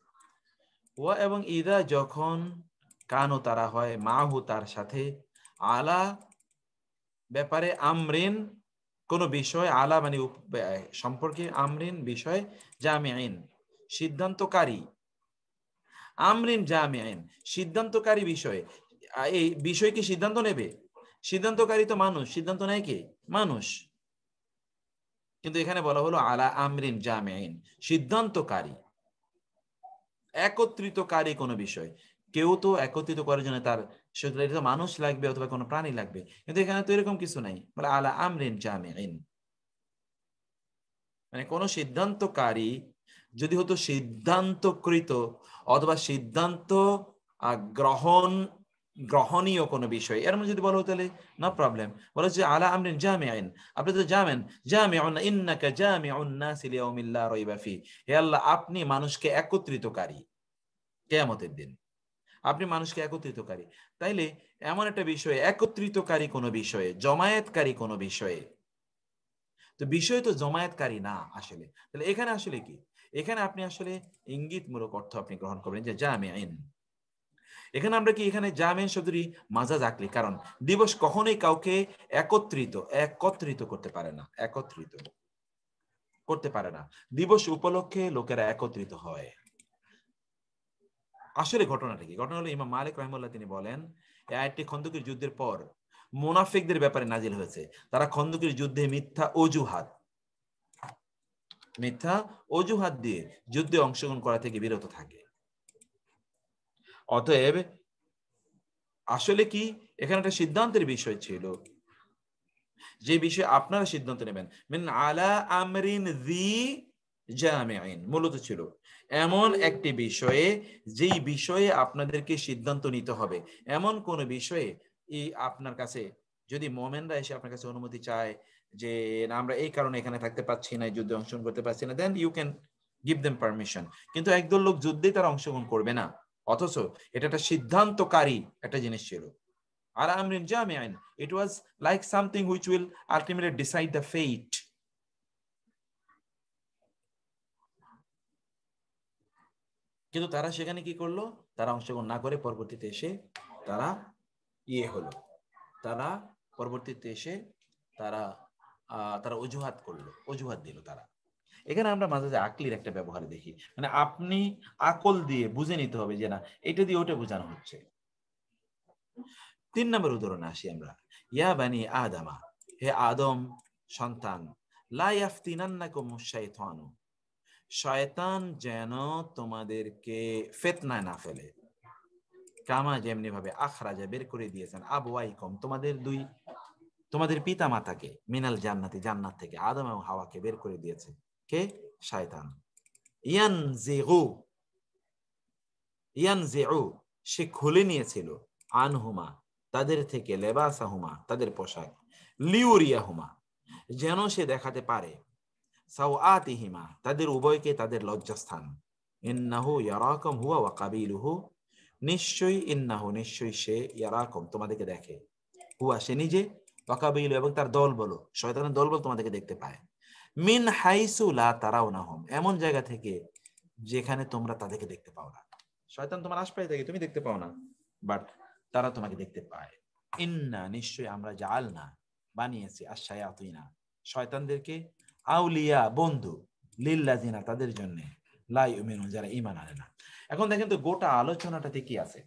ওয়া এবং ইদা যখন, কানু তারা হয়, মাহু তার সাথে, আলা ব্যাপারে, আমরিন কোন বিষয়, আলা মানে সম্পর্কে, আমরিন বিষয়, জামিইন সিদ্ধান্তকারী, আমরিন জামিইন সিদ্ধান্তকারী বিষয়। এই বিষয় কি সিদ্ধান্ত নেবে? সিদ্ধান্তকারী তো মানুষ, সিদ্ধান্ত নেয় কে? মানুষ। কিন্তু এখানে বলা হলো আলা আমরিন জামিইন সিদ্ধান্তকারী, একত্রিতকারী কোন বিষয়। কেউ তো একত্রিত করার জন্য তার মানুষ লাগবে অথবা কোনো প্রাণী লাগবে, কিন্তু এখানে তো এরকম কিছু নাই, বলে আলা আমরিন জামিইন, মানে কোন সিদ্ধান্তকারী যদি হতো সিদ্ধান্তকৃত অথবা সিদ্ধান্ত গ্রহণীয় কোনো বিষয়, এর মধ্যে যদি বলা হতো তাহলে নো প্রবলেম। বলা হচ্ছে আলা আমরিন জামিইন, আপনি তো জানেন, জামিউন ইন্নাকা জামিউন নাস লিয়াউমিল লা রাইবা ফি, হে আল্লাহ আপনি মানুষকে একত্রিতকারী কিয়ামতের দিন, আপনি মানুষকে একত্রিতকারী। তাইলে এমন একটা বিষয়, একত্রিতকারী কোনো বিষয়ে, জমায়েতকারী কোনো বিষয়ে, তো বিষয় তো জমায়েতকারী না আসলে, তাহলে এখানে আসলে কি? এখানে আপনি আসলে ইঙ্গিতমূলক অর্থ আপনি গ্রহণ করবেন যে জামিআইন। এখানে আমরা কি এখানে জামিআইন শব্দটি মাজাজ আকলি, কারণ দিবস কখনোই কাউকে একত্রিত করতে পারে না, একত্রিত করতে পারে না। দিবস উপলক্ষে লোকেরা একত্রিত হয়। আসলে ঘটনাটা কি? ঘটনা হলো ইমাম মালিক রাহিমাহুল্লাহ তিনি বলেন এই আয়াতটি খন্দকের যুদ্ধের পর মুনাফিকদের ব্যাপারে নাজিল হয়েছে। তারা খন্দকের যুদ্ধে মিথ্যা অজুহাত দিয়ে যুদ্ধে অংশগ্রহণ করা থেকে বিরত থাকে। অতএব আসলে কি এখানে একটা সিদ্ধান্তের বিষয় ছিল, যে বিষয়ে আপনারা সিদ্ধান্ত নেবেন। মিন আলা আমরিন যি জামিআইন মূলত ছিল এমন একটি বিষয়ে, যেই বিষয়ে আপনাদেরকে সিদ্ধান্ত নিতে হবে। এমন কোন বিষয়ে আপনার কাছে যদি মোমেনরা এসে আপনার কাছে অনুমতি চায় যে আমরা এই কারণে এখানে থাকতে পারছি না, যুদ্ধে অংশগ্রহণ করতে পারছি না, then you can give them permission. কিন্তু একদল লোক যুদ্ধে তারা অংশগ্রহণ করবে না, অথচ এটা একটা সিদ্ধান্তকারী একটা জিনিস ছিল। আর Amrin জামিআইন, it was like something which will ultimately decide the fate. কিন্তু তারা সেখানে কি করলো? তারা অংশগ্রহণ না করে পরবর্তীতে এসে তারা তারা অজুহাত দিল তারা। এখানে আমরা মাঝে মাঝে আকলির একটা ব্যবহার দেখি, মানে আপনি আকল দিয়ে বুঝে নিতে হবে যে না এটা দিয়ে ওটা বোঝানো হচ্ছে। 3 নম্বর উদাহরণে আসি আমরা। ইয়া বানি আদামা, হে আদম সন্তান, লা ইয়াফতিনান্নাকুমুশ শাইতানু, শয়তান যেন তোমাদেরকে ফিতনায় না ফেলে। কামা যেমনি ভাবে আখরাজা বের করে দিয়েছেন আবওয়াইকুম তোমাদের পিতা মাতাকে, মিনাল জান্নাতি জান্নাত থেকে, আদম এবং হাওয়াকে বের করে দিয়েছে কে? শয়তান। ইয়ানজিউ সে খুলে নিয়েছিল আনহুমা তাদের থেকে, লেবাসাহুমা তাদের পোশাক, লিউরিয়াহুমা যেন সে দেখাতে পারে, সাওআতিহিমা তাদের উভয়কে তাদের লজ্জাস্থান, ইন্নাহু ইয়ারাকুম হুয়া ওয়া কাবিলুহু নিশ্চয়ই সে ইয়ারাকুম তোমাদেরকে দেখে, হুয়া সে নিজে, ওয়া কাবিলুহু এবং তার দলবল, শয়তানের দলবল তোমাদেরকে দেখতে পায়, মিন হাইসু লা তারাউনাহুম এমন জায়গা থেকে যেখানে তোমরা তাদেরকে দেখতে পাও না। শয়তান তোমার আশপাশে থাকে, তুমি দেখতে পাও না, বাট তারা তোমাকে দেখতে পায়। ইন্না নিশ্চয়ই আমরা জাআলনা বানিয়েছি আশ-শায়াতিনা শয়তানদেরকে আউলিয়া বন্ধু, লিল্লাযিনা তাদের জন্য, লা ইউমিনুন যারা ঈমান আনে না। এখন দেখেন তো গোটা আলোচনাটাতে কি আছে?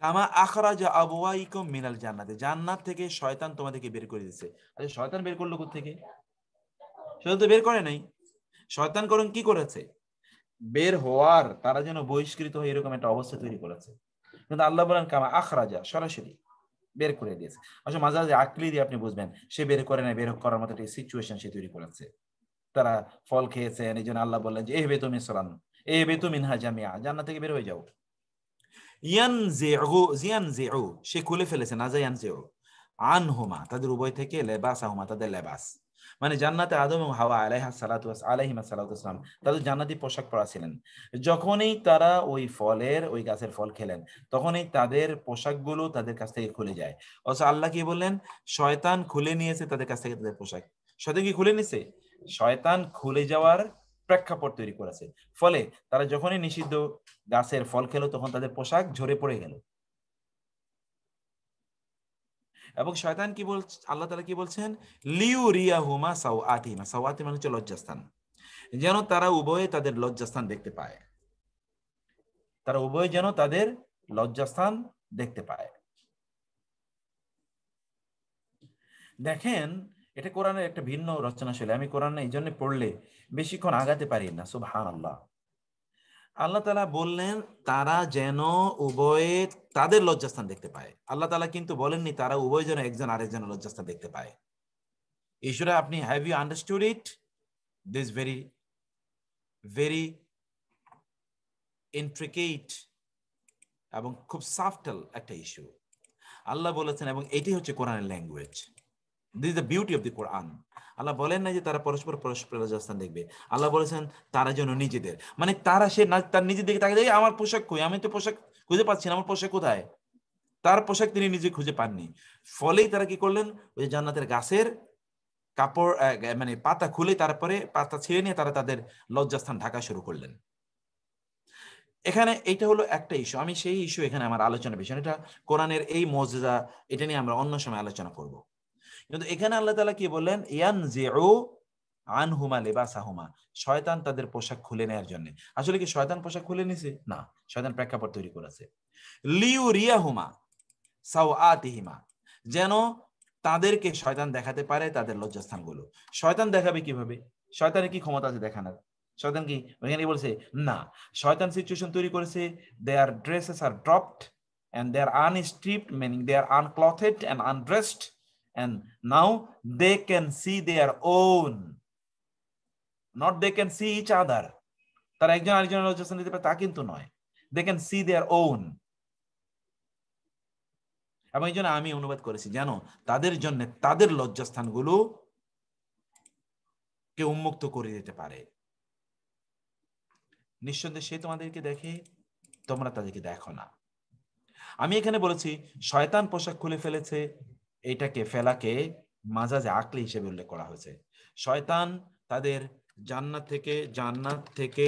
কামা আখরাজা আবওয়াইকুম মিনাল জান্নাতি, জান্নাত থেকে শয়তান তোমাদেরকে বের করে দিয়েছে। আচ্ছা শয়তান বের করলো কোথা থেকে? শয়তান তো বের করে নাই। শয়তান করুন কি করেছে? বের হওয়ার তারা যেন বহিষ্কৃত হয় এরকম একটা অবস্থা তৈরি করেছে। কিন্তু আল্লাহ বলেন কামা আখরাজা সরাসরি বের করে দিয়েছে। আসলে মাঝে মাঝে আকলি দিয়ে আপনি বুঝবেন সে বের করে না, বের করার মতো একটা সিচুয়েশন সে তৈরি করেছে। তারা ফল খেয়েছেন, এই জন্য আল্লাহ বললেন যে এ বেতু মিসরান এ বেতু মিনহা জামিয়া, জান্নাত থেকে বের হয়ে যাও। ইয়ানজিউ সে খুলে ফেলেছে, নাজা ইয়ানজিউ আনহুমা তাদের উভয় থেকে, লেবাসাহুমা তাদের লেবাস, মানে জান্নাতে আদম এবং হাওয়া আলাইহিমা সালাতু ওয়াসসালাম তাদের জান্নাতি পোশাক পরা ছিলেন। যখনই তারা ওই গাছের ফল খেলেন, তখনই তাদের পোশাকগুলো তাদের কাছ থেকে খুলে যায়। অথচ আল্লাহ কি বললেন? শয়তান খুলে নিয়েছে তাদের কাছ থেকে তাদের পোশাক। শয়তান কি খুলে নিছে? শয়তান খুলে যাওয়ার প্রেক্ষাপট তৈরি করেছে। ফলে তারা যখনই নিষিদ্ধ গাছের ফল খেলো তখন তাদের পোশাক ঝরে পড়ে গেল। এবং শয়তান কি বলছে? আল্লাহ তাআলা কি বলছেন? লিউরিয়াহুমা সাওআতিহিমা, সাওআতি মানে হচ্ছে লজ্জাস্থান, যেন তারা উভয়ে তাদের লজ্জাস্থান দেখতে পায়। তারা উভয়ে যেন তাদের লজ্জাস্থান দেখতে পায়। দেখেন এটা কোরআনের একটা ভিন্ন রচনাশৈলী। আমি কোরআন এই জন্য পড়লে বেশিক্ষণ আগাতে পারি না। সুবহানাল্লাহ। আল্লাহ তাআলা বললেন তারা যেন উভয়ে তাদের লজ্জাস্থান দেখতে পায়। আল্লাহ তাআলা কিন্তু বলেননি তারা উভয় যেন একজন আরেকজনের লজ্জাস্থান দেখতে পায়। ঈশ্বরে আপনি have you understood it? This very very intricate এবং খুব সাফটল একটা ইস্যু। আল্লাহ বলেছেন, এবং এটি হচ্ছে কোরআনের language. This is the beauty of the Quran. আল্লাহ বলেন না যে তারা পরস্পর লজ্জাস্থান দেখবে। আল্লাহ বলেছেন তারা যেন নিজেদের, মানে তারা তার নিজের দিকে তাকে দেখে আমার পোশাক কই, আমি তো পোশাক খুঁজে পাচ্ছি না, আমার পোশাক কোথায়? তার পোশাক তিনি নিজে খুঁজে পাননি। ফলেই তারা কি করলেন? ওই জান্নাতের গাছের কাপড় মানে পাতা খুলে তারপরে পাতা ছিঁড়ে নিয়ে তারা তাদের লজ্জাস্থান ঢাকা শুরু করলেন। এখানে এইটা হলো একটা ইস্যু, আমি সেই ইস্যু এখানে আমার আলোচনার বিষয়, এটা কোরআনের এই মুজিজা, এটা নিয়ে আমরা অন্য সময় আলোচনা করব। কিন্তু এখানে আল্লাহ তাআলা কি বললেন, ইয়ানজিউ আনহুমা লিবাসাহুমা, শয়তান তাদের পোশাক খুলে নেওয়ার জন্য। আসলে কি শয়তান পোশাক খুলে নিছে? না, শয়তান প্রেক্ষাপট তৈরি করেছে। লিউরিয়াহুমা সাওআতিহিমা, যেন তাদেরকে শয়তান দেখাতে পারে তাদের লজ্জাস্থানগুলো। শয়তান দেখাবে কিভাবে? শয়তানের কি ক্ষমতা আছে দেখানোর? শয়তান কি ওখানে বলছে না, শয়তান সিচুয়েশন তৈরি করেছে, their dresses are dropped and they are unstripped, meaning they are unclothed and undressed, and now they can see their own, not they can see each other. তারা একজন আরেকজনের লজ্জাস্থান দিতে পারে তা কিন্তু নয়, they can see their own। এবং এই জন্য আমি অনুবাদ করেছি যেন তাদের জন্য তাদের লজ্জাস্থানগুলো কে উন্মুক্ত করে দিতে পারে। নিঃসন্দেহে সে তোমাদেরকে দেখে, তোমরা তাদেরকে দেখো না। আমি এখানে বলেছি শয়তান পোশাক খুলে ফেলেছে, এটাকে ফেলাকে মাজাজে আকলি হিসেবে উল্লেখ করা হয়েছে। শয়তান তাদের জান্নাত থেকে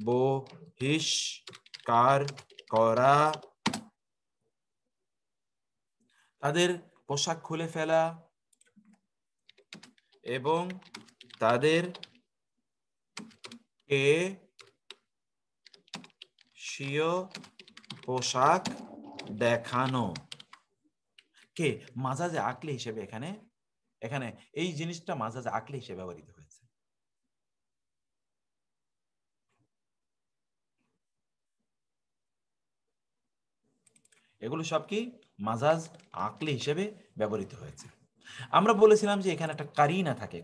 বহিষ্কার করা, তাদের পোশাক খুলে ফেলা এবং তাদের স্বীয় পোশাক দেখানো কে মাজাজে আকলি হিসেবে এখানে এই জিনিসটা মাজাজে আকলি হিসেবে ব্যবহৃত হয়েছে। এগুলো সব কি মাজাজ আকলি হিসেবে ব্যবহৃত হয়েছে। আমরা বলেছিলাম যে এখানে একটা কারিনা থাকে,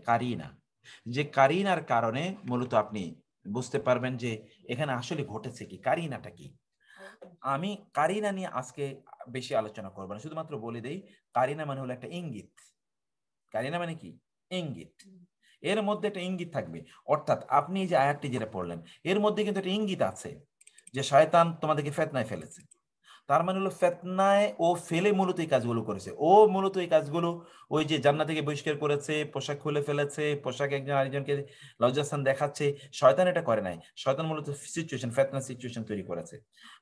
যে কারিনার কারণে মূলত আপনি বুঝতে পারবেন যে এখানে আসলে ঘটেছে কি, কারিনাটা কি। আমি কারিনা নিয়ে আজকে বেশি আলোচনা করব না, শুধুমাত্র বলে দেই কারিনা মানে হলো একটা ইঙ্গিত। কারিনা মানে কি? ইঙ্গিত। এর মধ্যে একটা ইঙ্গিত থাকবে, অর্থাৎ আপনি যে আয়াতটি যেটা পড়লেন এর মধ্যে কিন্তু একটা ইঙ্গিত আছে যে শয়তান তোমাদেরকে ফিতনায় ফেলেছে। তার মানে হলো ফিতনায় ও ফেলে মূলত এই কাজগুলো করেছে। ও মূলত এই কাজগুলো ওই যে জান্নাত থেকে বহিষ্কার করেছে, পোশাক খুলে ফেলেছে, পোশাক একজন আরেকজনকে লজ্জাস্থান দেখাচ্ছে। শয়তান এটা করে নাই, শয়তান মূলত ফিতনা সিচুয়েশন তৈরি করেছে।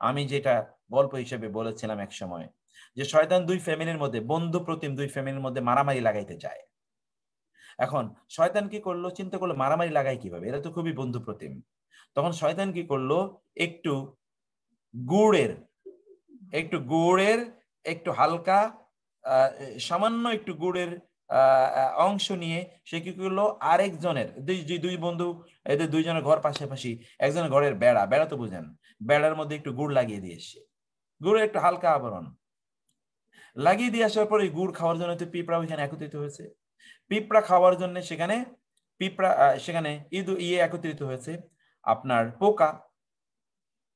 আমি যেটা গল্প হিসেবে বলেছিলাম এক সময় যে শয়তান দুই ফ্যামিলির মধ্যে, বন্ধু প্রতিম দুই ফ্যামিলির মধ্যে মারামারি লাগাইতে চায়। এখন শয়তান কি করলো, চিন্তা করলো মারামারি লাগাই কিভাবে, এরা তো খুবই বন্ধু প্রতিম। তখন শয়তান কি করলো, একটু গুড়ের একটু হালকা সামান্য একটু গুড়ের অংশ নিয়ে সে কি করলো, আরেকজনের দুই বন্ধু, এদের দুইজনের ঘর পাশাপাশি, একজনের ঘরের বেড়া তো বুঝেন, বেড়ার মধ্যে একটু গুড় লাগিয়ে দিয়ে এসছে, গুড়ের একটু হালকা আবরণ লাগিয়ে দিয়ে আসার পরে গুড় খাওয়ার জন্য তো পিঁপড়া ওইখানে একত্রিত হয়েছে। পিঁপড়া খাওয়ার জন্য সেখানে একত্রিত হয়েছে আপনার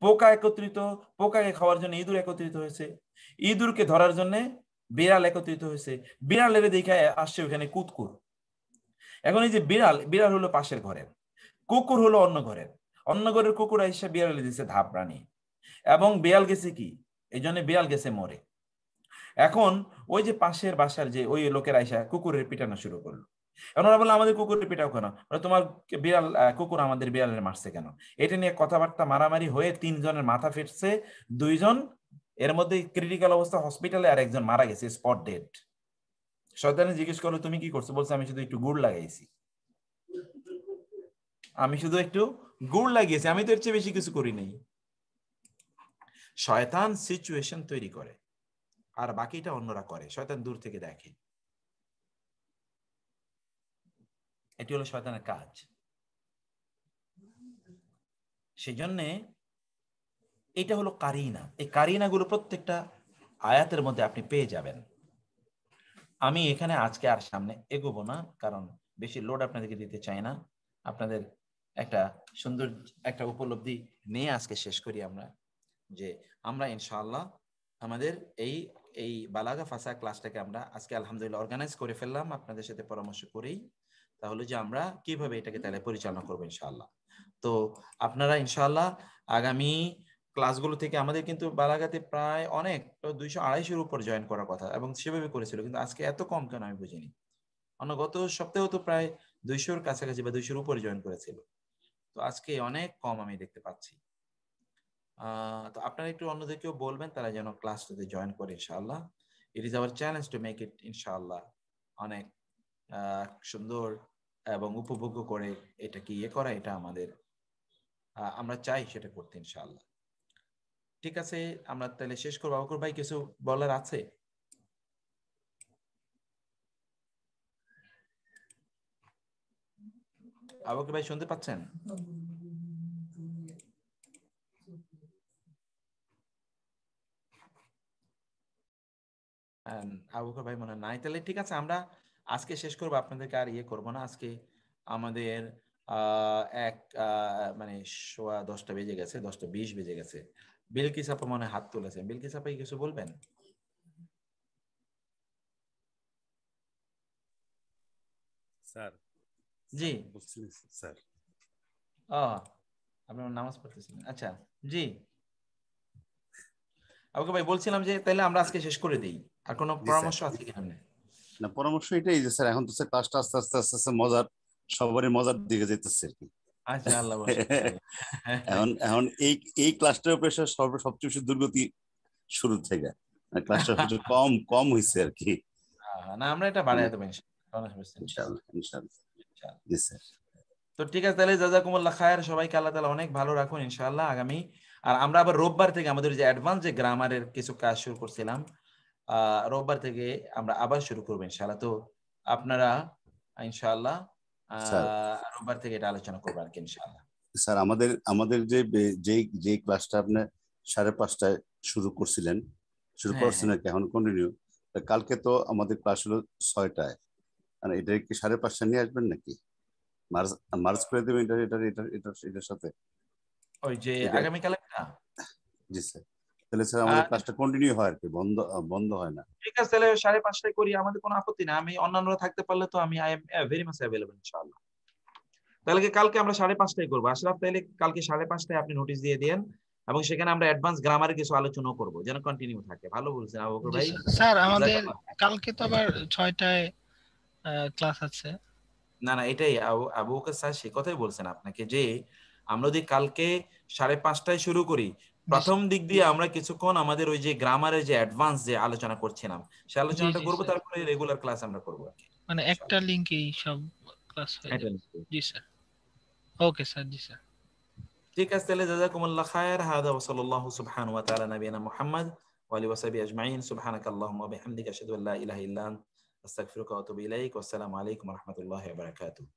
পোকা একত্রিত, পোকাকে খাওয়ার জন্য ইঁদুর একত্রিত হয়েছে, ইঁদুরকে ধরার জন্য বিড়াল একত্রিত হয়েছে, বিড়ালের দেখে আসছে ওখানে কুকুর। এখন এই যে বিড়াল হলো পাশের ঘরের, কুকুর হলো অন্য ঘরের কুকুর এসে বিড়ালে দিচ্ছে ধাপড়ানি, এবং বিড়াল গেছে কি, এই জন্য বিড়াল গেছে মরে। এখন ওই যে পাশের বাসার যে ওই লোকের আইসা কুকুরের পিটানো শুরু করলো। এখন ওরা বললো আমাদের কুকুরের পিটাও কেন, তোমার কুকুর আমাদের বিড়ালের মারছে কেন। এটা নিয়ে কথাবার্তা মারামারি হয়ে 3 জনের মাথা ফেটছে, 2 জন এর মধ্যে ক্রিটিক্যাল অবস্থা হসপিটালে, আর একজন মারা গেছে স্পট ডেড। শয়তানে জিজ্ঞেস করলো তুমি কি করছো, বলছে আমি শুধু একটু গুড় লাগিয়েছি, আমি তো এর চেয়ে বেশি কিছু করি নাই। শয়তান সিচুয়েশন তৈরি করে আর বাকিটা অন্যরা করে, শয়তান দূর থেকে দেখে। এটি হলো শয়তানের কাজ। সেই জন্য এটা হলো কারিনা। এই কারিনাগুলো প্রত্যেকটা আয়াতের মধ্যে আপনি পেয়ে যাবেন। আমি এখানে আজকে আর সামনে এগোবো না, কারণ বেশি লোড আপনাদেরকে দিতে চাই না। আপনাদের একটা সুন্দর একটা উপলব্ধি নিয়ে আজকে শেষ করি আমরা ইনশাআল্লাহ আমাদের এই বালাগা ফাসা ক্লাসটাকে আমরা আজকে আলহামদুলিল্লাহ অর্গানাইজ করে ফেললাম আপনাদের সাথে পরামর্শ করেই। তাহলে যে আমরা কিভাবে এটাকে তাহলে পরিচালনা করবো ইনশাআল্লাহ। তো আপনারা ইনশাআল্লাহ আগামী ক্লাসগুলো থেকে, আমাদের কিন্তু বালাগাতে প্রায় অনেক 200-250 উপর জয়েন করার কথা এবং সেভাবে করেছিল, কিন্তু আজকে এত কম কেন আমি বুঝিনি। গত সপ্তাহেও তো প্রায় 200-র কাছাকাছি বা 200-র উপরে জয়েন করেছিল। তো আজকে অনেক কম আমি দেখতে পাচ্ছি। তো আপনারা একটু অন্যদেরকেও বলবেন তারা যেন ক্লাসটাতে জয়েন করে ইনশাআল্লাহ। It is our challenge to make it ইনশাআল্লাহ অনেক সুন্দর এবং উপভোগ্য করে এটা কি করা, এটা আমাদের আমরা চাই সেটা করতে ইনশাআল্লাহ। ঠিক আছে, আমরা তাহলে শেষ করবো। আবু বকর ভাই কিছু বলার আছে? আবু বকর ভাই শুনতে পাচ্ছেন? আবু বকর ভাই মনে নাই। তাহলে ঠিক আছে, আমরা আজকে শেষ করবো, আপনাদেরকে আর করবো না। আজকে আমাদের মানে 10:15 বেজে গেছে, 10:20 বেজে গেছে। বিলকিস আপা মনে হাত তুলেছেন। বিলকিস আপা কিছু বলবেন? স্যার জি স্যার আপনার নামাজ পড়তেছিলেন? আচ্ছা জি আবু বকর ভাই বলছিলাম যে তাহলে আমরা আজকে শেষ করে দিই। আর কোনো পরামর্শ আছে কিনা? না, পরামর্শ এটাই যে স্যার এখন তো স্যার ক্লাসটা আস্তে আস্তে আস্তে আস্তে মজার, সবারই মজার দিকে যেতেছে আর কি। আচ্ছা আল্লাহ এখন এই ক্লাসটার উপরে সবচেয়ে বেশি দুর্গতি শুরু থেকে, ক্লাসটা একটু কম হয়েছে আর কি। না, আমরা এটা বাড়াই দেবো ইনশাআল্লাহ। জি স্যার। তো ঠিক আছে, তাহলে জাযাকুমুল্লাহ খায়ের, সবাইকে আল্লাহ তাআলা অনেক ভালো রাখুন ইনশাআল্লাহ। আগামী আর আমরা আবার রোববার থেকে আমাদের যে অ্যাডভান্স যে গ্রামারের কিছু কাজ শুরু করছিলাম, রোববার থেকে আমরা আবার শুরু করবো ইনশাআল্লাহ। তো আপনারা ইনশাআল্লাহ রোববার থেকে এটা আলোচনা করবো আর কি ইনশাআল্লাহ। স্যার আমাদের যে ক্লাসটা আপনি 5:30টায় শুরু করছিলেন আর কি, এখন কন্টিনিউ। কালকে তো আমাদের ক্লাস হলো 6টায়, মানে এটা কি 5:30 নিয়ে আসবেন নাকি? মার্চ করে দেবেন এটার সাথে ওই যে আগামী কাল একটা। জি স্যার। তাহলে স্যার আমাদের ক্লাসটা কন্টিনিউ হয় আর কি, বন্ধ হয় না। ঠিক আছে, তাহলে 5:30টায় করি, আমাদের কোনো আপত্তি না। আমি অন্যান্যরা থাকতে পারলে তো আমি I am very much available ইনশাআল্লাহ। তাহলে কালকে আমরা 5:30টায় করবো। আশরাফ, তাহলে কালকে 5:30টায় আপনি নোটিশ দিয়ে দেন, এবং সেখানে আমরা অ্যাডভান্স গ্রামারের কিছু আলোচনা করব যেন কন্টিনিউ থাকে। ভালো বলছেন আবু বকর ভাই। স্যার আমাদের কালকে তো আবার 6টায় ক্লাস আছে। না এটাই আবু বকর স্যার সে কথাই বলছেন আপনাকে, যে আমরা যদি কালকে 5:30টায় শুরু করি, প্রথম দিক দিয়ে আমরা কিছুক্ষণ আমাদের ওই যে গ্রামারের যে অ্যাডভান্স যে আলোচনা করছিলাম সে আলোচনাটা করব, তারপরে রেগুলার ক্লাস আমরা করব আর কি। মানে একটা লিংকেই সব ক্লাস হয়ে যাবে। জি স্যার। Okay sir. জি স্যার। ঠিক আছে, তাহলে জাযাকুমুল্লাহ খায়ের। হাদা ওয়া সাল্লাল্লাহু সুবহানাহু ওয়া তাআলা নবিয়ানা মুহাম্মদ ওয়া আলিহি ওয়া সাহবিহি আজমাইন। সুবহানাকাল্লাহুম্মা ওয়া বিহামদিকা আশহাদু আল্লা ইলাহা ইল্লা আনতা আস্তাগফিরুকা ওয়া আতুবু ইলাইক। ওয়া আসসালামু আলাইকুম ওয়া রাহমাতুল্লাহি ওয়া বারাকাতুহু।